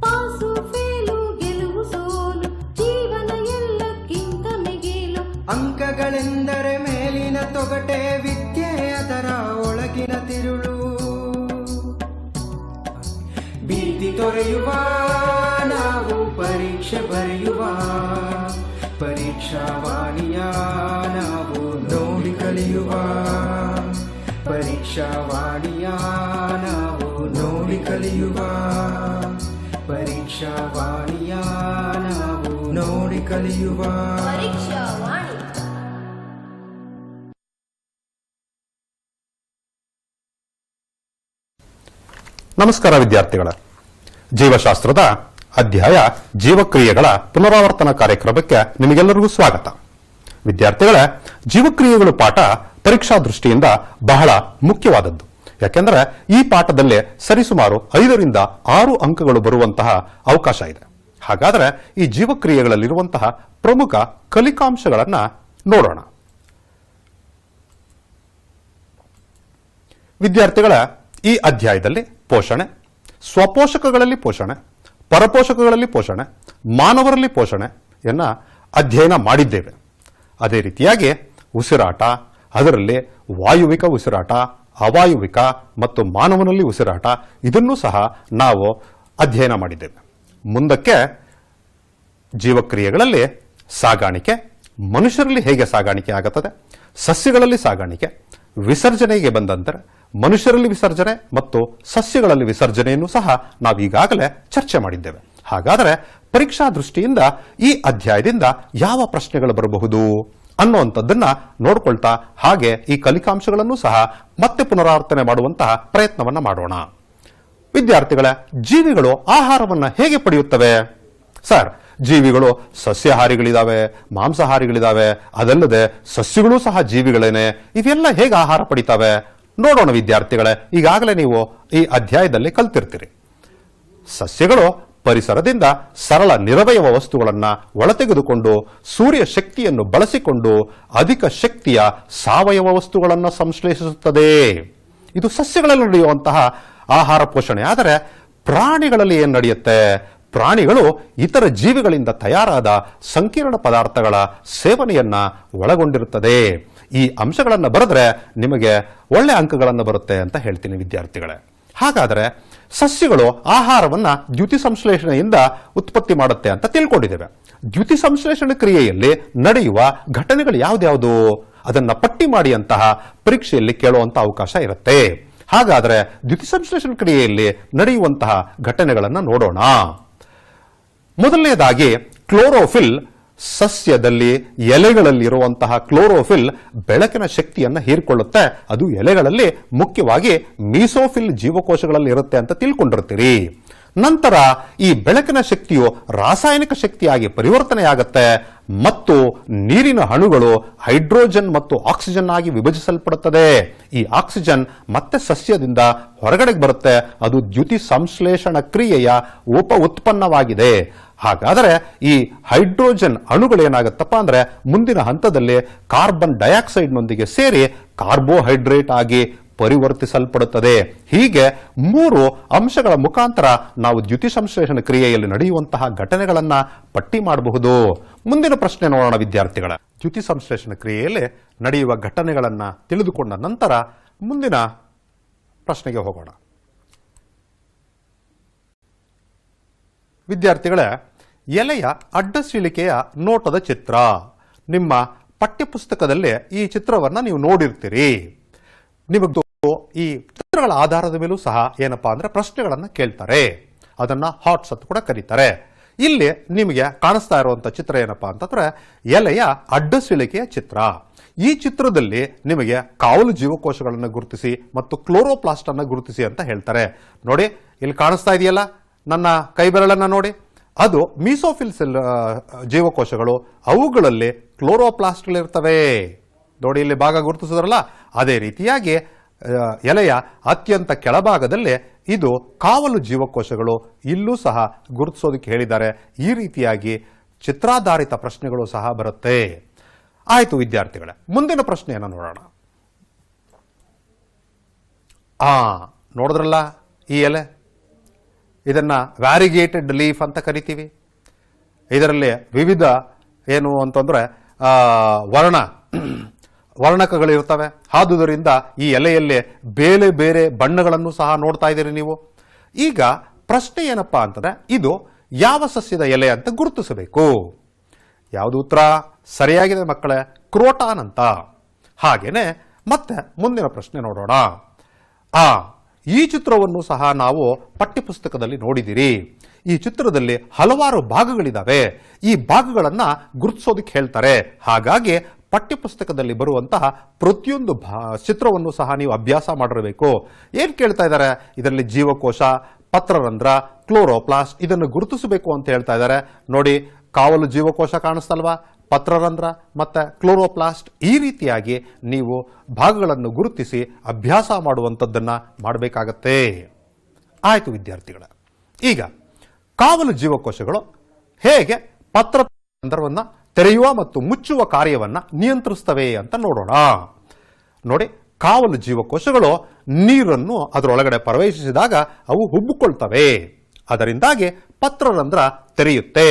ಪಾಸು ಫೇಲು ಗೆಲುವು ಸೋಲು ಜೀವನ ಎಲ್ಲಕ್ಕಿಂತ ಮಿಗಿಲು. ಅಂಕಗಳೆಂದರೆ ಮೇಲಿನ ತೊಗಟೆ, ವಿದ್ಯೆ ಅದರ ಒಳಗಿನ ತಿರುಳು. ಭೀತಿ ತೊರೆಯುವ ನಾವು ಪರೀಕ್ಷೆ ಬರೆಯುವ, ಪರೀಕ್ಷಾವಾಣಿಯ ನಾವು ನೋಡಿ ಕಲಿಯುವ. ಪರೀಕ್ಷಾವಾಣಿಯ ನಾವು ನೋಡಿ ಕಲಿಯುವ, ಪರೀಕ್ಷಾವಾಣಿಯ ನಾವು ನೋಡಿ ಕಲಿಯುವ. ನಮಸ್ಕಾರ ವಿದ್ಯಾರ್ಥಿಗಳ, ಜೀವಶಾಸ್ತ್ರದ ಅಧ್ಯಾಯ ಜೀವಕ್ರಿಯೆಗಳ ಪುನರಾವರ್ತನ ಕಾರ್ಯಕ್ರಮಕ್ಕೆ ನಿಮಗೆಲ್ಲರಿಗೂ ಸ್ವಾಗತ. ವಿದ್ಯಾರ್ಥಿಗಳೇ, ಜೀವಕ್ರಿಯೆಗಳು ಪಾಠ ಪರೀಕ್ಷಾ ದೃಷ್ಟಿಯಿಂದ ಬಹಳ ಮುಖ್ಯವಾದದ್ದು. ಯಾಕೆಂದರೆ ಈ ಪಾಠದಲ್ಲೇ ಸರಿಸುಮಾರು 5ರಿಂದ 6 ಅಂಕಗಳು ಬರುವಂತಹ ಅವಕಾಶ ಇದೆ. ಹಾಗಾದರೆ ಈ ಜೀವಕ್ರಿಯೆಗಳಲ್ಲಿರುವಂತಹ ಪ್ರಮುಖ ಕಲಿಕಾಂಶಗಳನ್ನು ನೋಡೋಣ. ವಿದ್ಯಾರ್ಥಿಗಳ ಈ ಅಧ್ಯಾಯದಲ್ಲಿ ಪೋಷಣೆ, ಸ್ವಪೋಷಕಗಳಲ್ಲಿ ಪೋಷಣೆ, ಪರಪೋಷಕಗಳಲ್ಲಿ ಪೋಷಣೆ, ಮಾನವರಲ್ಲಿ ಪೋಷಣೆಯನ್ನ ಅಧ್ಯಯನ ಮಾಡಿದ್ದೇವೆ. ಅದೇ ರೀತಿಯಾಗಿ ಉಸಿರಾಟ, ಅದರಲ್ಲಿ ವಾಯುವಿಕ ಉಸಿರಾಟ, ಅವಾಯುವಿಕ ಮತ್ತು ಮಾನವನಲ್ಲಿ ಉಸಿರಾಟ, ಇದನ್ನು ಸಹ ನಾವು ಅಧ್ಯಯನ ಮಾಡಿದ್ದೇವೆ. ಮುಂದಕ್ಕೆ ಜೀವಕ್ರಿಯೆಗಳಲ್ಲಿ ಸಾಗಾಣಿಕೆ, ಮನುಷ್ಯರಲ್ಲಿ ಹೇಗೆ ಸಾಗಾಣಿಕೆ ಆಗುತ್ತದೆ, ಸಸ್ಯಗಳಲ್ಲಿ ಸಾಗಾಣಿಕೆ, ವಿಸರ್ಜನೆಗೆ ಬಂದಂತೆ ಮನುಷ್ಯರಲ್ಲಿ ವಿಸರ್ಜನೆ ಮತ್ತು ಸಸ್ಯಗಳಲ್ಲಿ ವಿಸರ್ಜನೆಯನ್ನು ಸಹ ನಾವು ಈಗಾಗಲೇ ಚರ್ಚೆ ಮಾಡಿದ್ದೇವೆ. ಹಾಗಾದರೆ ಪರೀಕ್ಷಾ ದೃಷ್ಟಿಯಿಂದ ಈ ಅಧ್ಯಾಯದಿಂದ ಯಾವ ಪ್ರಶ್ನೆಗಳು ಬರಬಹುದು ಅನ್ನುವಂಥದ್ದನ್ನ ನೋಡ್ಕೊಳ್ತಾ ಹಾಗೆ ಈ ಕಲಿಕಾಂಶಗಳನ್ನು ಸಹ ಮತ್ತೆ ಪುನರಾವರ್ತನೆ ಮಾಡುವಂತಹ ಪ್ರಯತ್ನವನ್ನ ಮಾಡೋಣ. ವಿದ್ಯಾರ್ಥಿಗಳ ಜೀವಿಗಳು ಆಹಾರವನ್ನ ಹೇಗೆ ಪಡೆಯುತ್ತವೆ? ಸರ್, ಜೀವಿಗಳು ಸಸ್ಯಾಹಾರಿಗಳಿದಾವೆ, ಮಾಂಸಾಹಾರಿಗಳಿದಾವೆ, ಅದಲ್ಲದೆ ಸಸ್ಯಗಳು ಸಹ ಜೀವಿಗಳೇನೆ. ಇವೆಲ್ಲ ಹೇಗೆ ಆಹಾರ ಪಡಿತಾವೆ ನೋಡೋಣ ವಿದ್ಯಾರ್ಥಿಗಳೇ. ಈಗಾಗಲೇ ನೀವು ಈ ಅಧ್ಯಾಯದಲ್ಲಿ ಕಲ್ತಿರ್ತೀರಿ. ಸಸ್ಯಗಳು ಪರಿಸರದಿಂದ ಸರಳ ನಿರವಯವ ವಸ್ತುಗಳನ್ನ ಒಳತೆಗೆದುಕೊಂಡು ಸೂರ್ಯ ಶಕ್ತಿಯನ್ನು ಬಳಸಿಕೊಂಡು ಅಧಿಕ ಶಕ್ತಿಯ ಸಾವಯವ ವಸ್ತುಗಳನ್ನು ಸಂಶ್ಲೇಷಿಸುತ್ತದೆ. ಇದು ಸಸ್ಯಗಳಲ್ಲಿ ನಡೆಯುವಂತಹ ಆಹಾರ ಪೋಷಣೆ. ಆದರೆ ಪ್ರಾಣಿಗಳಲ್ಲಿ ಏನು ನಡೆಯುತ್ತೆ? ಪ್ರಾಣಿಗಳು ಇತರ ಜೀವಿಗಳಿಂದ ತಯಾರಾದ ಸಂಕೀರ್ಣ ಪದಾರ್ಥಗಳ ಸೇವನೆಯನ್ನ ಒಳಗೊಂಡಿರುತ್ತದೆ. ಈ ಅಂಶಗಳನ್ನು ಬರೆದ್ರೆ ನಿಮಗೆ ಒಳ್ಳೆ ಅಂಕಗಳನ್ನು ಬರುತ್ತೆ ಅಂತ ಹೇಳ್ತೀನಿ ವಿದ್ಯಾರ್ಥಿಗಳೇ. ಹಾಗಾದರೆ ಸಸ್ಯಗಳು ಆಹಾರವನ್ನ ದ್ಯುತಿ ಸಂಶ್ಲೇಷಣೆಯಿಂದ ಉತ್ಪತ್ತಿ ಮಾಡುತ್ತೆ ಅಂತ ತಿಳ್ಕೊಂಡಿದ್ದೇವೆ. ದ್ಯುತಿ ಸಂಶ್ಲೇಷಣೆ ಕ್ರಿಯೆಯಲ್ಲಿ ನಡೆಯುವ ಘಟನೆಗಳು ಯಾವ್ದ್ಯಾವುದು ಅದನ್ನ ಪಟ್ಟಿ ಮಾಡಿ ಅಂತಹ ಪರೀಕ್ಷೆಯಲ್ಲಿ ಕೇಳುವಂತ ಅವಕಾಶ ಇರುತ್ತೆ. ಹಾಗಾದರೆ ದ್ಯುತಿ ಸಂಶ್ಲೇಷಣೆ ಕ್ರಿಯೆಯಲ್ಲಿ ನಡೆಯುವಂತಹ ಘಟನೆಗಳನ್ನು ನೋಡೋಣ. ಮೊದಲನೇದಾಗಿ ಕ್ಲೋರೋಫಿಲ್. ಸಸ್ಯದಲ್ಲಿ ಎಲೆಗಳಲ್ಲಿ ಇರುವಂತಹ ಕ್ಲೋರೋಫಿಲ್ ಬೆಳಕಿನ ಶಕ್ತಿಯನ್ನು ಹೀರಿಕೊಳ್ಳುತ್ತೆ. ಅದು ಎಲೆಗಳಲ್ಲಿ ಮುಖ್ಯವಾಗಿ ಮೀಸೋಫಿಲ್ ಜೀವಕೋಶಗಳಲ್ಲಿ ಇರುತ್ತೆ ಅಂತ ತಿಳ್ಕೊಂಡಿರ್ತೀರಿ. ನಂತರ ಈ ಬೆಳಕಿನ ಶಕ್ತಿಯು ರಾಸಾಯನಿಕ ಶಕ್ತಿಯಾಗಿ ಪರಿವರ್ತನೆಯಾಗುತ್ತೆ ಮತ್ತು ನೀರಿನ ಅಣುಗಳು ಹೈಡ್ರೋಜನ್ ಮತ್ತು ಆಕ್ಸಿಜನ್ ಆಗಿ ವಿಭಜಿಸಲ್ಪಡುತ್ತದೆ. ಈ ಆಕ್ಸಿಜನ್ ಮತ್ತೆ ಸಸ್ಯದಿಂದ ಹೊರಗಡೆ ಬರುತ್ತೆ. ಅದು ದ್ಯುತಿ ಸಂಶ್ಲೇಷಣ ಕ್ರಿಯೆಯ ಉಪ ಉತ್ಪನ್ನವಾಗಿದೆ. ಹಾಗಾದರೆ ಈ ಹೈಡ್ರೋಜನ್ ಅಣುಗಳೇನಾಗುತ್ತಪ್ಪ ಅಂದ್ರೆ ಮುಂದಿನ ಹಂತದಲ್ಲಿ ಕಾರ್ಬನ್ ಡೈಆಕ್ಸೈಡ್ನೊಂದಿಗೆ ಸೇರಿ ಕಾರ್ಬೋಹೈಡ್ರೇಟ್ ಆಗಿ ಪರಿವರ್ತಿಸಲ್ಪಡುತ್ತದೆ. ಹೀಗೆ 3 ಅಂಶಗಳ ಮುಖಾಂತರ ನಾವು ದ್ಯುತಿ ಸಂಶ್ಲೇಷಣ ಕ್ರಿಯೆಯಲ್ಲಿ ನಡೆಯುವಂತಹ ಘಟನೆಗಳನ್ನ ಪಟ್ಟಿ ಮಾಡಬಹುದು. ಮುಂದಿನ ಪ್ರಶ್ನೆ ನೋಡೋಣ ವಿದ್ಯಾರ್ಥಿಗಳ. ದ್ಯುತಿ ಸಂಶ್ಲೇಷಣ ಕ್ರಿಯೆಯಲ್ಲಿ ನಡೆಯುವ ಘಟನೆಗಳನ್ನ ತಿಳಿದುಕೊಂಡ ನಂತರ ಮುಂದಿನ ಪ್ರಶ್ನೆಗೆ ಹೋಗೋಣ. ವಿದ್ಯಾರ್ಥಿಗಳೇ, ಎಲೆಯ ಅಡ್ಡಸೀಳಿಕೆಯ ನೋಟದ ಚಿತ್ರ. ನಿಮ್ಮ ಪಠ್ಯಪುಸ್ತಕದಲ್ಲಿ ಈ ಚಿತ್ರವನ್ನ ನೀವು ನೋಡಿರ್ತೀರಿ. ನಿಮಗೆ ಈ ಚಿತ್ರಗಳ ಆಧಾರದ ಮೇಲೂ ಸಹ ಏನಪ್ಪಾ ಅಂದ್ರೆ ಪ್ರಶ್ನೆಗಳನ್ನ ಕೇಳ್ತಾರೆ. ಅದನ್ನ ಹಾಟ್ಸ್ ಅಂತ ಕೂಡ ಕರೀತಾರೆ. ಇಲ್ಲಿ ನಿಮಗೆ ಕಾಣಿಸ್ತಾ ಇರುವಂತಹ ಚಿತ್ರ ಏನಪ್ಪಾ ಅಂತಂದ್ರೆ ಎಲೆಯ ಅಡ್ಡಸೀಳಿಕೆಯ ಚಿತ್ರ. ಈ ಚಿತ್ರದಲ್ಲಿ ನಿಮಗೆ ಕಾವಲು ಜೀವಕೋಶಗಳನ್ನು ಗುರುತಿಸಿ ಮತ್ತು ಕ್ಲೋರೋಪ್ಲಾಸ್ಟ್ ಅನ್ನ ಗುರುತಿಸಿ ಅಂತ ಹೇಳ್ತಾರೆ. ನೋಡಿ, ಇಲ್ಲಿ ಕಾಣಿಸ್ತಾ ಇದೆಯಲ್ಲ ನನ್ನ ಕೈ ಬೆರಳನ್ನ ನೋಡಿ, ಅದು ಮೀಸೋಫಿಲ್ ಸೆಲ್ ಜೀವಕೋಶಗಳು. ಅವುಗಳಲ್ಲಿ ಕ್ಲೋರೋಪ್ಲಾಸ್ಟ್ಗಳಿರ್ತವೆ. ನೋಡಿ, ಇಲ್ಲಿ ಭಾಗ ಗುರುತಿಸಿದ್ರಲ್ಲ, ಅದೇ ರೀತಿಯಾಗಿ ಎಲೆಯ ಅತ್ಯಂತ ಕೆಳಭಾಗದಲ್ಲಿ ಇದು ಕಾವಲು ಜೀವಕೋಶಗಳು. ಇಲ್ಲೂ ಸಹ ಗುರುತಿಸೋದಕ್ಕೆ ಹೇಳಿದ್ದಾರೆ. ಈ ರೀತಿಯಾಗಿ ಚಿತ್ರಾಧಾರಿತ ಪ್ರಶ್ನೆಗಳು ಸಹ ಬರುತ್ತೆ. ಆಯ್ತು ವಿದ್ಯಾರ್ಥಿಗಳೇ, ಮುಂದಿನ ಪ್ರಶ್ನೆಯನ್ನು ನೋಡೋಣ. ನೋಡಿದ್ರಲ್ಲ ಈ ಎಲೆ, ಇದನ್ನ ವ್ಯಾರಿಗೇಟೆಡ್ ಲೀಫ್ ಅಂತ ಕರಿತೀವಿ. ಇದರಲ್ಲಿ ವಿವಿಧ ಏನು ಅಂತಂದ್ರೆ ವರ್ಣಕಗಳಿರ್ತವೆ. ಆದುದರಿಂದ ಈ ಎಲೆಯಲ್ಲಿ ಬೇರೆ ಬೇರೆ ಬಣ್ಣಗಳನ್ನು ಸಹ ನೋಡ್ತಾ ಇದ್ದೀರಿ ನೀವು. ಈಗ ಪ್ರಶ್ನೆ ಏನಪ್ಪಾ ಅಂತಂದ್ರೆ ಇದು ಯಾವ ಸಸ್ಯದ ಎಲೆ ಅಂತ ಗುರುತಿಸಬೇಕು. ಯಾವುದು ಉತ್ತರ? ಸರಿಯಾಗಿದೆ ಮಕ್ಕಳೇ, ಕ್ರೋಟಾನ್ ಅಂತ. ಹಾಗೇನೆ ಮತ್ತೆ ಮುಂದಿನ ಪ್ರಶ್ನೆ ನೋಡೋಣ. ಈ ಚಿತ್ರವನ್ನು ಸಹ ನಾವು ಪಠ್ಯಪುಸ್ತಕದಲ್ಲಿ ನೋಡಿದಿರಿ. ಈ ಚಿತ್ರದಲ್ಲಿ ಹಲವಾರು ಭಾಗಗಳಿದಾವೆ. ಈ ಭಾಗಗಳನ್ನ ಗುರುತಿಸೋದಕ್ಕೆ ಹೇಳ್ತಾರೆ. ಹಾಗಾಗಿ ಪಠ್ಯಪುಸ್ತಕದಲ್ಲಿ ಬರುವಂತಹ ಪ್ರತಿಯೊಂದು ಚಿತ್ರವನ್ನು ಸಹ ನೀವು ಅಭ್ಯಾಸ ಮಾಡಿರಬೇಕು. ಏನ್ ಕೇಳ್ತಾ ಇದ್ದಾರೆ? ಇದರಲ್ಲಿ ಜೀವಕೋಶ, ಪತ್ರರಂಧ್ರ, ಕ್ಲೋರೋಪ್ಲಾಸ್ಟ್ ಇದನ್ನು ಗುರುತಿಸಬೇಕು ಅಂತ ಹೇಳ್ತಾ ಇದ್ದಾರೆ. ನೋಡಿ, ಕಾವಲು ಜೀವಕೋಶ ಕಾಣಿಸ್ತಲ್ವಾ, ಪತ್ರರಂಧ್ರ ಮತ್ತೆ ಕ್ಲೋರೋಪ್ಲಾಸ್ಟ್. ಈ ರೀತಿಯಾಗಿ ನೀವು ಭಾಗಗಳನ್ನು ಗುರುತಿಸಿ ಅಭ್ಯಾಸ ಮಾಡುವಂಥದ್ದನ್ನ ಮಾಡಬೇಕಾಗತ್ತೆ. ಆಯ್ತು ವಿದ್ಯಾರ್ಥಿಗಳ, ಈಗ ಕಾವಲು ಜೀವಕೋಶಗಳು ಹೇಗೆ ಪತ್ರರಂಧ್ರವನ್ನ ತೆರೆಯುವ ಮತ್ತು ಮುಚ್ಚುವ ಕಾರ್ಯವನ್ನ ನಿಯಂತ್ರಿಸ್ತವೆ ಅಂತ ನೋಡೋಣ. ನೋಡಿ, ಕಾವಲು ಜೀವಕೋಶಗಳು ನೀರನ್ನು ಅದರೊಳಗಡೆ ಪ್ರವೇಶಿಸಿದಾಗ ಅವು ಹುಬ್ಬಿಕೊಳ್ತವೆ. ಅದರಿಂದಾಗಿ ಪತ್ರರಂಧ್ರ ತೆರೆಯುತ್ತೆ.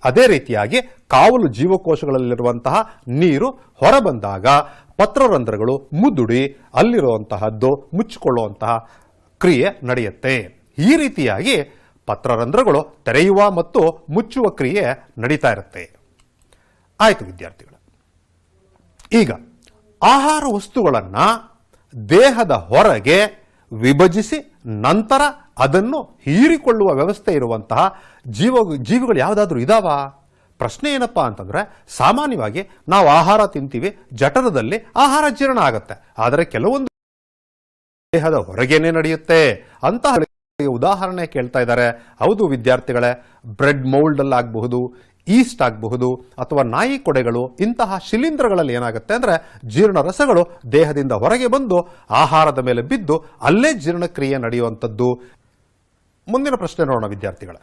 ಅದೇ ರೀತಿಯಾಗಿ ಕಾವಲು ಜೀವಕೋಶಗಳಲ್ಲಿರುವಂತಹ ನೀರು ಹೊರಬಂದಾಗ ಪತ್ರರಂಧ್ರಗಳು ಮುದುಡಿ ಅಲ್ಲಿರುವಂತಹದ್ದು ಮುಚ್ಚಿಕೊಳ್ಳುವಂತಹ ಕ್ರಿಯೆ ನಡೆಯುತ್ತೆ. ಈ ರೀತಿಯಾಗಿ ಪತ್ರರಂಧ್ರಗಳು ತೆರೆಯುವ ಮತ್ತು ಮುಚ್ಚುವ ಕ್ರಿಯೆ ನಡೀತಾ ಇರುತ್ತೆ. ಆಯಿತು ವಿದ್ಯಾರ್ಥಿಗಳು, ಈಗ ಆಹಾರ ವಸ್ತುಗಳನ್ನು ದೇಹದ ಹೊರಗೆ ವಿಭಜಿಸಿ ನಂತರ ಅದನ್ನು ಹೀರಿಕೊಳ್ಳುವ ವ್ಯವಸ್ಥೆ ಇರುವಂತಹ ಜೀವಿಗಳು ಯಾವುದಾದ್ರೂ ಇದಾವ? ಪ್ರಶ್ನೆ ಏನಪ್ಪಾ ಅಂತಂದ್ರೆ, ಸಾಮಾನ್ಯವಾಗಿ ನಾವು ಆಹಾರ ತಿಂತೀವಿ, ಜಠರದಲ್ಲಿ ಆಹಾರ ಜೀರ್ಣ ಆಗುತ್ತೆ, ಆದರೆ ಕೆಲವೊಂದು ದೇಹದ ಹೊರಗೇನೆ ನಡೆಯುತ್ತೆ ಅಂತ ಉದಾಹರಣೆ ಕೇಳ್ತಾ ಇದ್ದಾರೆ. ಹೌದು ವಿದ್ಯಾರ್ಥಿಗಳೇ, ಬ್ರೆಡ್ ಮೌಲ್ಡ್ ಅಲ್ಲಿ ಆಗಬಹುದು, ಈಸ್ಟ್ ಆಗಬಹುದು, ಅಥವಾ ನಾಯಿ ಕೊಡೆಗಳು, ಇಂತಹ ಶಿಲೀಂಧ್ರಗಳಲ್ಲಿ ಏನಾಗುತ್ತೆ ಅಂದ್ರೆ ಜೀರ್ಣ ರಸಗಳು ದೇಹದಿಂದ ಹೊರಗೆ ಬಂದು ಆಹಾರದ ಮೇಲೆ ಬಿದ್ದು ಅಲ್ಲೇ ಜೀರ್ಣಕ್ರಿಯೆ ನಡೆಯುವಂಥದ್ದು. ಮುಂದಿನ ಪ್ರಶ್ನೆ ನೋಡೋಣ ವಿದ್ಯಾರ್ಥಿಗಳೇ.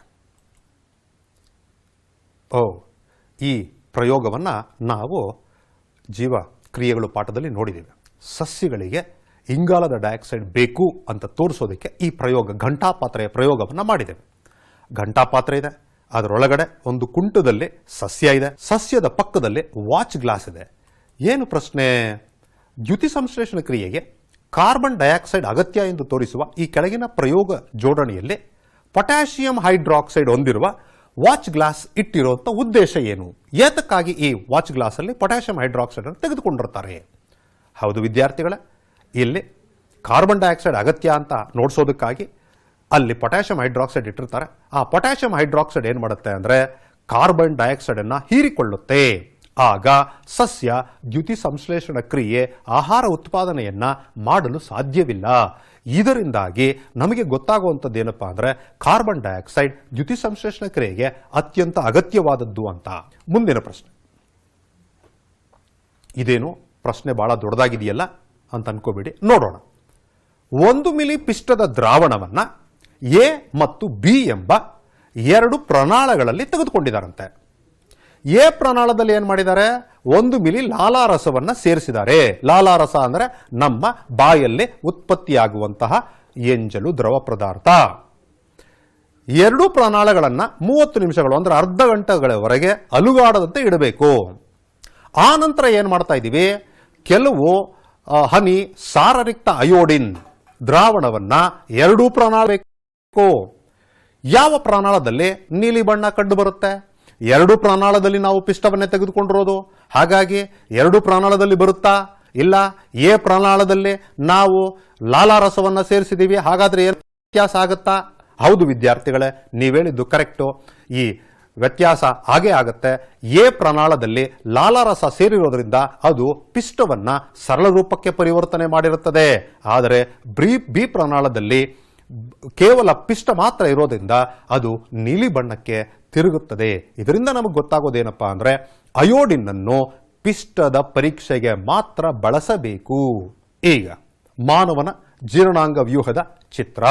ಈ ಪ್ರಯೋಗವನ್ನ ನಾವು ಜೀವ ಕ್ರಿಯೆಗಳು ಪಾಠದಲ್ಲಿ ನೋಡಿದ್ದೇವೆ. ಸಸ್ಯಗಳಿಗೆ ಇಂಗಾಲದ ಡೈಆಕ್ಸೈಡ್ ಬೇಕು ಅಂತ ತೋರಿಸೋದಕ್ಕೆ ಈ ಪ್ರಯೋಗ, ಘಂಟಾಪಾತ್ರೆಯ ಪ್ರಯೋಗವನ್ನು ಮಾಡಿದ್ದೇವೆ. ಘಂಟಾಪಾತ್ರೆ ಇದೆ, ಅದರೊಳಗಡೆ ಒಂದು ಕುಂಟದಲ್ಲಿ ಸಸ್ಯ ಇದೆ, ಸಸ್ಯದ ಪಕ್ಕದಲ್ಲಿ ವಾಚ್ ಗ್ಲಾಸ್ ಇದೆ. ಏನು ಪ್ರಶ್ನೆ? ದ್ಯುತಿ ಸಂಶ್ಲೇಷಣ ಕ್ರಿಯೆಗೆ ಕಾರ್ಬನ್ ಡೈಆಕ್ಸೈಡ್ ಅಗತ್ಯ ಎಂದು ತೋರಿಸುವ ಈ ಕೆಳಗಿನ ಪ್ರಯೋಗ ಜೋಡಣೆಯಲ್ಲಿ ಪೊಟ್ಯಾಷಿಯಂ ಹೈಡ್ರಾಕ್ಸೈಡ್ ಹೊಂದಿರುವ ವಾಚ್ ಗ್ಲಾಸ್ ಇಟ್ಟಿರುವಂಥ ಉದ್ದೇಶ ಏನು? ಏತಕ್ಕಾಗಿ ಈ ವಾಚ್ ಗ್ಲಾಸ್ ಅಲ್ಲಿ ಪೊಟ್ಯಾಷಿಯಂ ಹೈಡ್ರಾಕ್ಸೈಡ್ ಅನ್ನು ತೆಗೆದುಕೊಂಡಿರ್ತಾರೆ? ಹೌದು ವಿದ್ಯಾರ್ಥಿಗಳೇ, ಇಲ್ಲಿ ಕಾರ್ಬನ್ ಡೈಆಕ್ಸೈಡ್ ಅಗತ್ಯ ಅಂತ ನೋಡಿಸೋದಕ್ಕಾಗಿ ಅಲ್ಲಿ ಪೊಟ್ಯಾಷಿಯಂ ಹೈಡ್ರಾಕ್ಸೈಡ್ ಇಟ್ಟಿರ್ತಾರೆ. ಆ ಪೊಟ್ಯಾಷಿಯಂ ಹೈಡ್ರಾಕ್ಸೈಡ್ ಏನು ಮಾಡುತ್ತೆ ಅಂದರೆ ಕಾರ್ಬನ್ ಡೈಆಕ್ಸೈಡ್ ಅನ್ನು ಹೀರಿಕೊಳ್ಳುತ್ತೆ. ಆಗ ಸಸ್ಯ ದ್ಯುತಿ ಸಂಶ್ಲೇಷಣ ಕ್ರಿಯೆ, ಆಹಾರ ಉತ್ಪಾದನೆಯನ್ನ ಮಾಡಲು ಸಾಧ್ಯವಿಲ್ಲ. ಇದರಿಂದಾಗಿ ನಮಗೆ ಗೊತ್ತಾಗುವಂಥದ್ದು ಏನಪ್ಪಾ ಅಂದ್ರೆ ಕಾರ್ಬನ್ ಡೈಆಕ್ಸೈಡ್ ದ್ಯುತಿ ಸಂಶ್ಲೇಷಣ ಕ್ರಿಯೆಗೆ ಅತ್ಯಂತ ಅಗತ್ಯವಾದದ್ದು ಅಂತ. ಮುಂದಿನ ಪ್ರಶ್ನೆ ಇದೇನು ಪ್ರಶ್ನೆ ಬಹಳ ದೊಡ್ಡದಾಗಿದೆಯಲ್ಲ ಅಂತ ಅನ್ಕೋಬೇಡಿ, ನೋಡೋಣ. 1 ಮಿಲಿ ಪಿಷ್ಟದ ದ್ರಾವಣವನ್ನ ಎ ಮತ್ತು ಬಿ ಎಂಬ 2 ಪ್ರಣಾಳಗಳಲ್ಲಿ ತೆಗೆದುಕೊಂಡಿದ್ದಾರಂತೆ. ಎ ಪ್ರಣಾಳದಲ್ಲಿ ಏನ್ ಮಾಡಿದ್ದಾರೆ? 1 ಮಿಲಿ ಲಾಲಾರಸವನ್ನ ಸೇರಿಸಿದ್ದಾರೆ. ಲಾಲಾರಸ ಅಂದ್ರೆ ನಮ್ಮ ಬಾಯಲ್ಲಿ ಉತ್ಪತ್ತಿಯಾಗುವಂತಹ ಎಂಜಲು ದ್ರವ ಪದಾರ್ಥ. 2 ಪ್ರಣಾಳಗಳನ್ನ 30 ನಿಮಿಷಗಳು ಅಂದ್ರೆ ಅರ್ಧ ಗಂಟೆಗಳವರೆಗೆ ಅಲುಗಾಡದಂತೆ ಇಡಬೇಕು. ಆ ನಂತರ ಏನ್ ಮಾಡ್ತಾ ಇದ್ದೀವಿ? ಕೆಲವು ಹನಿ ಸಾರರಿಕ್ತ ಅಯೋಡಿನ್ ದ್ರಾವಣವನ್ನ 2 ಪ್ರಣಾಳ ಬೇಕು. ಯಾವ ಪ್ರಣಾಳದಲ್ಲಿ ನೀಲಿ ಬಣ್ಣ ಕಂಡು ಬರುತ್ತೆ? 2 ಪ್ರಣಾಳದಲ್ಲಿ ನಾವು ಪಿಷ್ಟವನ್ನೇ ತೆಗೆದುಕೊಂಡಿರೋದು. ಹಾಗಾಗಿ 2 ಪ್ರಣಾಳದಲ್ಲಿ ಬರುತ್ತಾ? ಇಲ್ಲ. ಎ ಪ್ರಣಾಳದಲ್ಲಿ ನಾವು ಲಾಲಾರಸವನ್ನ ಸೇರಿಸಿದೀವಿ, ಹಾಗಾದ್ರೆ ಏನು ವ್ಯತ್ಯಾಸ ಆಗುತ್ತಾ? ಹೌದು ವಿದ್ಯಾರ್ಥಿಗಳೇ, ನೀವೇಳಿದ್ದು ಕರೆಕ್ಟು. ಈ ವ್ಯತ್ಯಾಸ ಹಾಗೇ ಆಗುತ್ತೆ. ಎ ಪ್ರಣಾಳದಲ್ಲಿ ಲಾಲಾರಸ ಸೇರಿರೋದ್ರಿಂದ ಅದು ಪಿಷ್ಟವನ್ನ ಸರಳ ರೂಪಕ್ಕೆ ಪರಿವರ್ತನೆ ಮಾಡಿರುತ್ತದೆ. ಆದರೆ ಬಿ ಪ್ರಣಾಳದಲ್ಲಿ ಕೇವಲ ಪಿಷ್ಟ ಮಾತ್ರ ಇರೋದ್ರಿಂದ ಅದು ನೀಲಿ ಬಣ್ಣಕ್ಕೆ ತಿರುಗುತ್ತದೆ. ಇದರಿಂದ ನಮಗೆ ಗೊತ್ತಾಗೋದೇನಪ್ಪಾ ಅಂದ್ರೆ ಅಯೋಡಿನ್ ಅನ್ನು ಪಿಷ್ಟದ ಪರೀಕ್ಷೆಗೆ ಮಾತ್ರ ಬಳಸಬೇಕು. ಈಗ ಮಾನವನ ಜೀರ್ಣಾಂಗ ವ್ಯೂಹದ ಚಿತ್ರ.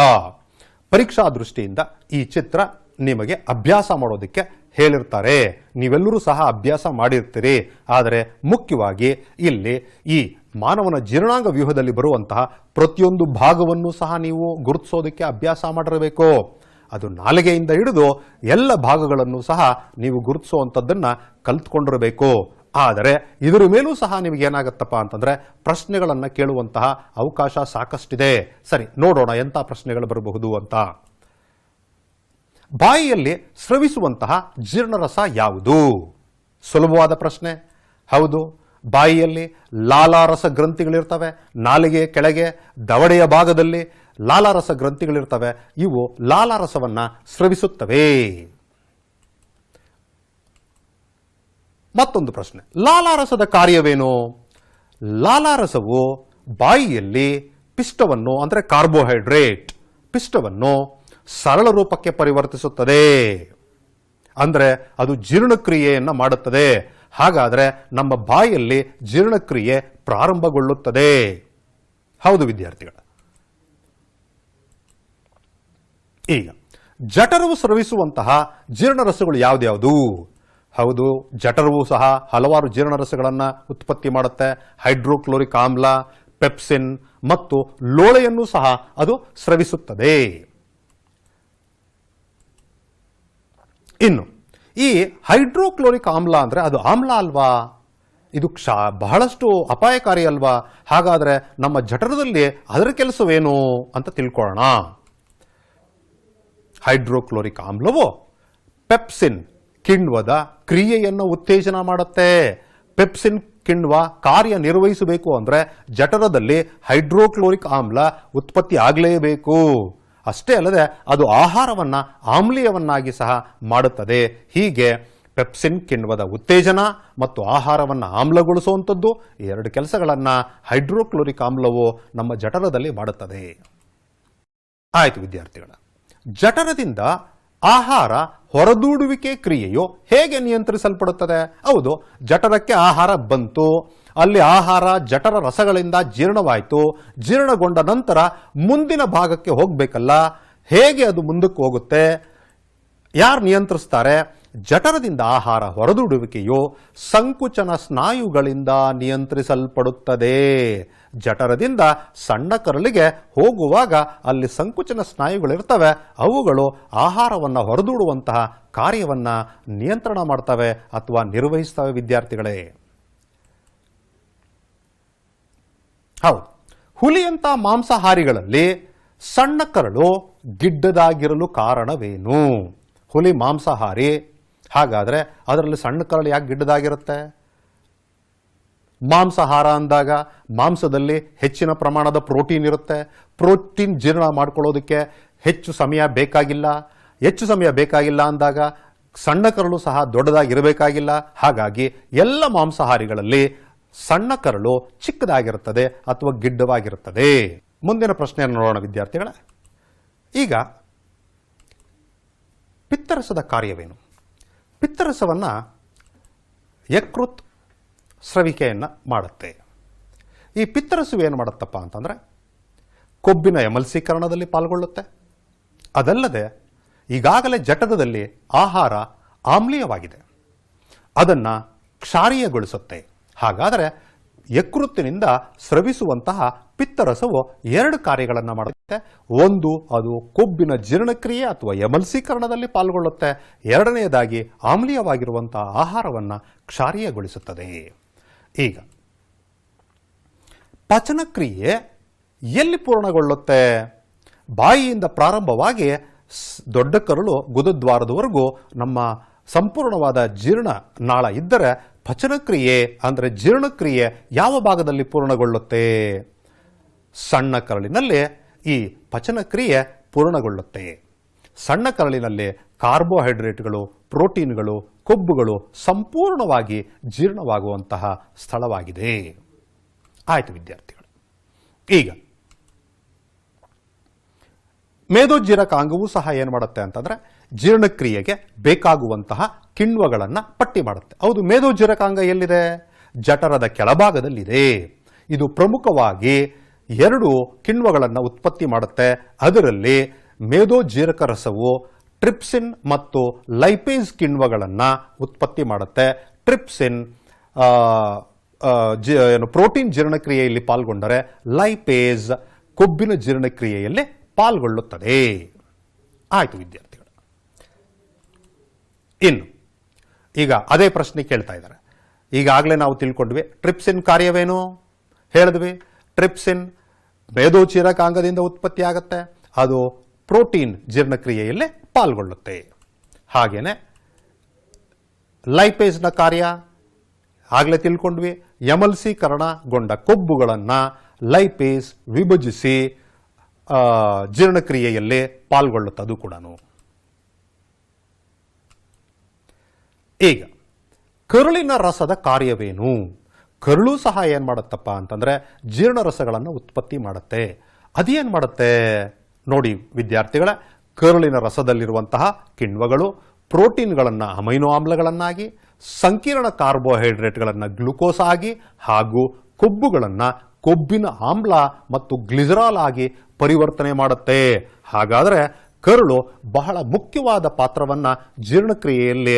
ಪರೀಕ್ಷಾ ದೃಷ್ಟಿಯಿಂದ ಈ ಚಿತ್ರ ನಿಮಗೆ ಅಭ್ಯಾಸ ಮಾಡೋದಕ್ಕೆ ಹೇಳಿರ್ತಾರೆ. ನೀವೆಲ್ಲರೂ ಸಹ ಅಭ್ಯಾಸ ಮಾಡಿರ್ತೀರಿ. ಆದರೆ ಮುಖ್ಯವಾಗಿ ಇಲ್ಲಿ ಈ ಮಾನವನ ಜೀರ್ಣಾಂಗ ವ್ಯೂಹದಲ್ಲಿ ಬರುವಂತಹ ಪ್ರತಿಯೊಂದು ಭಾಗವನ್ನು ಸಹ ನೀವು ಗುರುತಿಸೋದಕ್ಕೆ ಅಭ್ಯಾಸ ಮಾಡಿರಬೇಕು. ಅದು ನಾಲಿಗೆಯಿಂದ ಹಿಡಿದು ಎಲ್ಲ ಭಾಗಗಳನ್ನು ಸಹ ನೀವು ಗುರುತಿಸುವಂಥದ್ದನ್ನ ಕಲ್ತ್ಕೊಂಡಿರಬೇಕು. ಆದರೆ ಇದರ ಮೇಲೂ ಸಹ ನಿಮಗೆ ಏನಾಗತ್ತಪ್ಪ ಅಂತಂದ್ರೆ ಪ್ರಶ್ನೆಗಳನ್ನು ಕೇಳುವಂತಹ ಅವಕಾಶ ಸಾಕಷ್ಟಿದೆ. ಸರಿ, ನೋಡೋಣ ಎಂಥ ಪ್ರಶ್ನೆಗಳು ಬರಬಹುದು ಅಂತ. ಬಾಯಿಯಲ್ಲಿ ಸ್ರವಿಸುವಂತಹ ಜೀರ್ಣರಸ ಯಾವುದು? ಸುಲಭವಾದ ಪ್ರಶ್ನೆ. ಹೌದು, ಬಾಯಿಯಲ್ಲಿ ಲಾಲಾರಸ ಗ್ರಂಥಿಗಳಿರ್ತವೆ. ನಾಲಿಗೆಯ ಕೆಳಗೆ ದವಡೆಯ ಭಾಗದಲ್ಲಿ ಲಾಲಾರಸ ಗ್ರಂಥಿಗಳಿರ್ತವೆ. ಇವು ಲಾಲಾರಸವನ್ನ ಸ್ರವಿಸುತ್ತವೆ. ಮತ್ತೊಂದು ಪ್ರಶ್ನೆ, ಲಾಲಾರಸದ ಕಾರ್ಯವೇನು? ಲಾಲಾರಸವು ಬಾಯಿಯಲ್ಲಿ ಪಿಷ್ಟವನ್ನು ಅಂದ್ರೆ ಕಾರ್ಬೋಹೈಡ್ರೇಟ್ ಪಿಷ್ಟವನ್ನು ಸರಳ ರೂಪಕ್ಕೆ ಪರಿವರ್ತಿಸುತ್ತದೆ. ಅಂದ್ರೆ ಅದು ಜೀರ್ಣಕ್ರಿಯೆಯನ್ನ ಮಾಡುತ್ತದೆ. ಹಾಗಾದ್ರೆ ನಮ್ಮ ಬಾಯಲ್ಲಿ ಜೀರ್ಣಕ್ರಿಯೆ ಪ್ರಾರಂಭಗೊಳ್ಳುತ್ತದೆ. ಹೌದು ವಿದ್ಯಾರ್ಥಿಗಳ. ಈಗ ಜಠರವು ಸ್ರವಿಸುವಂತಹ ಜೀರ್ಣರಸಗಳು ಯಾವ್ದ್ಯಾವುದು? ಹೌದು, ಜಠರವು ಸಹ ಹಲವಾರು ಜೀರ್ಣರಸಗಳನ್ನು ಉತ್ಪತ್ತಿ ಮಾಡುತ್ತೆ. ಹೈಡ್ರೋಕ್ಲೋರಿಕ್ ಆಮ್ಲ, ಪೆಪ್ಸಿನ್ ಮತ್ತು ಲೋಳೆಯನ್ನು ಸಹ ಅದು ಸ್ರವಿಸುತ್ತದೆ. ಇನ್ನು ಈ ಹೈಡ್ರೋಕ್ಲೋರಿಕ್ ಆಮ್ಲ ಅಂದರೆ ಅದು ಆಮ್ಲ ಅಲ್ವಾ? ಇದು ಬಹಳಷ್ಟು ಅಪಾಯಕಾರಿ ಅಲ್ವಾ? ಹಾಗಾದರೆ ನಮ್ಮ ಜಠರದಲ್ಲಿ ಅದರ ಕೆಲಸವೇನು ಅಂತ ತಿಳ್ಕೊಳ್ಳೋಣ. ಹೈಡ್ರೋಕ್ಲೋರಿಕ್ ಆಮ್ಲವು ಪೆಪ್ಸಿನ್ ಕಿಣ್ವದ ಕ್ರಿಯೆಯನ್ನು ಉತ್ತೇಜನ ಮಾಡುತ್ತೆ. ಪೆಪ್ಸಿನ್ ಕಿಣ್ವ ಕಾರ್ಯನಿರ್ವಹಿಸಬೇಕು ಅಂದರೆ ಜಠರದಲ್ಲಿ ಹೈಡ್ರೋಕ್ಲೋರಿಕ್ ಆಮ್ಲ ಉತ್ಪತ್ತಿ ಆಗಲೇಬೇಕು. ಅಷ್ಟೇ ಅಲ್ಲದೆ ಅದು ಆಹಾರವನ್ನು ಆಮ್ಲೀಯವನ್ನಾಗಿ ಸಹ ಮಾಡುತ್ತದೆ. ಹೀಗೆ ಪೆಪ್ಸಿನ್ ಕಿಣ್ವದ ಉತ್ತೇಜನ ಮತ್ತು ಆಹಾರವನ್ನು ಆಮ್ಲಗೊಳಿಸುವಂಥದ್ದು ಈ ಎರಡು ಕೆಲಸಗಳನ್ನು ಹೈಡ್ರೋಕ್ಲೋರಿಕ್ ಆಮ್ಲವು ನಮ್ಮ ಜಠರದಲ್ಲಿ ಮಾಡುತ್ತದೆ. ಆಯಿತು ವಿದ್ಯಾರ್ಥಿಗಳ, ಜಠರದಿಂದ ಆಹಾರ ಹೊರದೂಡುವಿಕೆ ಕ್ರಿಯೆಯು ಹೇಗೆ ನಿಯಂತ್ರಿಸಲ್ಪಡುತ್ತದೆ? ಹೌದು, ಜಠರಕ್ಕೆ ಆಹಾರ ಬಂತು, ಅಲ್ಲಿ ಆಹಾರ ಜಠರ ರಸಗಳಿಂದ ಜೀರ್ಣವಾಯಿತು. ಜೀರ್ಣಗೊಂಡ ನಂತರ ಮುಂದಿನ ಭಾಗಕ್ಕೆ ಹೋಗಬೇಕಲ್ಲ, ಹೇಗೆ ಅದು ಮುಂದಕ್ಕೆ ಹೋಗುತ್ತೆ? ಯಾರು ನಿಯಂತ್ರಿಸ್ತಾರೆ? ಜಠರದಿಂದ ಆಹಾರ ಹೊರದೂಡುವಿಕೆಯು ಸಂಕುಚನ ಸ್ನಾಯುಗಳಿಂದ ನಿಯಂತ್ರಿಸಲ್ಪಡುತ್ತದೆ. ಜಠರದಿಂದ ಸಣ್ಣ ಕರಳಿಗೆ ಹೋಗುವಾಗ ಅಲ್ಲಿ ಸಂಕುಚನ ಸ್ನಾಯುಗಳಿರ್ತವೆ, ಅವುಗಳು ಆಹಾರವನ್ನು ಹೊರದೂಡುವಂತಹ ಕಾರ್ಯವನ್ನು ನಿಯಂತ್ರಣ ಮಾಡ್ತವೆ ಅಥವಾ ನಿರ್ವಹಿಸ್ತವೆ ವಿದ್ಯಾರ್ಥಿಗಳೇ. ಹೌದು, ಹುಲಿಯಂಥ ಮಾಂಸಾಹಾರಿಗಳಲ್ಲಿ ಸಣ್ಣ ಕರಳು ಗಿಡ್ಡದಾಗಿರಲು ಕಾರಣವೇನು? ಹುಲಿ ಮಾಂಸಾಹಾರಿ, ಹಾಗಾದರೆ ಅದರಲ್ಲಿ ಸಣ್ಣ ಕರಳು ಯಾಕೆ ಗಿಡ್ಡದಾಗಿರುತ್ತೆ? ಮಾಂಸಾಹಾರ ಅಂದಾಗ ಮಾಂಸದಲ್ಲಿ ಹೆಚ್ಚಿನ ಪ್ರಮಾಣದ ಪ್ರೋಟೀನ್ ಇರುತ್ತೆ. ಪ್ರೋಟೀನ್ ಜೀರ್ಣ ಮಾಡ್ಕೊಳ್ಳೋದಕ್ಕೆ ಹೆಚ್ಚು ಸಮಯ ಬೇಕಾಗಿಲ್ಲ. ಹೆಚ್ಚು ಸಮಯ ಬೇಕಾಗಿಲ್ಲ ಅಂದಾಗ ಸಣ್ಣ ಕರಳು ಸಹ ದೊಡ್ಡದಾಗಿರಬೇಕಾಗಿಲ್ಲ. ಹಾಗಾಗಿ ಎಲ್ಲ ಮಾಂಸಾಹಾರಿಗಳಲ್ಲಿ ಸಣ್ಣ ಕರಳು ಚಿಕ್ಕದಾಗಿರುತ್ತದೆ ಅಥವಾ ಗಿಡ್ಡವಾಗಿರುತ್ತದೆ. ಮುಂದಿನ ಪ್ರಶ್ನೆಯನ್ನು ನೋಡೋಣ ವಿದ್ಯಾರ್ಥಿಗಳೇ. ಈಗ ಪಿತ್ತರಸದ ಕಾರ್ಯವೇನು? ಪಿತ್ತರಸವನ್ನು ಯಕೃತ್ ಸ್ರವಿಕೆಯನ್ನು ಮಾಡುತ್ತೆ. ಈ ಪಿತ್ತರಸವು ಏನು ಮಾಡುತ್ತಪ್ಪ ಅಂತಂದರೆ ಕೊಬ್ಬಿನ ಎಮಲ್ಸೀಕರಣದಲ್ಲಿ ಪಾಲ್ಗೊಳ್ಳುತ್ತೆ. ಅದಲ್ಲದೆ ಈಗಾಗಲೇ ಜಠರದಲ್ಲಿ ಆಹಾರ ಆಮ್ಲೀಯವಾಗಿದೆ, ಅದನ್ನು ಕ್ಷಾರೀಯಗೊಳಿಸುತ್ತೆ. ಹಾಗಾದರೆ ಯಕೃತ್ತಿನಿಂದ ಸ್ರವಿಸುವಂತಹ ಪಿತ್ತರಸವು ಎರಡು ಕಾರ್ಯಗಳನ್ನು ಮಾಡುತ್ತೆ. ಒಂದು, ಅದು ಕೊಬ್ಬಿನ ಜೀರ್ಣಕ್ರಿಯೆ ಅಥವಾ ಎಮಲ್ಸೀಕರಣದಲ್ಲಿ ಪಾಲ್ಗೊಳ್ಳುತ್ತೆ. ಎರಡನೆಯದಾಗಿ ಆಮ್ಲೀಯವಾಗಿರುವಂತಹ ಆಹಾರವನ್ನು ಕ್ಷಾರೀಯಗೊಳಿಸುತ್ತದೆ. ಈಗ ಪಚನಕ್ರಿಯೆ ಎಲ್ಲಿ ಪೂರ್ಣಗೊಳ್ಳುತ್ತೆ? ಬಾಯಿಯಿಂದ ಪ್ರಾರಂಭವಾಗಿ ದೊಡ್ಡ ಕರಳು ಗುದದ್ವಾರದವರೆಗೂ ನಮ್ಮ ಸಂಪೂರ್ಣವಾದ ಜೀರ್ಣ ನಾಳ ಇದ್ದರೆ ಪಚನಕ್ರಿಯೆ ಅಂದರೆ ಜೀರ್ಣಕ್ರಿಯೆ ಯಾವ ಭಾಗದಲ್ಲಿ ಪೂರ್ಣಗೊಳ್ಳುತ್ತೆ? ಸಣ್ಣ ಕರಳಿನಲ್ಲಿ ಈ ಪಚನಕ್ರಿಯೆ ಪೂರ್ಣಗೊಳ್ಳುತ್ತೆ. ಸಣ್ಣ ಕರಳಿನಲ್ಲಿ ಕಾರ್ಬೋಹೈಡ್ರೇಟ್ಗಳು, ಪ್ರೋಟೀನ್ಗಳು, ಕೊಬ್ಬುಗಳು ಸಂಪೂರ್ಣವಾಗಿ ಜೀರ್ಣವಾಗುವಂತಹ ಸ್ಥಳವಾಗಿದೆ. ಆಯಿತು ವಿದ್ಯಾರ್ಥಿಗಳು, ಈಗ ಮೇದೋಜೀರಕಾಂಗವೂ ಸಹ ಏನು ಮಾಡುತ್ತೆ ಅಂತಂದರೆ ಜೀರ್ಣಕ್ರಿಯೆಗೆ ಬೇಕಾಗುವಂತಹ ಕಿಣ್ವಗಳನ್ನು ಪಟ್ಟಿ ಮಾಡುತ್ತೆ. ಹೌದು, ಮೇದೋಜೀರಕಾಂಗ ಎಲ್ಲಿದೆ? ಜಠರದ ಕೆಳಭಾಗದಲ್ಲಿದೆ. ಇದು ಪ್ರಮುಖವಾಗಿ ಎರಡು ಕಿಣ್ವಗಳನ್ನು ಉತ್ಪತ್ತಿ ಮಾಡುತ್ತೆ. ಅದರಲ್ಲಿ ಮೇದೋಜೀರಕ ರಸವು ಟ್ರಿಪ್ಸಿನ್ ಮತ್ತು ಲೈಪೇಸ್ ಕಿಣ್ವಗಳನ್ನು ಉತ್ಪತ್ತಿ ಮಾಡುತ್ತೆ. ಟ್ರಿಪ್ಸಿನ್ ಪ್ರೋಟೀನ್ ಜೀರ್ಣಕ್ರಿಯೆಯಲ್ಲಿ ಪಾಲ್ಗೊಂಡರೆ ಲೈಪೇಸ್ ಕೊಬ್ಬಿನ ಜೀರ್ಣಕ್ರಿಯೆಯಲ್ಲಿ ಪಾಲ್ಗೊಳ್ಳುತ್ತದೆ. ಆಯಿತು ವಿದ್ಯಾರ್ಥಿಗಳು, ಇನ್ನು ಈಗ ಅದೇ ಪ್ರಶ್ನೆ ಕೇಳ್ತಾ ಇದ್ದಾರೆ. ಈಗಾಗಲೇ ನಾವು ತಿಳ್ಕೊಂಡ್ವಿ ಟ್ರಿಪ್ಸಿನ್ ಕಾರ್ಯವೇನು ಹೇಳಿದ್ವಿ. ಟ್ರಿಪ್ಸಿನ್ ಮೇದೋಜೀರಕಾಂಗದಿಂದ ಉತ್ಪತ್ತಿ ಆಗುತ್ತೆ, ಅದು ಪ್ರೋಟೀನ್ ಜೀರ್ಣಕ್ರಿಯೆಯಲ್ಲಿ ಪಾಲ್ಗೊಳ್ಳುತ್ತೆ. ಹಾಗೇನೆ ಲೈಪೇಸ್ನ ಕಾರ್ಯ ಆಗಲೇ ತಿಳ್ಕೊಂಡ್ವಿ. ಎಮಲ್ಸೀಕರಣಗೊಂಡ ಕೊಬ್ಬುಗಳನ್ನು ಲೈಪೇಸ್ ವಿಭಜಿಸಿ ಜೀರ್ಣಕ್ರಿಯೆಯಲ್ಲಿ ಪಾಲ್ಗೊಳ್ಳುತ್ತದು ಕೂಡ. ಈಗ ಕರುಳಿನ ರಸದ ಕಾರ್ಯವೇನು? ಕರುಳು ಸಹ ಏನು ಮಾಡುತ್ತಪ್ಪ ಅಂತಂದರೆ ಜೀರ್ಣರಸಗಳನ್ನು ಉತ್ಪತ್ತಿ ಮಾಡುತ್ತೆ. ಅದೇನು ಮಾಡುತ್ತೆ ನೋಡಿ ವಿದ್ಯಾರ್ಥಿಗಳ, ಕರುಳಿನ ರಸದಲ್ಲಿರುವಂತಹ ಕಿಣ್ವಗಳು ಪ್ರೋಟೀನ್ಗಳನ್ನು ಅಮೈನೋ ಆಮ್ಲಗಳನ್ನಾಗಿ, ಸಂಕೀರ್ಣ ಕಾರ್ಬೋಹೈಡ್ರೇಟ್ಗಳನ್ನು ಗ್ಲುಕೋಸ್ ಆಗಿ ಹಾಗೂ ಕೊಬ್ಬುಗಳನ್ನು ಕೊಬ್ಬಿನ ಆಮ್ಲ ಮತ್ತು ಗ್ಲಿಸರಾಲ್ ಆಗಿ ಪರಿವರ್ತನೆ ಮಾಡುತ್ತೆ. ಹಾಗಾದರೆ ಕರುಳು ಬಹಳ ಮುಖ್ಯವಾದ ಪಾತ್ರವನ್ನು ಜೀರ್ಣಕ್ರಿಯೆಯಲ್ಲಿ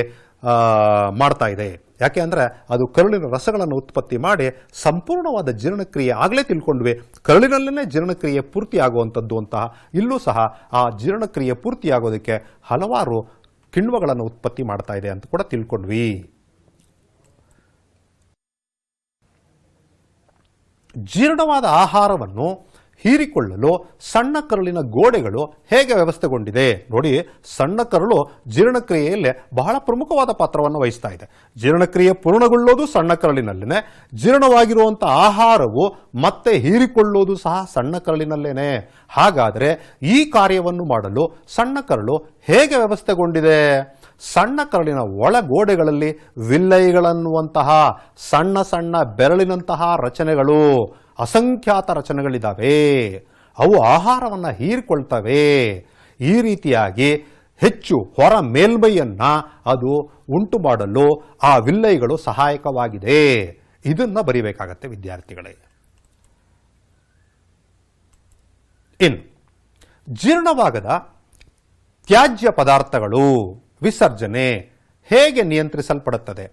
ಮಾಡ್ತಾ ಇದೆ. ಯಾಕೆ ಅಂದರೆ ಅದು ಕರುಳಿನ ರಸಗಳನ್ನು ಉತ್ಪತ್ತಿ ಮಾಡಿ ಸಂಪೂರ್ಣವಾದ ಜೀರ್ಣಕ್ರಿಯೆ ಆಗಲೇ ತಿಳ್ಕೊಂಡ್ವಿ. ಕರುಳಿನಲ್ಲೇ ಜೀರ್ಣಕ್ರಿಯೆ ಪೂರ್ತಿಯಾಗುವಂಥದ್ದು ಅಂತಹ ಇಲ್ಲೂ ಸಹ ಆ ಜೀರ್ಣಕ್ರಿಯೆ ಪೂರ್ತಿಯಾಗೋದಕ್ಕೆ ಹಲವಾರು ಕಿಣ್ವಗಳನ್ನು ಉತ್ಪತ್ತಿ ಮಾಡ್ತಾ ಇದೆ ಅಂತ ಕೂಡ ತಿಳ್ಕೊಂಡ್ವಿ. ಜೀರ್ಣವಾದ ಆಹಾರವನ್ನು ಹೀರಿಕೊಳ್ಳಲು ಸಣ್ಣ ಕರುಳಿನ ಗೋಡೆಗಳು ಹೇಗೆ ವ್ಯವಸ್ಥೆಗೊಂಡಿದೆ ನೋಡಿ. ಸಣ್ಣ ಕರುಳು ಜೀರ್ಣಕ್ರಿಯೆಯಲ್ಲಿ ಬಹಳ ಪ್ರಮುಖವಾದ ಪಾತ್ರವನ್ನು ವಹಿಸ್ತಾ ಇದೆ. ಜೀರ್ಣಕ್ರಿಯೆ ಪೂರ್ಣಗೊಳ್ಳೋದು ಸಣ್ಣ ಕರುಳಿನಲ್ಲೇನೆ, ಜೀರ್ಣವಾಗಿರುವಂತಹ ಆಹಾರವು ಮತ್ತೆ ಹೀರಿಕೊಳ್ಳೋದು ಸಹ ಸಣ್ಣ ಕರುಳಿನಲ್ಲೇನೆ. ಹಾಗಾದರೆ ಈ ಕಾರ್ಯವನ್ನು ಮಾಡಲು ಸಣ್ಣ ಕರುಳು ಹೇಗೆ ವ್ಯವಸ್ಥೆಗೊಂಡಿದೆ? ಸಣ್ಣ ಕರುಳಿನ ಒಳಗೋಡೆಗಳಲ್ಲಿ ವಿಲ್ಲೈಗಳನ್ನುವಂತಹ ಸಣ್ಣ ಸಣ್ಣ ಬೆರಳಿನಂತಹ ರಚನೆಗಳು, ಅಸಂಖ್ಯಾತ ರಚನೆಗಳಿದ್ದಾವೆ. ಅವು ಆಹಾರವನ್ನು ಹೀರಿಕೊಳ್ತವೆ. ಈ ರೀತಿಯಾಗಿ ಹೆಚ್ಚು ಹೊರ ಮೇಲ್ಮೈಯನ್ನ ಅದು ಉಂಟು ಮಾಡಲು ಆ ವಿಲ್ಲೈಗಳು ಸಹಾಯಕವಾಗಿದೆ. ಇದನ್ನ ಬರಿಬೇಕಾಗತ್ತೆ ವಿದ್ಯಾರ್ಥಿಗಳೇ. ಇನ್ನು ಜೀರ್ಣವಾಗದ ತ್ಯಾಜ್ಯ ಪದಾರ್ಥಗಳು ವಿಸರ್ಜನೆ ಹೇಗೆ ನಿಯಂತ್ರಿಸಲ್ಪಡುತ್ತದೆ?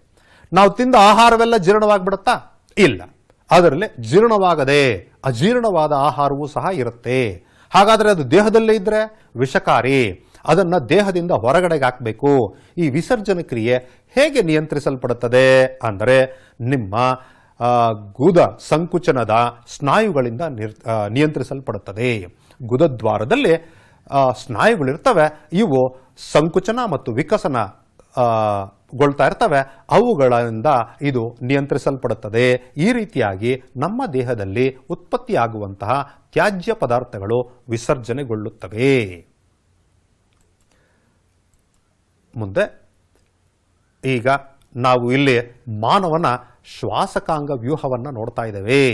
ನಾವು ತಿಂದ ಆಹಾರವೆಲ್ಲ ಜೀರ್ಣವಾಗ್ಬಿಡುತ್ತಾ? ಇಲ್ಲ. ಅದರಲ್ಲಿ ಜೀರ್ಣವಾಗದೆ ಅಜೀರ್ಣವಾದ ಆಹಾರವೂ ಸಹ ಇರುತ್ತೆ. ಹಾಗಾದರೆ ಅದು ದೇಹದಲ್ಲೇ ಇದ್ರೆ ವಿಷಕಾರಿ. ಅದನ್ನು ದೇಹದಿಂದ ಹೊರಗಡೆಗೆ ಹಾಕಬೇಕು. ಈ ವಿಸರ್ಜನೆ ಕ್ರಿಯೆ ಹೇಗೆ ನಿಯಂತ್ರಿಸಲ್ಪಡುತ್ತದೆ ಅಂದರೆ ನಿಮ್ಮ ಗುದ ಸಂಕುಚನದ ಸ್ನಾಯುಗಳಿಂದ ನಿಯಂತ್ರಿಸಲ್ಪಡುತ್ತದೆ. ಗುದದ್ವಾರದಲ್ಲಿ ಸ್ನಾಯುಗಳಿರ್ತವೆ. ಇವು ಸಂಕುಚನ ಮತ್ತು ವಿಕಸನ ಗೊಳ್ತಾ ಇರ್ತವೆ. ಅವುಗಳಿಂದ ಇದು ನಿಯಂತ್ರಿಸಲ್ಪಡುತ್ತದೆ. ಈ ರೀತಿಯಾಗಿ ನಮ್ಮ ದೇಹದಲ್ಲಿ ಉತ್ಪತ್ತಿಯಾಗುವಂತಹ ತ್ಯಾಜ್ಯ ಪದಾರ್ಥಗಳು ವಿಸರ್ಜನೆಗೊಳ್ಳುತ್ತವೆ. ಮುಂದೆ ಈಗ ನಾವು ಇಲ್ಲಿ ಮಾನವನ ಶ್ವಾಸಕಾಂಗ ವ್ಯೂಹವನ್ನು ನೋಡ್ತಾ ಇದ್ದೇವೆ.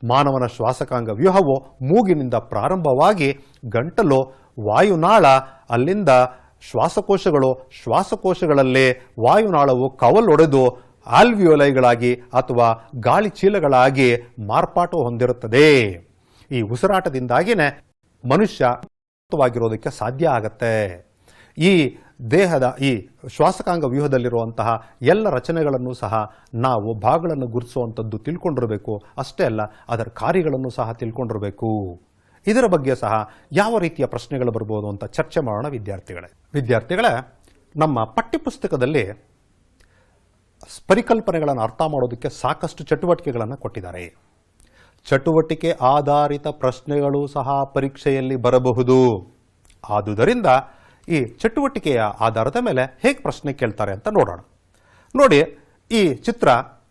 ಮಾನವನ ಶ್ವಾಸಕಾಂಗ ವ್ಯೂಹವು ಮೂಗಿನಿಂದ ಪ್ರಾರಂಭವಾಗಿ ಗಂಟಲು, ವಾಯುನಾಳ, ಅಲ್ಲಿಂದ ಶ್ವಾಸಕೋಶಗಳು, ಶ್ವಾಸಕೋಶಗಳಲ್ಲಿ ವಾಯುನಾಳವು ಕವಲೊಡೆದು ಆಲ್ವಿಯೋಲೈಗಳಾಗಿ ಅಥವಾ ಗಾಳಿ ಚೀಲಗಳಾಗಿ ಮಾರ್ಪಾಟು ಹೊಂದಿರುತ್ತದೆ. ಈ ಉಸಿರಾಟದಿಂದಾಗಿನೇ ಮನುಷ್ಯ ಮುಕ್ತವಾಗಿರೋದಕ್ಕೆ ಸಾಧ್ಯ ಆಗತ್ತೆ. ಈ ದೇಹದ ಈ ಶ್ವಾಸಕಾಂಗ ವ್ಯೂಹದಲ್ಲಿರುವಂತಹ ಎಲ್ಲ ರಚನೆಗಳನ್ನು ಸಹ ನಾವು ಭಾಗಗಳನ್ನು ಗುರುತಿಸುವಂಥದ್ದು ತಿಳ್ಕೊಂಡಿರಬೇಕು. ಅಷ್ಟೇ ಅಲ್ಲ, ಅದರ ಕಾರ್ಯಗಳನ್ನು ಸಹ ತಿಳ್ಕೊಂಡಿರಬೇಕು. ಇದರ ಬಗ್ಗೆ ಸಹ ಯಾವ ರೀತಿಯ ಪ್ರಶ್ನೆಗಳು ಬರ್ಬೋದು ಅಂತ ಚರ್ಚೆ ಮಾಡೋಣ ವಿದ್ಯಾರ್ಥಿಗಳೇ. ನಮ್ಮ ಪಠ್ಯಪುಸ್ತಕದಲ್ಲಿ ಪರಿಕಲ್ಪನೆಗಳನ್ನು ಅರ್ಥ ಮಾಡೋದಕ್ಕೆ ಸಾಕಷ್ಟು ಚಟುವಟಿಕೆಗಳನ್ನು ಕೊಟ್ಟಿದ್ದಾರೆ. ಚಟುವಟಿಕೆ ಆಧಾರಿತ ಪ್ರಶ್ನೆಗಳು ಸಹ ಪರೀಕ್ಷೆಯಲ್ಲಿ ಬರಬಹುದು. ಆದುದರಿಂದ ಈ ಚಟುವಟಿಕೆಯ ಆಧಾರದ ಮೇಲೆ ಹೇಗೆ ಪ್ರಶ್ನೆ ಕೇಳ್ತಾರೆ ಅಂತ ನೋಡೋಣ. ನೋಡಿ, ಈ ಚಿತ್ರ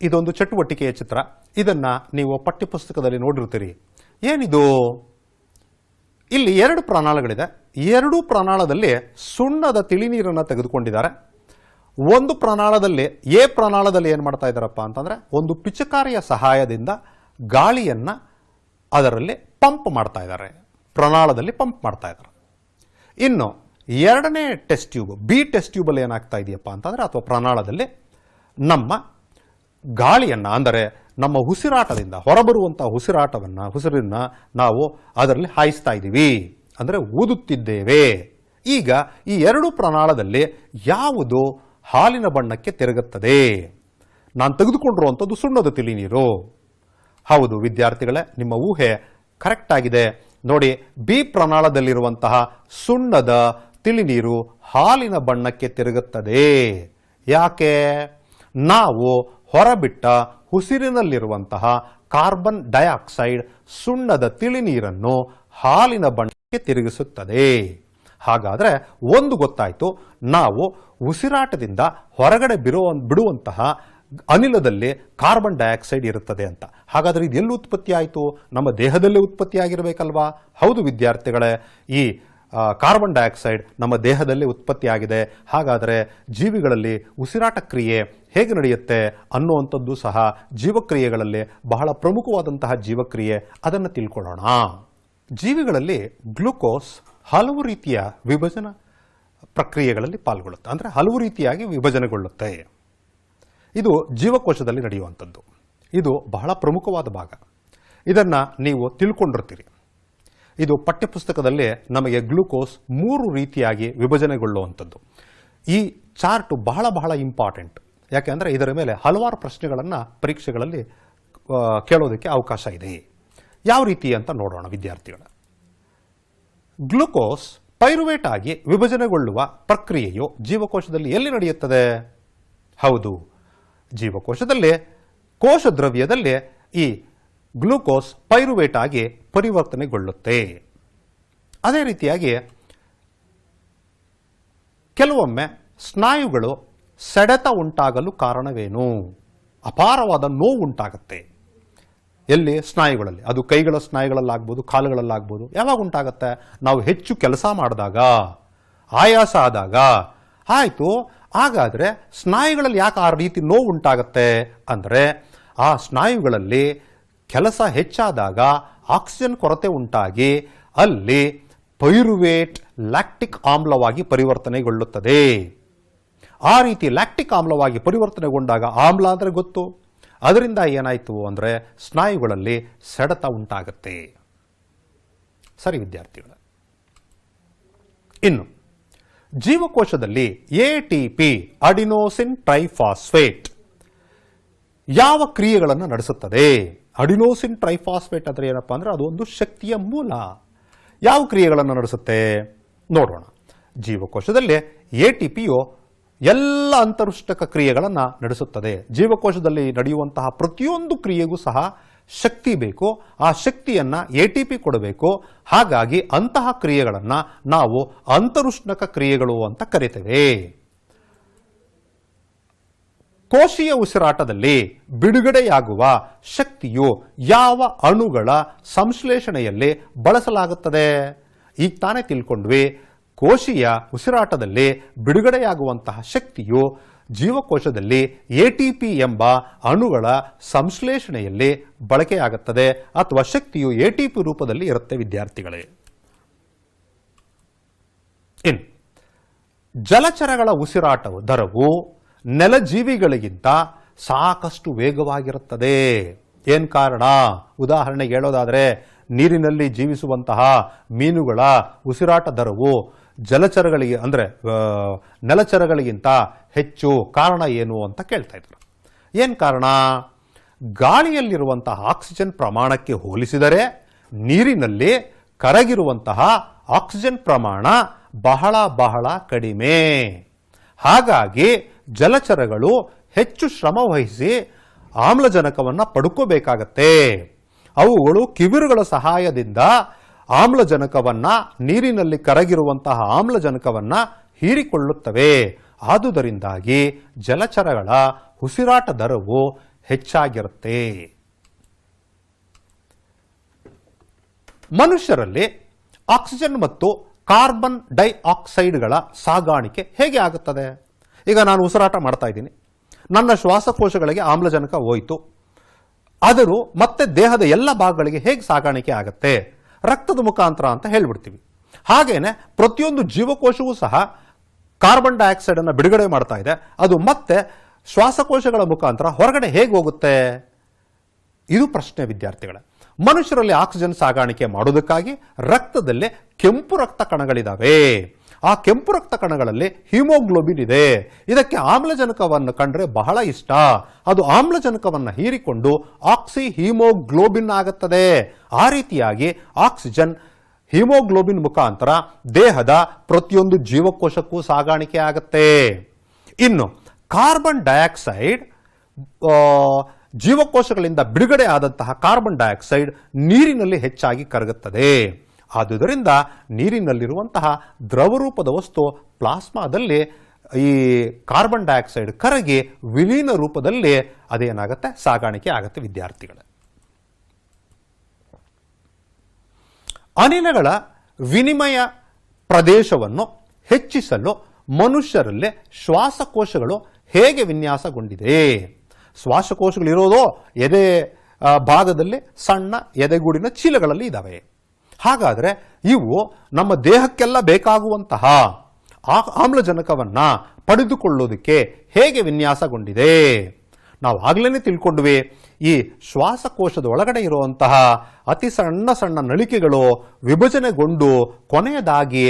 ಇದೊಂದು ಚಟುವಟಿಕೆಯ ಚಿತ್ರ. ಇದನ್ನ ನೀವು ಪಠ್ಯಪುಸ್ತಕದಲ್ಲಿ ನೋಡಿರ್ತೀರಿ. ಏನಿದು? ಇಲ್ಲಿ 2 ಪ್ರಾಣಾಳಗಳಿದೆ. 2 ಪ್ರಾಣಾಳದಲ್ಲಿ ಸುಣ್ಣದ ತಿಳಿನೀರನ್ನು ತೆಗೆದುಕೊಂಡಿದ್ದಾರೆ. ಒಂದು ಪ್ರಾಣಾಳದಲ್ಲಿ ಎ ಪ್ರಾಣಾಳದಲ್ಲಿ ಏನು ಮಾಡ್ತಾ ಇದ್ದಾರಪ್ಪ ಅಂತಂದ್ರೆ, ಒಂದು ಪಿಚಕಾರಿಯ ಸಹಾಯದಿಂದ ಗಾಳಿಯನ್ನ ಅದರಲ್ಲಿ ಪಂಪ್ ಮಾಡ್ತಾ ಇದ್ದಾರೆ. ಪ್ರಾಣಾಳದಲ್ಲಿ ಪಂಪ್ ಮಾಡ್ತಾ ಇದ್ದಾರೆ. ಇನ್ನು ಎರಡನೇ ಟೆಸ್ಟ್ ಟ್ಯೂಬ್, ಬಿ ಟೆಸ್ಟ್ ಟ್ಯೂಬಲ್ಲಿ ಏನಾಗ್ತಾ ಇದೆಯಪ್ಪ ಅಂತಂದ್ರೆ, ಅಥವಾ ಪ್ರಾಣಾಳದಲ್ಲಿ ನಮ್ಮ ಗಾಳಿಯನ್ನ, ಅಂದರೆ ನಮ್ಮ ಉಸಿರಾಟದಿಂದ ಹೊರಬರುವಂತಹ ಉಸಿರನ್ನ ನಾವು ಅದರಲ್ಲಿ ಹಾಯಿಸ್ತಾ ಇದ್ದೀವಿ, ಅಂದರೆ ಊದುತ್ತಿದ್ದೇವೆ. ಈಗ ಈ 2 ಪ್ರಾಣಾಳದಲ್ಲಿ ಯಾವುದು ಹಾಲಿನ ಬಣ್ಣಕ್ಕೆ ತಿರುಗುತ್ತದೆ? ನಾನು ತೆಗೆದುಕೊಂಡಿರುವಂಥದ್ದು ಸುಣ್ಣದ ತಿಳಿನೀರು. ಹೌದು ವಿದ್ಯಾರ್ಥಿಗಳೇ, ನಿಮ್ಮ ಊಹೆ ಕರೆಕ್ಟ್ ಆಗಿದೆ. ನೋಡಿ, ಬಿ ಪ್ರಾಣಾಳದಲ್ಲಿರುವಂತಹ ಸುಣ್ಣದ ತಿಳಿನೀರು ಹಾಲಿನ ಬಣ್ಣಕ್ಕೆ ತಿರುಗುತ್ತದೆ. ಯಾಕೆ? ನಾವು ಹೊರಬಿಟ್ಟ ಉಸಿರಿನಲ್ಲಿರುವಂತಹ ಕಾರ್ಬನ್ ಡೈಆಕ್ಸೈಡ್ ಸುಣ್ಣದ ತಿಳಿನೀರನ್ನು ಹಾಲಿನ ಬಣ್ಣಕ್ಕೆ ತಿರುಗಿಸುತ್ತದೆ. ಹಾಗಾದರೆ ಒಂದು ಗೊತ್ತಾಯಿತು, ನಾವು ಉಸಿರಾಟದಿಂದ ಹೊರಗಡೆ ಬಿಡುವಂತಹ ಅನಿಲದಲ್ಲಿ ಕಾರ್ಬನ್ ಡೈಆಕ್ಸೈಡ್ ಇರುತ್ತದೆ ಅಂತ. ಹಾಗಾದರೆ ಇದು ಎಲ್ಲಿ ಉತ್ಪತ್ತಿ ಆಯಿತು? ನಮ್ಮ ದೇಹದಲ್ಲೇ ಉತ್ಪತ್ತಿಯಾಗಿರಬೇಕಲ್ವಾ? ಹೌದು ವಿದ್ಯಾರ್ಥಿಗಳೇ, ಈ ಕಾರ್ಬನ್ ಡೈಆಕ್ಸೈಡ್ ನಮ್ಮ ದೇಹದಲ್ಲಿ ಉತ್ಪತ್ತಿಯಾಗಿದೆ. ಹಾಗಾದರೆ ಜೀವಿಗಳಲ್ಲಿ ಉಸಿರಾಟ ಕ್ರಿಯೆ ಹೇಗೆ ನಡೆಯುತ್ತೆ ಅನ್ನುವಂಥದ್ದು ಸಹ ಜೀವಕ್ರಿಯೆಗಳಲ್ಲಿ ಬಹಳ ಪ್ರಮುಖವಾದಂತಹ ಜೀವಕ್ರಿಯೆ. ಅದನ್ನು ತಿಳ್ಕೊಳ್ಳೋಣ. ಜೀವಿಗಳಲ್ಲಿ ಗ್ಲೂಕೋಸ್ ಹಲವು ರೀತಿಯ ವಿಭಜನಾ ಪ್ರಕ್ರಿಯೆಗಳಲ್ಲಿ ಪಾಲ್ಗೊಳ್ಳುತ್ತೆ, ಅಂದರೆ ಹಲವು ರೀತಿಯಾಗಿ ವಿಭಜನೆಗೊಳ್ಳುತ್ತೆ. ಇದು ಜೀವಕೋಶದಲ್ಲಿ ನಡೆಯುವಂಥದ್ದು. ಇದು ಬಹಳ ಪ್ರಮುಖವಾದ ಭಾಗ. ಇದನ್ನು ನೀವು ತಿಳ್ಕೊಂಡಿರ್ತೀರಿ. ಇದು ಪಠ್ಯಪುಸ್ತಕದಲ್ಲಿ ನಮಗೆ ಗ್ಲೂಕೋಸ್ 3 ರೀತಿಯಾಗಿ ವಿಭಜನೆಗೊಳ್ಳುವಂಥದ್ದು. ಈ ಚಾರ್ಟ್ ಬಹಳ ಇಂಪಾರ್ಟೆಂಟ್. ಯಾಕೆಂದರೆ ಇದರ ಮೇಲೆ ಹಲವಾರು ಪ್ರಶ್ನೆಗಳನ್ನು ಪರೀಕ್ಷೆಗಳಲ್ಲಿ ಕೇಳೋದಕ್ಕೆ ಅವಕಾಶ ಇದೆ. ಯಾವ ರೀತಿ ಅಂತ ನೋಡೋಣ ವಿದ್ಯಾರ್ಥಿಗಳ. ಗ್ಲೂಕೋಸ್ ಪೈರುವೇಟ್ ಆಗಿ ವಿಭಜನೆಗೊಳ್ಳುವ ಪ್ರಕ್ರಿಯೆಯು ಜೀವಕೋಶದಲ್ಲಿ ಎಲ್ಲಿ ನಡೆಯುತ್ತದೆ? ಹೌದು, ಜೀವಕೋಶದಲ್ಲಿ ಕೋಶ ದ್ರವ್ಯದಲ್ಲಿ ಈ ಗ್ಲೂಕೋಸ್ ಪೈರುವೇಟ್ ಆಗಿ ಪರಿವರ್ತನೆಗೊಳ್ಳುತ್ತೆ. ಅದೇ ರೀತಿಯಾಗಿ ಕೆಲವೊಮ್ಮೆ ಸ್ನಾಯುಗಳು ಸೆಡೆತ ಉಂಟಾಗಲು ಕಾರಣವೇನು? ಅಪಾರವಾದ ನೋವು ಉಂಟಾಗುತ್ತೆ. ಎಲ್ಲಿ? ಸ್ನಾಯುಗಳಲ್ಲಿ. ಅದು ಕೈಗಳ ಸ್ನಾಯುಗಳಲ್ಲಾಗ್ಬೋದು, ಕಾಲುಗಳಲ್ಲಾಗ್ಬೋದು. ಯಾವಾಗ ಉಂಟಾಗುತ್ತೆ? ನಾವು ಹೆಚ್ಚು ಕೆಲಸ ಮಾಡಿದಾಗ, ಆಯಾಸ ಆದಾಗ. ಆಯಿತು, ಹಾಗಾದರೆ ಸ್ನಾಯುಗಳಲ್ಲಿ ಯಾಕೆ ಆ ರೀತಿ ನೋವು ಉಂಟಾಗುತ್ತೆ ಅಂದರೆ, ಆ ಸ್ನಾಯುಗಳಲ್ಲಿ ಕೆಲಸ ಹೆಚ್ಚಾದಾಗ ಆಕ್ಸಿಜನ್ ಕೊರತೆ ಉಂಟಾಗಿ ಅಲ್ಲಿ ಪೈರುವೇಟ್ ಲ್ಯಾಕ್ಟಿಕ್ ಆಮ್ಲವಾಗಿ ಪರಿವರ್ತನೆಗೊಳ್ಳುತ್ತದೆ. ಆ ರೀತಿ ಲ್ಯಾಕ್ಟಿಕ್ ಆಮ್ಲವಾಗಿ ಪರಿವರ್ತನೆಗೊಂಡಾಗ, ಆಮ್ಲ ಅಂದರೆ ಗೊತ್ತು, ಅದರಿಂದ ಏನಾಯಿತು ಅಂದರೆ ಸ್ನಾಯುಗಳಲ್ಲಿ ಸೆಡೆತ ಉಂಟಾಗುತ್ತೆ. ಸರಿ ವಿದ್ಯಾರ್ಥಿಗಳು, ಇನ್ನು ಜೀವಕೋಶದಲ್ಲಿ ATP ಅಡಿನೋಸಿನ್ ಟ್ರೈಫಾಸ್ಫೇಟ್ ಯಾವ ಕ್ರಿಯೆಗಳನ್ನು ನಡೆಸುತ್ತದೆ? ಅಡಿನೋಸಿನ್ ಟ್ರೈಫಾಸ್ಫೇಟ್ ಅಂದರೆ ಏನಪ್ಪಾ ಅಂದರೆ ಅದು ಒಂದು ಶಕ್ತಿಯ ಮೂಲ. ಯಾವ ಕ್ರಿಯೆಗಳನ್ನು ನಡೆಸುತ್ತೆ ನೋಡೋಣ. ಜೀವಕೋಶದಲ್ಲಿ ATPಯು ಎಲ್ಲ ಅಂತರುಷ್ಟಕ ಕ್ರಿಯೆಗಳನ್ನು ನಡೆಸುತ್ತದೆ. ಜೀವಕೋಶದಲ್ಲಿ ನಡೆಯುವಂತಹ ಪ್ರತಿಯೊಂದು ಕ್ರಿಯೆಗೂ ಸಹ ಶಕ್ತಿ ಬೇಕು. ಆ ಶಕ್ತಿಯನ್ನು ATP ಕೊಡಬೇಕು. ಹಾಗಾಗಿ ಅಂತಹ ಕ್ರಿಯೆಗಳನ್ನು ನಾವು ಅಂತರುಷ್ಣಕ ಕ್ರಿಯೆಗಳು ಅಂತ ಕರಿತೇವೆ. ಕೋಶೀಯ ಉಸಿರಾಟದಲ್ಲಿ ಬಿಡುಗಡೆಯಾಗುವ ಶಕ್ತಿಯು ಯಾವ ಅಣುಗಳ ಸಂಶ್ಲೇಷಣೆಯಲ್ಲಿ ಬಳಸಲಾಗುತ್ತದೆ? ಈಗ ತಾನೇ ತಿಳ್ಕೊಂಡ್ವಿ. ಕೋಶೀಯ ಉಸಿರಾಟದಲ್ಲಿ ಬಿಡುಗಡೆಯಾಗುವಂತಹ ಶಕ್ತಿಯು ಜೀವಕೋಶದಲ್ಲಿ ATP ಎಂಬ ಅಣುಗಳ ಸಂಶ್ಲೇಷಣೆಯಲ್ಲಿ ಬಳಕೆಯಾಗುತ್ತದೆ, ಅಥವಾ ಶಕ್ತಿಯು ATP ರೂಪದಲ್ಲಿ ಇರುತ್ತೆ ವಿದ್ಯಾರ್ಥಿಗಳೇ. ಇನ್ನು ಜಲಚರಗಳ ಉಸಿರಾಟವು ದರವು ನೆಲಜೀವಿಗಳಿಗಿಂತ ಸಾಕಷ್ಟು ವೇಗವಾಗಿರುತ್ತದೆ. ಏನ್ ಕಾರಣ? ಉದಾಹರಣೆಗೆ ಹೇಳೋದಾದರೆ, ನೀರಿನಲ್ಲಿ ಜೀವಿಸುವಂತಹ ಮೀನುಗಳ ಉಸಿರಾಟ ದರವು ಜಲಚರಗಳಿಗೆ ಅಂದರೆ ನೆಲಚರಗಳಿಗಿಂತ ಹೆಚ್ಚು. ಕಾರಣ ಏನು ಅಂತ ಕೇಳ್ತಾ ಇದ್ದಾರೆ. ಏನು ಕಾರಣ? ಗಾಳಿಯಲ್ಲಿರುವಂತಹ ಆಕ್ಸಿಜನ್ ಪ್ರಮಾಣಕ್ಕೆ ಹೋಲಿಸಿದರೆ ನೀರಿನಲ್ಲಿ ಕರಗಿರುವಂತಹ ಆಕ್ಸಿಜನ್ ಪ್ರಮಾಣ ಬಹಳ ಬಹಳ ಕಡಿಮೆ. ಹಾಗಾಗಿ ಜಲಚರಗಳು ಹೆಚ್ಚು ಶ್ರಮ ವಹಿಸಿ ಆಮ್ಲಜನಕವನ್ನು ಪಡ್ಕೋಬೇಕಾಗತ್ತೆ. ಅವುಗಳು ಕಿವಿರುಗಳ ಸಹಾಯದಿಂದ ಆಮ್ಲಜನಕವನ್ನ, ನೀರಿನಲ್ಲಿ ಕರಗಿರುವಂತಹ ಆಮ್ಲಜನಕವನ್ನ ಹೀರಿಕೊಳ್ಳುತ್ತವೆ. ಆದುದರಿಂದಾಗಿ ಜಲಚರಗಳ ಉಸಿರಾಟ ದರವು ಹೆಚ್ಚಾಗಿರುತ್ತೆ. ಮನುಷ್ಯರಲ್ಲಿ ಆಕ್ಸಿಜನ್ ಮತ್ತು ಕಾರ್ಬನ್ ಡೈಆಕ್ಸೈಡ್ಗಳ ಸಾಗಾಣಿಕೆ ಹೇಗೆ ಆಗುತ್ತದೆ? ಈಗ ನಾನು ಉಸಿರಾಟ ಮಾಡ್ತಾ ಇದ್ದೀನಿ, ನನ್ನ ಶ್ವಾಸಕೋಶಗಳಿಗೆ ಆಮ್ಲಜನಕ ಹೋಯಿತು, ಆದರೂ ಮತ್ತೆ ದೇಹದ ಎಲ್ಲ ಭಾಗಗಳಿಗೆ ಹೇಗೆ ಸಾಗಾಣಿಕೆ ಆಗುತ್ತೆ? ರಕ್ತದ ಮುಖಾಂತರ ಅಂತ ಹೇಳ್ಬಿಡ್ತೀವಿ. ಹಾಗೇನೆ ಪ್ರತಿಯೊಂದು ಜೀವಕೋಶವೂ ಸಹ ಕಾರ್ಬನ್ ಡೈಆಕ್ಸೈಡ್ ಅನ್ನು ಬಿಡುಗಡೆ ಮಾಡ್ತಾ ಇದೆ. ಅದು ಮತ್ತೆ ಶ್ವಾಸಕೋಶಗಳ ಮುಖಾಂತರ ಹೊರಗಡೆ ಹೇಗೆ ಹೋಗುತ್ತೆ? ಇದು ಪ್ರಶ್ನೆ ವಿದ್ಯಾರ್ಥಿಗಳೇ. ಮನುಷ್ಯರಲ್ಲಿ ಆಕ್ಸಿಜನ್ ಸಾಗಾಣಿಕೆ ಮಾಡೋದಕ್ಕಾಗಿ ರಕ್ತದಲ್ಲಿ ಕೆಂಪು ರಕ್ತ ಕಣಗಳಿದಾವೆ. ಆ ಕೆಂಪು ರಕ್ತ ಕಣಗಳಲ್ಲಿ ಹಿಮೋಗ್ಲೋಬಿನ್ ಇದೆ. ಇದಕ್ಕೆ ಆಮ್ಲಜನಕವನ್ನು ಕಂಡ್ರೆ ಬಹಳ ಇಷ್ಟ. ಅದು ಆಮ್ಲಜನಕವನ್ನು ಹೀರಿಕೊಂಡು ಆಕ್ಸಿ ಹಿಮೋಗ್ಲೋಬಿನ್ ಆಗುತ್ತದೆ. ಆ ರೀತಿಯಾಗಿ ಆಕ್ಸಿಜನ್ ಹಿಮೋಗ್ಲೋಬಿನ್ ಮುಖಾಂತರ ದೇಹದ ಪ್ರತಿಯೊಂದು ಜೀವಕೋಶಕ್ಕೂ ಸಾಗಾಣಿಕೆ ಆಗುತ್ತೆ. ಇನ್ನು ಕಾರ್ಬನ್ ಡೈಆಕ್ಸೈಡ್, ಜೀವಕೋಶಗಳಿಂದ ಬಿಡುಗಡೆ ಆದಂತಹ ಕಾರ್ಬನ್ ಡೈಆಕ್ಸೈಡ್ ನೀರಿನಲ್ಲಿ ಹೆಚ್ಚಾಗಿ ಕರಗುತ್ತದೆ. ಆದುದರಿಂದ ನೀರಿನಲ್ಲಿರುವಂತಹ ದ್ರವರೂಪದ ವಸ್ತು ಪ್ಲಾಸ್ಮಾದಲ್ಲಿ ಈ ಕಾರ್ಬನ್ ಡೈಆಕ್ಸೈಡ್ ಕರಗಿ ವಿಲೀನ ರೂಪದಲ್ಲಿ ಅದೇನಾಗುತ್ತೆ? ಸಾಗಾಣಿಕೆ ಆಗುತ್ತೆ ವಿದ್ಯಾರ್ಥಿಗಳೇ. ಅನಿಲಗಳ ವಿನಿಮಯ ಪ್ರದೇಶವನ್ನು ಹೆಚ್ಚಿಸಲು ಮನುಷ್ಯರಲ್ಲಿ ಶ್ವಾಸಕೋಶಗಳು ಹೇಗೆ ವಿನ್ಯಾಸಗೊಂಡಿದೆ? ಶ್ವಾಸಕೋಶಗಳಿರೋದು ಎದೆ ಭಾಗದಲ್ಲಿ ಸಣ್ಣ ಎದೆಗೂಡಿನ ಚೀಲಗಳಲ್ಲಿ ಇದ್ದಾವೆ. ಹಾಗಾದರೆ ಇವು ನಮ್ಮ ದೇಹಕ್ಕೆಲ್ಲ ಬೇಕಾಗುವಂತಹ ಆಮ್ಲಜನಕವನ್ನು ಪಡೆದುಕೊಳ್ಳೋದಕ್ಕೆ ಹೇಗೆ ವಿನ್ಯಾಸಗೊಂಡಿದೆ? ನಾವು ಆಗ್ಲೇ ತಿಳ್ಕೊಂಡ್ವಿ ಈ ಶ್ವಾಸಕೋಶದ ಒಳಗಡೆ ಇರುವಂತಹ ಅತಿ ಸಣ್ಣ ಸಣ್ಣ ನಳಿಕೆಗಳು ವಿಭಜನೆಗೊಂಡು ಕೊನೆಯದಾಗಿ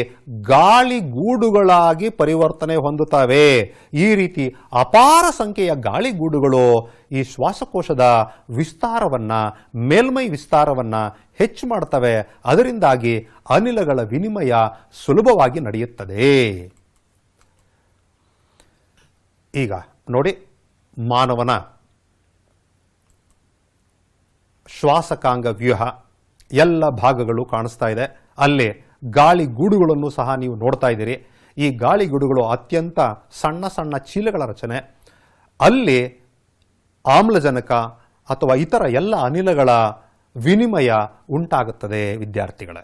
ಗಾಳಿಗೂಡುಗಳಾಗಿ ಪರಿವರ್ತನೆ ಹೊಂದುತ್ತವೆ. ಈ ರೀತಿ ಅಪಾರ ಸಂಖ್ಯೆಯ ಗಾಳಿಗೂಡುಗಳು ಈ ಶ್ವಾಸಕೋಶದ ವಿಸ್ತಾರವನ್ನ, ಮೇಲ್ಮೈ ವಿಸ್ತಾರವನ್ನ ಹೆಚ್ಚು ಮಾಡ್ತವೆ. ಅದರಿಂದಾಗಿ ಅನಿಲಗಳ ವಿನಿಮಯ ಸುಲಭವಾಗಿ ನಡೆಯುತ್ತದೆ. ಈಗ ನೋಡಿ, ಮಾನವನ ಶ್ವಾಸಕಾಂಗ ವ್ಯೂಹ ಎಲ್ಲ ಭಾಗಗಳು ಕಾಣಿಸ್ತಾ ಇದೆ. ಅಲ್ಲಿ ಗಾಳಿಗೂಡುಗಳನ್ನು ಸಹ ನೀವು ನೋಡ್ತಾ ಇದ್ದೀರಿ. ಈ ಗಾಳಿಗೂಡುಗಳು ಅತ್ಯಂತ ಸಣ್ಣ ಸಣ್ಣ ಚೀಲಗಳ ರಚನೆ. ಅಲ್ಲಿ ಆಮ್ಲಜನಕ ಅಥವಾ ಇತರ ಎಲ್ಲ ಅನಿಲಗಳ ವಿನಿಮಯ ಉಂಟಾಗುತ್ತದೆ. ವಿದ್ಯಾರ್ಥಿಗಳೇ,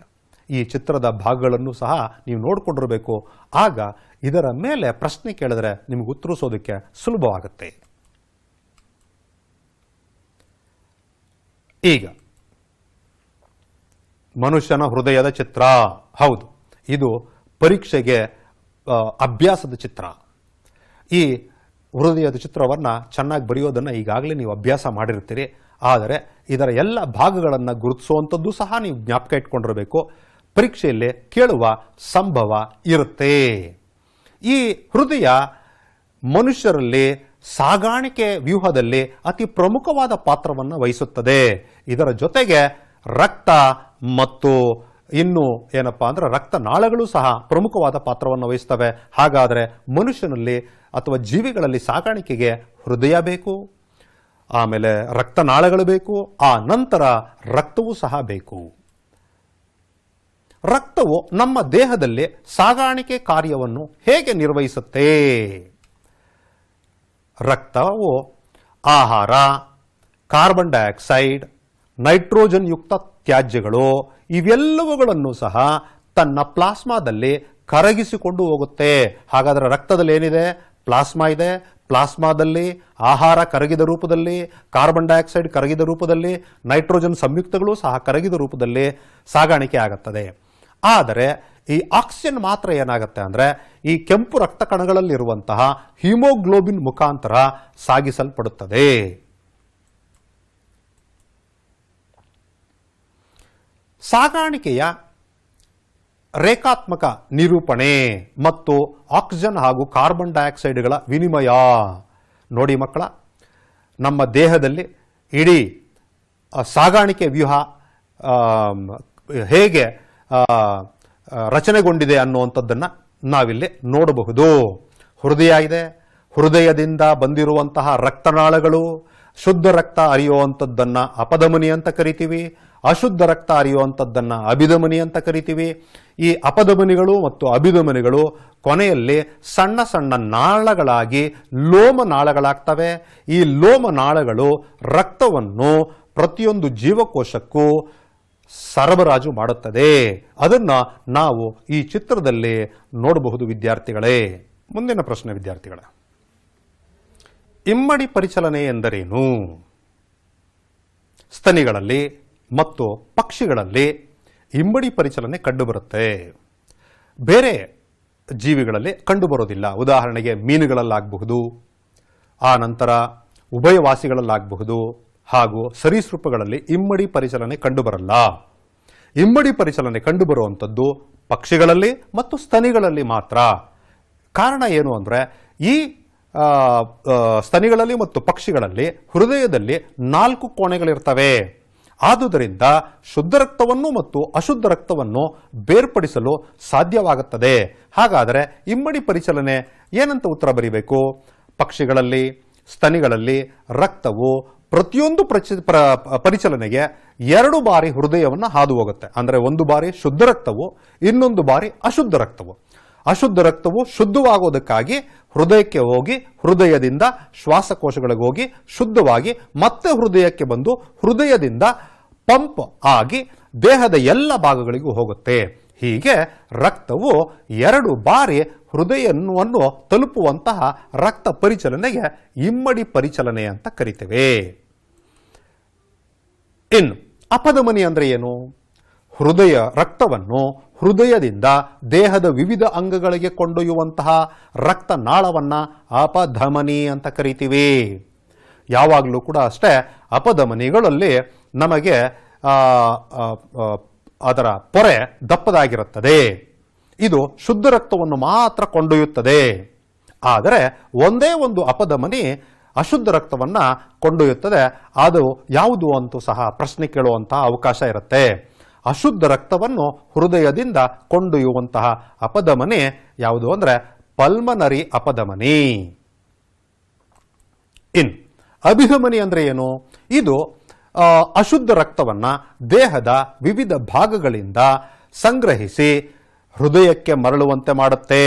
ಈ ಚಿತ್ರದ ಭಾಗಗಳನ್ನು ಸಹ ನೀವು ನೋಡಿಕೊಂಡಿರಬೇಕು. ಆಗ ಇದರ ಮೇಲೆ ಪ್ರಶ್ನೆ ಕೇಳಿದ್ರೆ ನಿಮಗೆ ಉತ್ತರಿಸೋದಕ್ಕೆ ಸುಲಭವಾಗುತ್ತೆ. ಈಗ ಮನುಷ್ಯನ ಹೃದಯದ ಚಿತ್ರ. ಹೌದು, ಇದು ಪರೀಕ್ಷೆಗೆ ಅಭ್ಯಾಸದ ಚಿತ್ರ. ಈ ಹೃದಯದ ಚಿತ್ರವನ್ನು ಚೆನ್ನಾಗಿ ಬರೆಯೋದನ್ನು ಈಗಾಗಲೇ ನೀವು ಅಭ್ಯಾಸ ಮಾಡಿರ್ತೀರಿ. ಆದರೆ ಇದರ ಎಲ್ಲ ಭಾಗಗಳನ್ನು ಗುರುತಿಸುವಂಥದ್ದು ಸಹ ನೀವು ಜ್ಞಾಪಕ ಇಟ್ಕೊಂಡಿರಬೇಕು. ಪರೀಕ್ಷೆಯಲ್ಲಿ ಕೇಳುವ ಸಂಭವ ಇರುತ್ತೆ. ಈ ಹೃದಯ ಮನುಷ್ಯರಲ್ಲಿ ಸಾಗಾಣಿಕೆ ವ್ಯೂಹದಲ್ಲಿ ಅತಿ ಪ್ರಮುಖವಾದ ಪಾತ್ರವನ್ನು ವಹಿಸುತ್ತದೆ. ಇದರ ಜೊತೆಗೆ ರಕ್ತ ಮತ್ತು ಇನ್ನು ಏನಪ್ಪಾ ಅಂದ್ರೆ ರಕ್ತನಾಳಗಳು ಸಹ ಪ್ರಮುಖವಾದ ಪಾತ್ರವನ್ನು ವಹಿಸ್ತವೆ. ಹಾಗಾದರೆ ಮನುಷ್ಯನಲ್ಲಿ ಅಥವಾ ಜೀವಿಗಳಲ್ಲಿ ಸಾಗಾಣಿಕೆಗೆ ಹೃದಯ ಬೇಕು, ಆಮೇಲೆ ರಕ್ತನಾಳಗಳು ಬೇಕು, ಆ ನಂತರ ರಕ್ತವೂ ಸಹ ಬೇಕು. ರಕ್ತವು ನಮ್ಮ ದೇಹದಲ್ಲಿ ಸಾಗಾಣಿಕೆ ಕಾರ್ಯವನ್ನು ಹೇಗೆ ನಿರ್ವಹಿಸುತ್ತೆ? ರಕ್ತವು ಆಹಾರ, ಕಾರ್ಬನ್ ಡೈಆಕ್ಸೈಡ್, ನೈಟ್ರೋಜನ್ ಯುಕ್ತ ತ್ಯಾಜ್ಯಗಳು ಇವೆಲ್ಲವುಗಳನ್ನು ಸಹ ತನ್ನ ಪ್ಲಾಸ್ಮಾದಲ್ಲಿ ಕರಗಿಸಿಕೊಂಡು ಹೋಗುತ್ತೆ. ಹಾಗಾದರೆ ರಕ್ತದಲ್ಲಿ ಏನಿದೆ? ಪ್ಲಾಸ್ಮಾ ಇದೆ. ಪ್ಲಾಸ್ಮಾದಲ್ಲಿ ಆಹಾರ ಕರಗಿದ ರೂಪದಲ್ಲಿ, ಕಾರ್ಬನ್ ಡೈಆಕ್ಸೈಡ್ ಕರಗಿದ ರೂಪದಲ್ಲಿ, ನೈಟ್ರೋಜನ್ ಸಂಯುಕ್ತಗಳು ಸಹ ಕರಗಿದ ರೂಪದಲ್ಲಿ ಸಾಗಾಣಿಕೆ ಆಗುತ್ತದೆ. ಆದರೆ ಈ ಆಕ್ಸಿಜನ್ ಮಾತ್ರ ಏನಾಗುತ್ತೆ ಅಂದರೆ ಈ ಕೆಂಪು ರಕ್ತ ಕಣಗಳಲ್ಲಿರುವಂತಹ ಹಿಮೋಗ್ಲೋಬಿನ್ ಮುಖಾಂತರ ಸಾಗಿಸಲ್ಪಡುತ್ತದೆ. ಸಾಗಾಣಿಕೆಯ ರೇಖಾತ್ಮಕ ನಿರೂಪಣೆ ಮತ್ತು ಆಕ್ಸಿಜನ್ ಹಾಗೂ ಕಾರ್ಬನ್ ಡೈಆಕ್ಸೈಡ್ಗಳ ವಿನಿಮಯ. ನೋಡಿ ಮಕ್ಕಳ, ನಮ್ಮ ದೇಹದಲ್ಲಿ ಇಡೀ ಸಾಗಾಣಿಕೆ ವ್ಯೂಹ ಹೇಗೆ ರಚನೆಗೊಂಡಿದೆ ಅನ್ನುವಂಥದ್ದನ್ನು ನಾವಿಲ್ಲಿ ನೋಡಬಹುದು. ಹೃದಯ ಇದೆ. ಹೃದಯದಿಂದ ಬಂದಿರುವಂತಹ ರಕ್ತನಾಳಗಳು, ಶುದ್ಧ ರಕ್ತ ಹರಿಯುವಂಥದ್ದನ್ನು ಅಪಧಮನಿ ಅಂತ ಕರಿತೀವಿ, ಅಶುದ್ಧ ರಕ್ತ ಹರಿಯುವಂಥದ್ದನ್ನು ಅಭಿಧಮನಿ ಅಂತ ಕರಿತೀವಿ. ಈ ಅಪಧಮನಿಗಳು ಮತ್ತು ಅಭಿಧಮನಿಗಳು ಕೊನೆಯಲ್ಲಿ ಸಣ್ಣ ಸಣ್ಣ ನಾಳಗಳಾಗಿ ಲೋಮನಾಳಗಳಾಗ್ತವೆ. ಈ ಲೋಮನಾಳಗಳು ರಕ್ತವನ್ನು ಪ್ರತಿಯೊಂದು ಜೀವಕೋಶಕ್ಕೂ ಸರಬರಾಜು ಮಾಡುತ್ತದೆ. ಅದನ್ನ ನಾವು ಈ ಚಿತ್ರದಲ್ಲಿ ನೋಡಬಹುದು ವಿದ್ಯಾರ್ಥಿಗಳೇ. ಮುಂದಿನ ಪ್ರಶ್ನೆ ವಿದ್ಯಾರ್ಥಿಗಳೇ, ಇಮ್ಮಡಿ ಪರಿಚಲನೆ ಎಂದರೇನು? ಸ್ತನಿಗಳಲ್ಲಿ ಮತ್ತು ಪಕ್ಷಿಗಳಲ್ಲಿ ಇಮ್ಮಡಿ ಪರಿಚಲನೆ ಕಂಡುಬರುತ್ತೆ. ಬೇರೆ ಜೀವಿಗಳಲ್ಲಿ ಕಂಡುಬರೋದಿಲ್ಲ. ಉದಾಹರಣೆಗೆ ಮೀನುಗಳಲ್ಲಾಗಬಹುದು, ಆ ನಂತರ ಉಭಯವಾಸಿಗಳಲ್ಲಾಗಬಹುದು, ಹಾಗೂ ಸರೀಸೃಪಗಳಲ್ಲಿ ಇಮ್ಮಡಿ ಪರಿಚಲನೆ ಕಂಡುಬರಲ್ಲ. ಇಮ್ಮಡಿ ಪರಿಚಲನೆ ಕಂಡುಬರುವಂಥದ್ದು ಪಕ್ಷಿಗಳಲ್ಲಿ ಮತ್ತು ಸ್ತನಿಗಳಲ್ಲಿ ಮಾತ್ರ. ಕಾರಣ ಏನು ಅಂದರೆ ಈ ಸ್ತನಿಗಳಲ್ಲಿ ಮತ್ತು ಪಕ್ಷಿಗಳಲ್ಲಿ ಹೃದಯದಲ್ಲಿ 4 ಕೋಣೆಗಳಿರ್ತವೆ. ಆದುದರಿಂದ ಶುದ್ಧ ರಕ್ತವನ್ನು ಮತ್ತು ಅಶುದ್ಧ ರಕ್ತವನ್ನು ಬೇರ್ಪಡಿಸಲು ಸಾಧ್ಯವಾಗುತ್ತದೆ. ಹಾಗಾದರೆ ಇಮ್ಮಡಿ ಪರಿಚಲನೆ ಏನಂತ ಉತ್ತರ ಬರೀಬೇಕು? ಪಕ್ಷಿಗಳಲ್ಲಿ, ಸ್ತನಿಗಳಲ್ಲಿ ರಕ್ತವು ಪ್ರತಿಯೊಂದು ಪರಿಚಲನೆಗೆ 2 ಬಾರಿ ಹೃದಯವನ್ನು ಹಾದು ಹೋಗುತ್ತೆ. ಅಂದರೆ 1 ಬಾರಿ ಶುದ್ಧ ರಕ್ತವು, ಇನ್ನೊಂದು ಬಾರಿ ಅಶುದ್ಧ ರಕ್ತವು. ಅಶುದ್ಧ ರಕ್ತವು ಶುದ್ಧವಾಗೋದಕ್ಕಾಗಿ ಹೃದಯಕ್ಕೆ ಹೋಗಿ, ಹೃದಯದಿಂದ ಶ್ವಾಸಕೋಶಗಳಿಗೆ ಹೋಗಿ ಶುದ್ಧವಾಗಿ ಮತ್ತೆ ಹೃದಯಕ್ಕೆ ಬಂದು ಹೃದಯದಿಂದ ಪಂಪ್ ಆಗಿ ದೇಹದ ಎಲ್ಲ ಭಾಗಗಳಿಗೂ ಹೋಗುತ್ತೆ. ಹೀಗೆ ರಕ್ತವು 2 ಬಾರಿ ಹೃದಯವನ್ನು ತಲುಪುವಂತಹ ರಕ್ತ ಪರಿಚಲನೆಗೆ ಇಮ್ಮಡಿ ಪರಿಚಲನೆ ಅಂತ ಕರಿತೇವೆ. ಇನ್ನು ಅಪಧಮನಿ ಅಂದ್ರೆ ಏನು? ಹೃದಯ ರಕ್ತವನ್ನು ಹೃದಯದಿಂದ ದೇಹದ ವಿವಿಧ ಅಂಗಗಳಿಗೆ ಕೊಂಡೊಯ್ಯುವಂತಹ ರಕ್ತನಾಳವನ್ನ ಅಪಧಮನಿ ಅಂತ ಕರಿತೀವಿ. ಯಾವಾಗಲೂ ಕೂಡ ಅಷ್ಟೇ ಅಪಧಮನಿಗಳಲ್ಲಿ ನಮಗೆ ಅದರ ಪೊರೆ ದಪ್ಪದಾಗಿರುತ್ತದೆ. ಇದು ಶುದ್ಧ ರಕ್ತವನ್ನು ಮಾತ್ರ ಕೊಂಡೊಯ್ಯುತ್ತದೆ. ಆದರೆ ಒಂದೇ ಒಂದು ಅಪಧಮನಿ ಅಶುದ್ಧ ರಕ್ತವನ್ನ ಕೊಂಡೊಯ್ಯುತ್ತದೆ. ಅದು ಯಾವುದು ಅಂತೂ ಸಹ ಪ್ರಶ್ನೆ ಕೇಳುವಂತಹ ಅವಕಾಶ ಇರುತ್ತೆ. ಅಶುದ್ಧ ರಕ್ತವನ್ನು ಹೃದಯದಿಂದ ಕೊಂಡೊಯ್ಯುವಂತಹ ಅಪಧಮನಿ ಯಾವುದು ಅಂದ್ರೆ ಪಲ್ಮನರಿ ಅಪಧಮನಿ. ಇನ್ ಅಭಿಧಮನಿ ಅಂದ್ರೆ ಏನು? ಇದು ಅಶುದ್ಧ ರಕ್ತವನ್ನ ದೇಹದ ವಿವಿಧ ಭಾಗಗಳಿಂದ ಸಂಗ್ರಹಿಸಿ ಹೃದಯಕ್ಕೆ ಮರಳುವಂತೆ ಮಾಡುತ್ತೆ.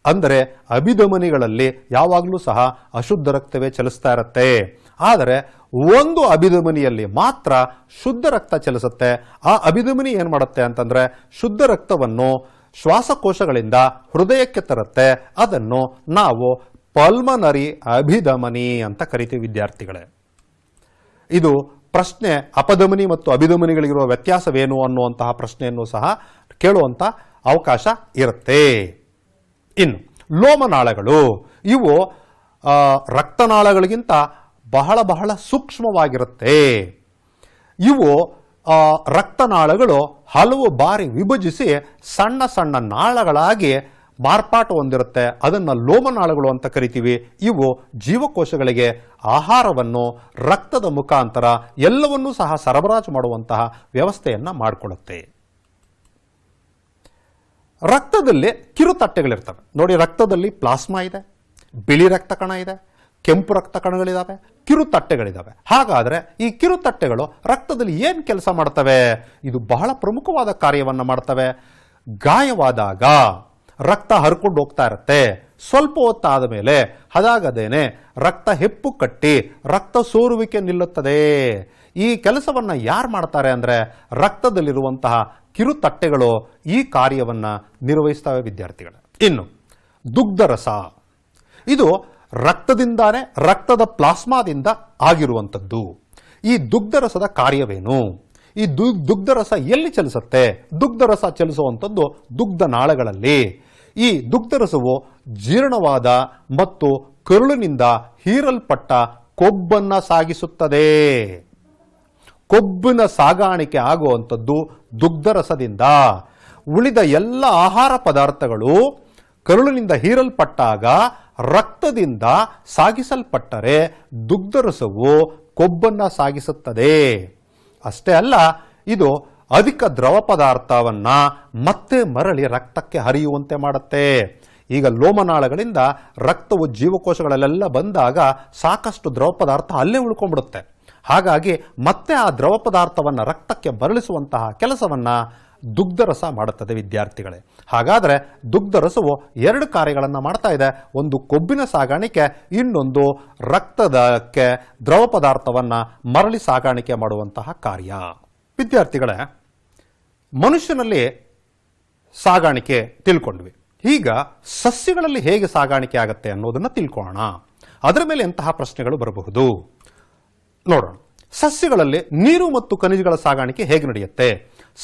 ಅಂದರೆ ಅಭಿಧಮನಿಗಳಲ್ಲಿ ಯಾವಾಗಲೂ ಸಹ ಅಶುದ್ಧ ರಕ್ತವೇ ಚಲಿಸ್ತಾ ಇರುತ್ತೆ. ಆದರೆ ಒಂದು ಅಭಿಧಮನಿಯಲ್ಲಿ ಮಾತ್ರ ಶುದ್ಧ ರಕ್ತ ಚಲಿಸುತ್ತೆ. ಆ ಅಭಿಧಮನಿ ಏನ್ ಮಾಡುತ್ತೆ ಅಂತಂದ್ರೆ ಶುದ್ಧ ರಕ್ತವನ್ನು ಶ್ವಾಸಕೋಶಗಳಿಂದ ಹೃದಯಕ್ಕೆ ತರುತ್ತೆ. ಅದನ್ನು ನಾವು ಪಲ್ಮನರಿ ಅಭಿಧಮನಿ ಅಂತ ಕರಿತೀವಿ ವಿದ್ಯಾರ್ಥಿಗಳೇ. ಇದು ಪ್ರಶ್ನೆ ಅಪಧಮನಿ ಮತ್ತು ಅಭಿಧಮನಿಗಳಿಗಿರುವ ವ್ಯತ್ಯಾಸವೇನು ಅನ್ನುವಂತಹ ಪ್ರಶ್ನೆಯನ್ನು ಸಹ ಕೇಳುವಂತ ಅವಕಾಶ ಇರುತ್ತೆ. ಇನ್ನು ಲೋಮನಾಳಗಳು, ಇವು ರಕ್ತನಾಳಗಳಿಗಿಂತ ಬಹಳ ಬಹಳ ಸೂಕ್ಷ್ಮವಾಗಿರುತ್ತೆ. ಇವು ರಕ್ತನಾಳಗಳು ಹಲವು ಬಾರಿ ವಿಭಜಿಸಿ ಸಣ್ಣ ಸಣ್ಣ ನಾಳಗಳಾಗಿ ಮಾರ್ಪಾಟು ಹೊಂದಿರುತ್ತೆ. ಅದನ್ನು ಲೋಮನಾಳಗಳು ಅಂತ ಕರಿತೀವಿ. ಇವು ಜೀವಕೋಶಗಳಿಗೆ ಆಹಾರವನ್ನು ರಕ್ತದ ಮುಖಾಂತರ ಎಲ್ಲವನ್ನೂ ಸಹ ಸರಬರಾಜು ಮಾಡುವಂತಹ ವ್ಯವಸ್ಥೆಯನ್ನ ಮಾಡಿಕೊಳ್ಳುತ್ತೆ. ರಕ್ತದಲ್ಲಿ ಕಿರುತಟ್ಟೆಗಳಿರ್ತವೆ ನೋಡಿ. ರಕ್ತದಲ್ಲಿ ಪ್ಲಾಸ್ಮಾ ಇದೆ, ಬಿಳಿ ರಕ್ತ ಕಣ ಇದೆ, ಕೆಂಪು ರಕ್ತ ಕಣಗಳಿದಾವೆ, ಕಿರುತಟ್ಟೆಗಳಿದಾವೆ. ಹಾಗಾದ್ರೆ ಈ ಕಿರುತಟ್ಟೆಗಳು ರಕ್ತದಲ್ಲಿ ಏನ್ ಕೆಲಸ ಮಾಡ್ತವೆ? ಇದು ಬಹಳ ಪ್ರಮುಖವಾದ ಕಾರ್ಯವನ್ನ ಮಾಡ್ತವೆ. ಗಾಯವಾದಾಗ ರಕ್ತ ಹರ್ಕೊಂಡು ಹೋಗ್ತಾ ಇರುತ್ತೆ. ಸ್ವಲ್ಪ ಹೊತ್ತಾದ ಮೇಲೆ ಅದಾಗದೇನೆ ರಕ್ತ ಹೆಪ್ಪು ಕಟ್ಟಿ ರಕ್ತ ಸೋರುವಿಕೆ ನಿಲ್ಲುತ್ತದೆ. ಈ ಕೆಲಸವನ್ನ ಯಾರು ಮಾಡ್ತಾರೆ ಅಂದ್ರೆ ರಕ್ತದಲ್ಲಿರುವಂತಹ ಕಿರುತಟ್ಟೆಗಳು ಈ ಕಾರ್ಯವನ್ನ ನಿರ್ವಹಿಸ್ತವೆ ವಿದ್ಯಾರ್ಥಿಗಳು. ಇನ್ನು ದುಗ್ಧರಸ, ಇದು ರಕ್ತದಿಂದಾನೇ ರಕ್ತದ ಪ್ಲಾಸ್ಮಾದಿಂದ ಆಗಿರುವಂಥದ್ದು. ಈ ದುಗ್ಧರಸದ ಕಾರ್ಯವೇನು? ಈ ದುಗ್ಧರಸ ಎಲ್ಲಿ ಚಲಿಸುತ್ತೆ? ದುಗ್ಧರಸ ಚಲಿಸುವಂಥದ್ದು ದುಗ್ಧ ನಾಳಗಳಲ್ಲಿ. ಈ ದುಗ್ಧರಸವು ಜೀರ್ಣವಾದ ಮತ್ತು ಕರುಳಿನಿಂದ ಹೀರಲ್ಪಟ್ಟ ಕೊಬ್ಬನ್ನ ಸಾಗಿಸುತ್ತದೆ. ಕೊಬ್ಬಿನ ಸಾಗಾಣಿಕೆ ಆಗುವಂಥದ್ದು ದುಗ್ಧರಸದಿಂದ. ಉಳಿದ ಎಲ್ಲ ಆಹಾರ ಪದಾರ್ಥಗಳು ಕರುಳಿನಿಂದ ಹೀರಲ್ಪಟ್ಟಾಗ ರಕ್ತದಿಂದ ಸಾಗಿಸಲ್ಪಟ್ಟರೆ ದುಗ್ಧರಸವು ಕೊಬ್ಬನ್ನ ಸಾಗಿಸುತ್ತದೆ. ಅಷ್ಟೇ ಅಲ್ಲ, ಇದು ಅಧಿಕ ದ್ರವ ಪದಾರ್ಥವನ್ನ ಮತ್ತೆ ಮರಳಿ ರಕ್ತಕ್ಕೆ ಹರಿಯುವಂತೆ ಮಾಡುತ್ತೆ. ಈಗ ಲೋಮನಾಳಗಳಿಂದ ರಕ್ತವು ಜೀವಕೋಶಗಳಲ್ಲೆಲ್ಲ ಬಂದಾಗ ಸಾಕಷ್ಟು ದ್ರವ ಪದಾರ್ಥ ಅಲ್ಲೇ ಉಳ್ಕೊಂಡ್ಬಿಡುತ್ತೆ. ಹಾಗಾಗಿ ಮತ್ತೆ ಆ ದ್ರವ ಪದಾರ್ಥವನ್ನು ರಕ್ತಕ್ಕೆ ಮರಳಿಸುವಂತಹ ಕೆಲಸವನ್ನ ದುಗ್ಧರಸ ಮಾಡುತ್ತದೆ ವಿದ್ಯಾರ್ಥಿಗಳೇ. ಹಾಗಾದ್ರೆ ದುಗ್ಧರಸವು ಎರಡು ಕಾರ್ಯಗಳನ್ನು ಮಾಡ್ತಾ ಇದೆ. ಒಂದು ಕೊಬ್ಬಿನ ಸಾಗಾಣಿಕೆ, ಇನ್ನೊಂದು ರಕ್ತದಕ್ಕೆ ದ್ರವ ಪದಾರ್ಥವನ್ನ ಮರಳಿ ಸಾಗಾಣಿಕೆ ಮಾಡುವಂತಹ ಕಾರ್ಯ. ವಿದ್ಯಾರ್ಥಿಗಳೇ, ಮನುಷ್ಯನಲ್ಲಿ ಸಾಗಾಣಿಕೆ ತಿಳ್ಕೊಂಡ್ವಿ. ಈಗ ಸಸ್ಯಗಳಲ್ಲಿ ಹೇಗೆ ಸಾಗಾಣಿಕೆ ಆಗುತ್ತೆ ಅನ್ನೋದನ್ನ ತಿಳ್ಕೊಳ್ಳೋಣ. ಅದರ ಮೇಲೆ ಎಂತಹ ಪ್ರಶ್ನೆಗಳು ಬರಬಹುದು ನೋಡೋಣ. ಸಸ್ಯಗಳಲ್ಲಿ ನೀರು ಮತ್ತು ಖನಿಜಗಳ ಸಾಗಾಣಿಕೆ ಹೇಗೆ ನಡೆಯುತ್ತೆ?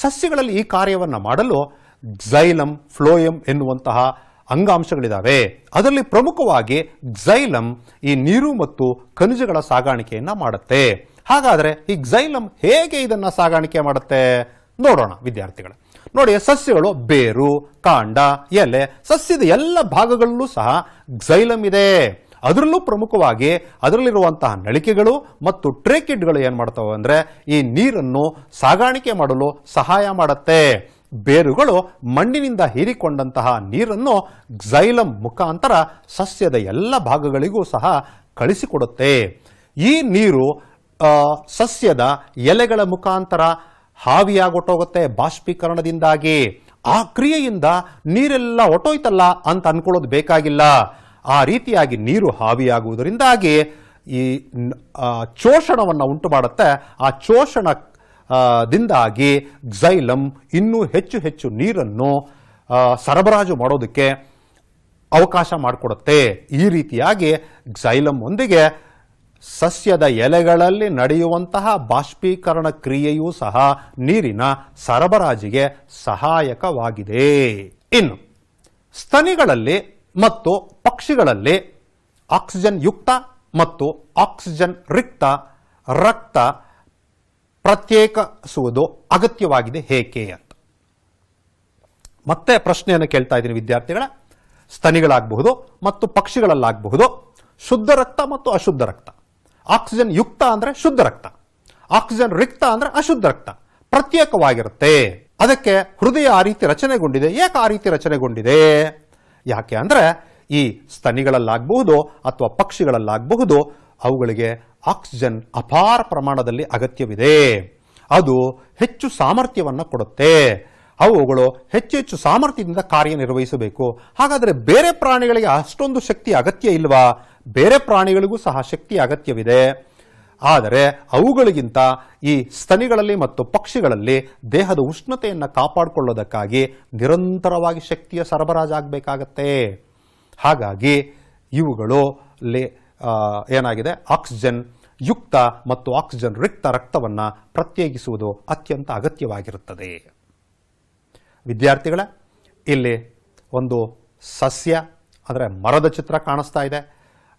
ಸಸ್ಯಗಳಲ್ಲಿ ಈ ಕಾರ್ಯವನ್ನು ಮಾಡಲು ಕ್ಸೈಲಮ್, ಫ್ಲೋಯಮ್ ಎನ್ನುವಂತಹ ಅಂಗಾಂಶಗಳಿದಾವೆ. ಅದರಲ್ಲಿ ಪ್ರಮುಖವಾಗಿ ಕ್ಸೈಲಮ್ ಈ ನೀರು ಮತ್ತು ಖನಿಜಗಳ ಸಾಗಾಣಿಕೆಯನ್ನ ಮಾಡುತ್ತೆ. ಹಾಗಾದ್ರೆ ಈ ಕ್ಸೈಲಮ್ ಹೇಗೆ ಇದನ್ನ ಸಾಗಾಣಿಕೆ ಮಾಡುತ್ತೆ ನೋಡೋಣ ವಿದ್ಯಾರ್ಥಿಗಳೇ. ನೋಡಿ, ಸಸ್ಯಗಳು ಬೇರು, ಕಾಂಡ, ಎಲೆ, ಸಸ್ಯದ ಎಲ್ಲ ಭಾಗಗಳಲ್ಲೂ ಸಹ ಕ್ಸೈಲಮ್ ಇದೆ. ಅದರಲ್ಲೂ ಪ್ರಮುಖವಾಗಿ ಅದರಲ್ಲಿರುವಂತಹ ನಳಿಕೆಗಳು ಮತ್ತು ಟ್ರೇಕಿಡ್ಗಳು ಏನ್ ಮಾಡ್ತವೆ ಅಂದ್ರೆ ಈ ನೀರನ್ನು ಸಾಗಾಣಿಕೆ ಮಾಡಲು ಸಹಾಯ ಮಾಡುತ್ತೆ. ಬೇರುಗಳು ಮಣ್ಣಿನಿಂದ ಹೀರಿಕೊಂಡಂತಹ ನೀರನ್ನು ಕ್ಸೈಲಮ್ ಮುಖಾಂತರ ಸಸ್ಯದ ಎಲ್ಲ ಭಾಗಗಳಿಗೂ ಸಹ ಕಳಿಸಿಕೊಡುತ್ತೆ. ಈ ನೀರು ಸಸ್ಯದ ಎಲೆಗಳ ಮುಖಾಂತರ ಹಾವಿಯಾಗೊಟ್ಟೋಗುತ್ತೆ ಬಾಷ್ಪೀಕರಣದಿಂದಾಗಿ. ಆ ಕ್ರಿಯೆಯಿಂದ ನೀರೆಲ್ಲ ಹೊಟ್ಟೋಯ್ತಲ್ಲ ಅಂತ ಅನ್ಕೊಳ್ಳೋದು ಬೇಕಾಗಿಲ್ಲ. ಆ ರೀತಿಯಾಗಿ ನೀರು ಹಾವಿಯಾಗುವುದರಿಂದಾಗಿ ಈ ಶೋಷಣವನ್ನು ಉಂಟು ಮಾಡುತ್ತೆ. ಆ ಶೋಷಣದಿಂದಾಗಿ ಕ್ಸೈಲಮ್ ಇನ್ನೂ ಹೆಚ್ಚು ಹೆಚ್ಚು ನೀರನ್ನು ಸರಬರಾಜು ಮಾಡೋದಕ್ಕೆ ಅವಕಾಶ ಮಾಡಿಕೊಡುತ್ತೆ. ಈ ರೀತಿಯಾಗಿ ಕ್ಸೈಲಮ್ ಒಂದಿಗೆ ಸಸ್ಯದ ಎಲೆಗಳಲ್ಲಿ ನಡೆಯುವಂತಹ ಬಾಷ್ಪೀಕರಣ ಕ್ರಿಯೆಯೂ ಸಹ ನೀರಿನ ಸರಬರಾಜಿಗೆ ಸಹಾಯಕವಾಗಿದೆ. ಇನ್ನು ಸ್ತನಿಗಳಲ್ಲಿ ಮತ್ತು ಪಕ್ಷಿಗಳಲ್ಲಿ ಆಕ್ಸಿಜನ್ ಯುಕ್ತ ಮತ್ತು ಆಕ್ಸಿಜನ್ ರಿಕ್ತ ರಕ್ತ ಪ್ರತ್ಯೇಕಿಸುವುದು ಅಗತ್ಯವಾಗಿದೆ ಹೇಗೆ ಅಂತ ಮತ್ತೆ ಪ್ರಶ್ನೆಯನ್ನು ಕೇಳ್ತಾ ಇದ್ದೀನಿ ವಿದ್ಯಾರ್ಥಿಗಳ. ಸ್ತನಿಗಳಾಗಬಹುದು ಮತ್ತು ಪಕ್ಷಿಗಳಲ್ಲಾಗಬಹುದು ಶುದ್ಧ ರಕ್ತ ಮತ್ತು ಅಶುದ್ಧ ರಕ್ತ. ಆಕ್ಸಿಜನ್ ಯುಕ್ತ ಅಂದ್ರೆ ಶುದ್ಧ ರಕ್ತ, ಆಕ್ಸಿಜನ್ ರಿಕ್ತ ಅಂದ್ರೆ ಅಶುದ್ಧ ರಕ್ತ ಪ್ರತ್ಯೇಕವಾಗಿರುತ್ತೆ. ಅದಕ್ಕೆ ಹೃದಯ ಆ ರೀತಿ ರಚನೆಗೊಂಡಿದೆ. ಯಾಕೆ ಆ ರೀತಿ ರಚನೆಗೊಂಡಿದೆ? ಯಾಕೆ ಅಂದ್ರೆ ಈ ಸ್ತನಿಗಳಲ್ಲಾಗಬಹುದು ಅಥವಾ ಪಕ್ಷಿಗಳಲ್ಲಾಗಬಹುದು ಅವುಗಳಿಗೆ ಆಕ್ಸಿಜನ್ ಅಪಾರ ಪ್ರಮಾಣದಲ್ಲಿ ಅಗತ್ಯವಿದೆ. ಅದು ಹೆಚ್ಚು ಸಾಮರ್ಥ್ಯವನ್ನು ಕೊಡುತ್ತೆ. ಅವುಗಳು ಹೆಚ್ಚು ಹೆಚ್ಚು ಸಾಮರ್ಥ್ಯದಿಂದ ಕಾರ್ಯನಿರ್ವಹಿಸಬೇಕು. ಹಾಗಾದರೆ ಬೇರೆ ಪ್ರಾಣಿಗಳಿಗೆ ಅಷ್ಟೊಂದು ಶಕ್ತಿ ಅಗತ್ಯ ಇಲ್ವಾ? ಬೇರೆ ಪ್ರಾಣಿಗಳಿಗೂ ಸಹ ಶಕ್ತಿ ಅಗತ್ಯವಿದೆ. ಆದರೆ ಅವುಗಳಿಗಿಂತ ಈ ಸ್ತನಿಗಳಲ್ಲಿ ಮತ್ತು ಪಕ್ಷಿಗಳಲ್ಲಿ ದೇಹದ ಉಷ್ಣತೆಯನ್ನು ಕಾಪಾಡಿಕೊಳ್ಳೋದಕ್ಕಾಗಿ ನಿರಂತರವಾಗಿ ಶಕ್ತಿಯ ಸರಬರಾಜಾಗಬೇಕಾಗತ್ತೆ. ಹಾಗಾಗಿ ಇವುಗಳು ಏನಾಗಿದೆ, ಆಕ್ಸಿಜನ್ ಯುಕ್ತ ಮತ್ತು ಆಕ್ಸಿಜನ್ ರಿಕ್ತ ರಕ್ತವನ್ನು ಪ್ರತ್ಯೇಕಿಸುವುದು ಅತ್ಯಂತ ಅಗತ್ಯವಾಗಿರುತ್ತದೆ. ವಿದ್ಯಾರ್ಥಿಗಳೇ, ಇಲ್ಲಿ ಒಂದು ಸಸ್ಯ ಅಂದರೆ ಮರದ ಚಿತ್ರ ಕಾಣಿಸ್ತಾ ಇದೆ.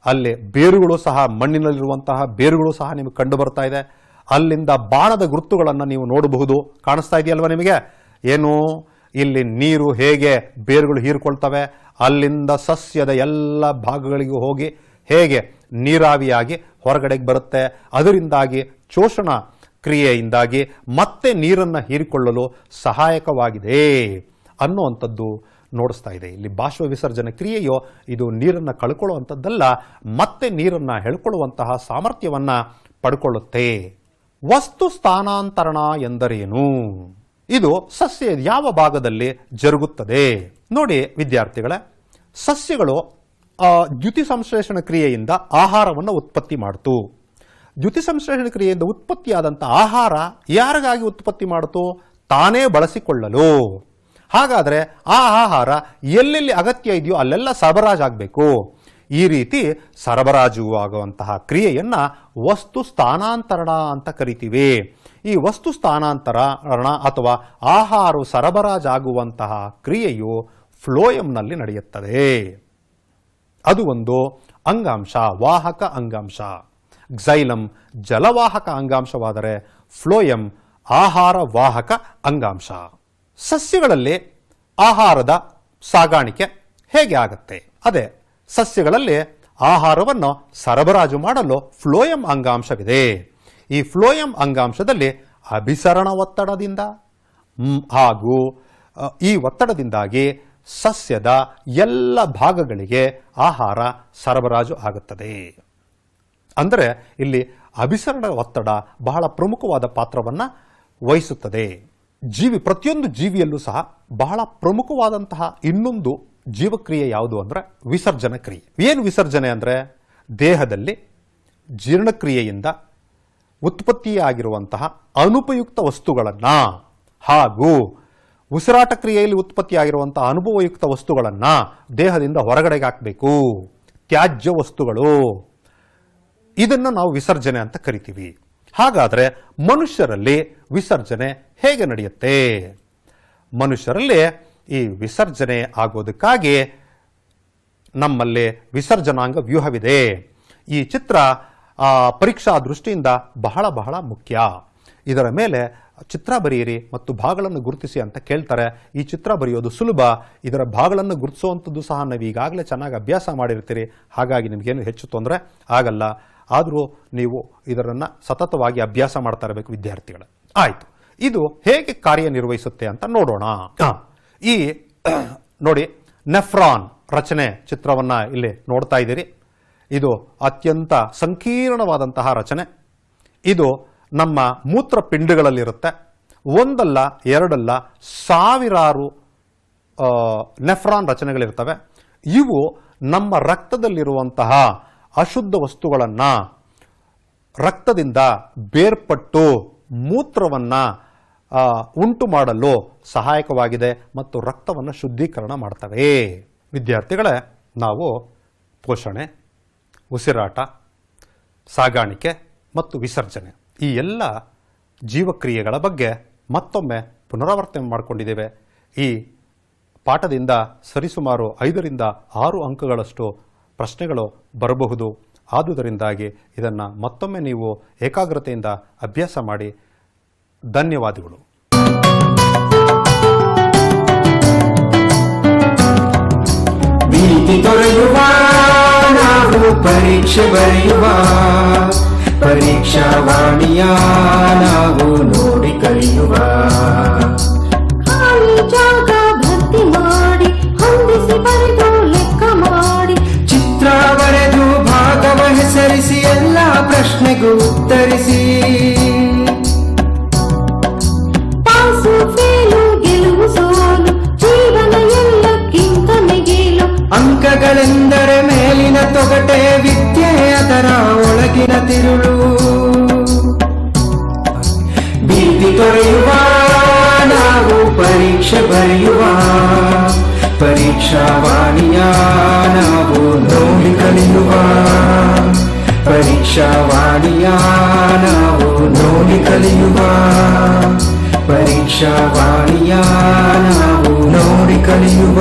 ಅಲ್ಲಿ ಬೇರುಗಳು ಸಹ, ಮಣ್ಣಿನಲ್ಲಿರುವಂತಹ ಬೇರುಗಳು ಸಹ ನಿಮಗೆ ಕಂಡು ಬರ್ತಾ ಇದೆ. ಅಲ್ಲಿಂದ ಬಾಣದ ಗುರುತುಗಳನ್ನು ನೀವು ನೋಡಬಹುದು. ಕಾಣಿಸ್ತಾ ಇದೆಯಲ್ವ ನಿಮಗೆ? ಏನು, ಇಲ್ಲಿ ನೀರು ಹೇಗೆ ಬೇರುಗಳು ಹೀರ್ಕೊಳ್ತವೆ, ಅಲ್ಲಿಂದ ಸಸ್ಯದ ಎಲ್ಲ ಭಾಗಗಳಿಗೂ ಹೋಗಿ ಹೇಗೆ ನೀರಾವಿಯಾಗಿ ಹೊರಗಡೆಗೆ ಬರುತ್ತೆ. ಅದರಿಂದಾಗಿ ಶೋಷಣ ಕ್ರಿಯೆಯಿಂದಾಗಿ ಮತ್ತೆ ನೀರನ್ನು ಹೀರಿಕೊಳ್ಳಲು ಸಹಾಯಕವಾಗಿದೆ ಅನ್ನುವಂಥದ್ದು ನೋಡಿಸ್ತಾ ಇದೆ. ಇಲ್ಲಿ ಬಾಷ್ಪ ವಿಸರ್ಜನೆ ಕ್ರಿಯೆಯೋ ಇದು ನೀರನ್ನು ಕಳ್ಕೊಳ್ಳುವಂಥದ್ದಲ್ಲ, ಮತ್ತೆ ನೀರನ್ನು ಎಳ್ಕೊಳ್ಳುವಂತಹ ಸಾಮರ್ಥ್ಯವನ್ನು ಪಡ್ಕೊಳ್ಳುತ್ತೆ. ವಸ್ತು ಸ್ಥಾನಾಂತರಣ ಎಂದರೇನು? ಇದು ಸಸ್ಯ ಯಾವ ಭಾಗದಲ್ಲಿ ಜರುಗುತ್ತದೆ? ನೋಡಿ ವಿದ್ಯಾರ್ಥಿಗಳೇ, ಸಸ್ಯಗಳು ದ್ಯುತಿ ಸಂಶ್ಲೇಷಣ ಕ್ರಿಯೆಯಿಂದ ಆಹಾರವನ್ನು ಉತ್ಪತ್ತಿ ಮಾಡ್ತು. ದ್ಯುತಿ ಸಂಶ್ಲೇಷಣ ಕ್ರಿಯೆಯಿಂದ ಉತ್ಪತ್ತಿಯಾದಂಥ ಆಹಾರ ಯಾರಿಗಾಗಿ ಉತ್ಪತ್ತಿ ಮಾಡ್ತು? ತಾನೇ ಬಳಸಿಕೊಳ್ಳಲು. ಹಾಗಾದರೆ ಆ ಆಹಾರ ಎಲ್ಲೆಲ್ಲಿ ಅಗತ್ಯ ಇದೆಯೋ ಅಲ್ಲೆಲ್ಲ ಸರಬರಾಜಾಗಬೇಕು. ಈ ರೀತಿ ಸರಬರಾಜು ಆಗುವಂತಹ ಕ್ರಿಯೆಯನ್ನು ವಸ್ತು ಸ್ಥಾನಾಂತರಣ ಅಂತ ಕರಿತೀವಿ. ಈ ವಸ್ತು ಸ್ಥಾನಾಂತರಣ ಅಥವಾ ಆಹಾರ ಸರಬರಾಜಾಗುವಂತಹ ಕ್ರಿಯೆಯು ಫ್ಲೋಯಂನಲ್ಲಿ ನಡೆಯುತ್ತದೆ. ಅದು ಒಂದು ಅಂಗಾಂಶ, ವಾಹಕ ಅಂಗಾಂಶ. ಕ್ಸೈಲಮ್ ಜಲವಾಹಕ ಅಂಗಾಂಶವಾದರೆ ಫ್ಲೋಯಂ ಆಹಾರ ವಾಹಕ ಅಂಗಾಂಶ. ಸಸ್ಯಗಳಲ್ಲಿ ಆಹಾರದ ಸಾಗಾಣಿಕೆ ಹೇಗೆ ಆಗುತ್ತೆ? ಅದೇ ಸಸ್ಯಗಳಲ್ಲಿ ಆಹಾರವನ್ನು ಸರಬರಾಜು ಮಾಡಲು ಫ್ಲೋಯಂ ಅಂಗಾಂಶವಿದೆ. ಈ ಫ್ಲೋಯಂ ಅಂಗಾಂಶದಲ್ಲಿ ಅಭಿಸರಣ ಒತ್ತಡದಿಂದ ಹಾಗೂ ಈ ಒತ್ತಡದಿಂದಾಗಿ ಸಸ್ಯದ ಎಲ್ಲ ಭಾಗಗಳಿಗೆ ಆಹಾರ ಸರಬರಾಜು ಆಗುತ್ತದೆ. ಅಂದರೆ ಇಲ್ಲಿ ಅಭಿಸರಣ ಒತ್ತಡ ಬಹಳ ಪ್ರಮುಖವಾದ ಪಾತ್ರವನ್ನು ವಹಿಸುತ್ತದೆ. ಪ್ರತಿಯೊಂದು ಜೀವಿಯಲ್ಲೂ ಸಹ ಬಹಳ ಪ್ರಮುಖವಾದಂತಹ ಇನ್ನೊಂದು ಜೀವಕ್ರಿಯೆ ಯಾವುದು ಅಂದರೆ ವಿಸರ್ಜನ ಕ್ರಿಯೆ. ಏನು ವಿಸರ್ಜನೆ ಅಂದರೆ ದೇಹದಲ್ಲಿ ಜೀರ್ಣಕ್ರಿಯೆಯಿಂದ ಉತ್ಪತ್ತಿಯಾಗಿರುವಂತಹ ಅನುಪಯುಕ್ತ ವಸ್ತುಗಳನ್ನು ಹಾಗೂ ಉಸಿರಾಟ ಕ್ರಿಯೆಯಲ್ಲಿ ಉತ್ಪತ್ತಿಯಾಗಿರುವಂತಹ ಅನುಭವಯುಕ್ತ ವಸ್ತುಗಳನ್ನು ದೇಹದಿಂದ ಹೊರಗಡೆಗೆ ಹಾಕಬೇಕು. ತ್ಯಾಜ್ಯ ವಸ್ತುಗಳು, ಇದನ್ನು ನಾವು ವಿಸರ್ಜನೆ ಅಂತ ಕರಿತೀವಿ. ಹಾಗಾದರೆ ಮನುಷ್ಯರಲ್ಲಿ ವಿಸರ್ಜನೆ ಹೇಗೆ ನಡೆಯುತ್ತೆ? ಮನುಷ್ಯರಲ್ಲಿ ಈ ವಿಸರ್ಜನೆ ಆಗೋದಕ್ಕಾಗಿ ನಮ್ಮಲ್ಲಿ ವಿಸರ್ಜನಾಂಗ ವ್ಯೂಹವಿದೆ. ಈ ಚಿತ್ರ ಪರೀಕ್ಷಾ ದೃಷ್ಟಿಯಿಂದ ಬಹಳ ಬಹಳ ಮುಖ್ಯ. ಇದರ ಮೇಲೆ ಚಿತ್ರ ಬರೆಯಿರಿ ಮತ್ತು ಭಾಗಗಳನ್ನು ಗುರುತಿಸಿ ಅಂತ ಕೇಳ್ತಾರೆ. ಈ ಚಿತ್ರ ಬರೆಯೋದು ಸುಲಭ, ಇದರ ಭಾಗಗಳನ್ನು ಗುರುತಿಸುವಂಥದ್ದು ಸಹ ನಾವು ಈಗಾಗಲೇ ಚೆನ್ನಾಗಿ ಅಭ್ಯಾಸ ಮಾಡಿರ್ತೀರಿ. ಹಾಗಾಗಿ ನಿಮಗೇನು ಹೆಚ್ಚು ತೊಂದರೆ ಆಗಲ್ಲ. ಆದರೂ ನೀವು ಇದರನ್ನು ಸತತವಾಗಿ ಅಭ್ಯಾಸ ಮಾಡ್ತಾ ಇರಬೇಕು ವಿದ್ಯಾರ್ಥಿಗಳು. ಆಯಿತು, ಇದು ಹೇಗೆ ಕಾರ್ಯನಿರ್ವಹಿಸುತ್ತೆ ಅಂತ ನೋಡೋಣ. ಈ ನೋಡಿ, ನೆಫ್ರಾನ್ ರಚನೆ ಚಿತ್ರವನ್ನು ಇಲ್ಲಿ ನೋಡ್ತಾ ಇದ್ದೀರಿ. ಇದು ಅತ್ಯಂತ ಸಂಕೀರ್ಣವಾದಂತಹ ರಚನೆ. ಇದು ನಮ್ಮ ಮೂತ್ರಪಿಂಡಗಳಲ್ಲಿರುತ್ತೆ. ಒಂದಲ್ಲ ಎರಡಲ್ಲ ಸಾವಿರಾರು ನೆಫ್ರಾನ್ ರಚನೆಗಳಿರ್ತವೆ. ಇವು ನಮ್ಮ ರಕ್ತದಲ್ಲಿರುವಂತಹ ಅಶುದ್ಧ ವಸ್ತುಗಳನ್ನು ರಕ್ತದಿಂದ ಬೇರ್ಪಟ್ಟು ಮೂತ್ರವನ್ನು ಉಂಟು ಮಾಡಲು ಸಹಾಯಕವಾಗಿದೆ ಮತ್ತು ರಕ್ತವನ್ನು ಶುದ್ಧೀಕರಣ ಮಾಡ್ತವೆ. ವಿದ್ಯಾರ್ಥಿಗಳೇ, ನಾವು ಪೋಷಣೆ, ಉಸಿರಾಟ, ಸಾಗಾಣಿಕೆ ಮತ್ತು ವಿಸರ್ಜನೆ ಈ ಎಲ್ಲ ಜೀವಕ್ರಿಯೆಗಳ ಬಗ್ಗೆ ಮತ್ತೊಮ್ಮೆ ಪುನರಾವರ್ತನೆ ಮಾಡಿಕೊಂಡಿದ್ದೇವೆ. ಈ ಪಾಠದಿಂದ ಸರಿಸುಮಾರು 5 ರಿಂದ 6 ಅಂಕಗಳಷ್ಟು ಪ್ರಶ್ನೆಗಳು ಬರಬಹುದು. ಆದುದರಿಂದಾಗಿ ಇದನ್ನು ಮತ್ತೊಮ್ಮೆ ನೀವು ಏಕಾಗ್ರತೆಯಿಂದ ಅಭ್ಯಾಸ ಮಾಡಿ. ಧನ್ಯವಾದಗಳು. ಭೀತಿ ತೊರೆಯುವ ನಾವು ಪರೀಕ್ಷೆ ಬರೆಯುವ ಪರೀಕ್ಷಾವಾಣಿಯ ನಾವು ನೋಡಿ ಕಲಿಯುವ. ಖಾಲಿ ಜಾಗ ಭರ್ತಿ ಮಾಡಿ ಹೊಂದಿಸಿ ಬರೆದು ಲೆಕ್ಕ ಮಾಡಿ ಚಿತ್ರ ಬರೆದು ಭಾಗವ ಹೆಸರಿಸಿ ಎಲ್ಲ ಪ್ರಶ್ನೆಗೂ ಉತ್ತರಿಸಿ. ಪಾಸು ಫೇಲು ಗೆಲುವು ಸೋಲು ಜೀವನ ಎಲ್ಲಕ್ಕಿಂತ ಮಿಗಿಲು. ಅಂಕಗಳೆಂದರೆ ಮೇಲಿನ ತೊಗಟೆ, ವಿದ್ಯೆ ಅದರ ಒಳಗಿನ ತಿರುಳು. ಭೀತಿ ತೊರೆಯುವ ನಾವು ಪರೀಕ್ಷೆ ಬರೆಯುವ ಪರೀಕ್ಷಾವಾಣಿಯ ನಾವು ನೋಡಿ ಕಲಿಯುವ. ಪರೀಕ್ಷಾವಾಣಿಯ ನಾವು ನೋಡಿ ಕಲಿಯುವ. ಪರೀಕ್ಷಾವಾಣಿಯ ನಾವು ನೋಡಿ ಕಲಿಯುವ.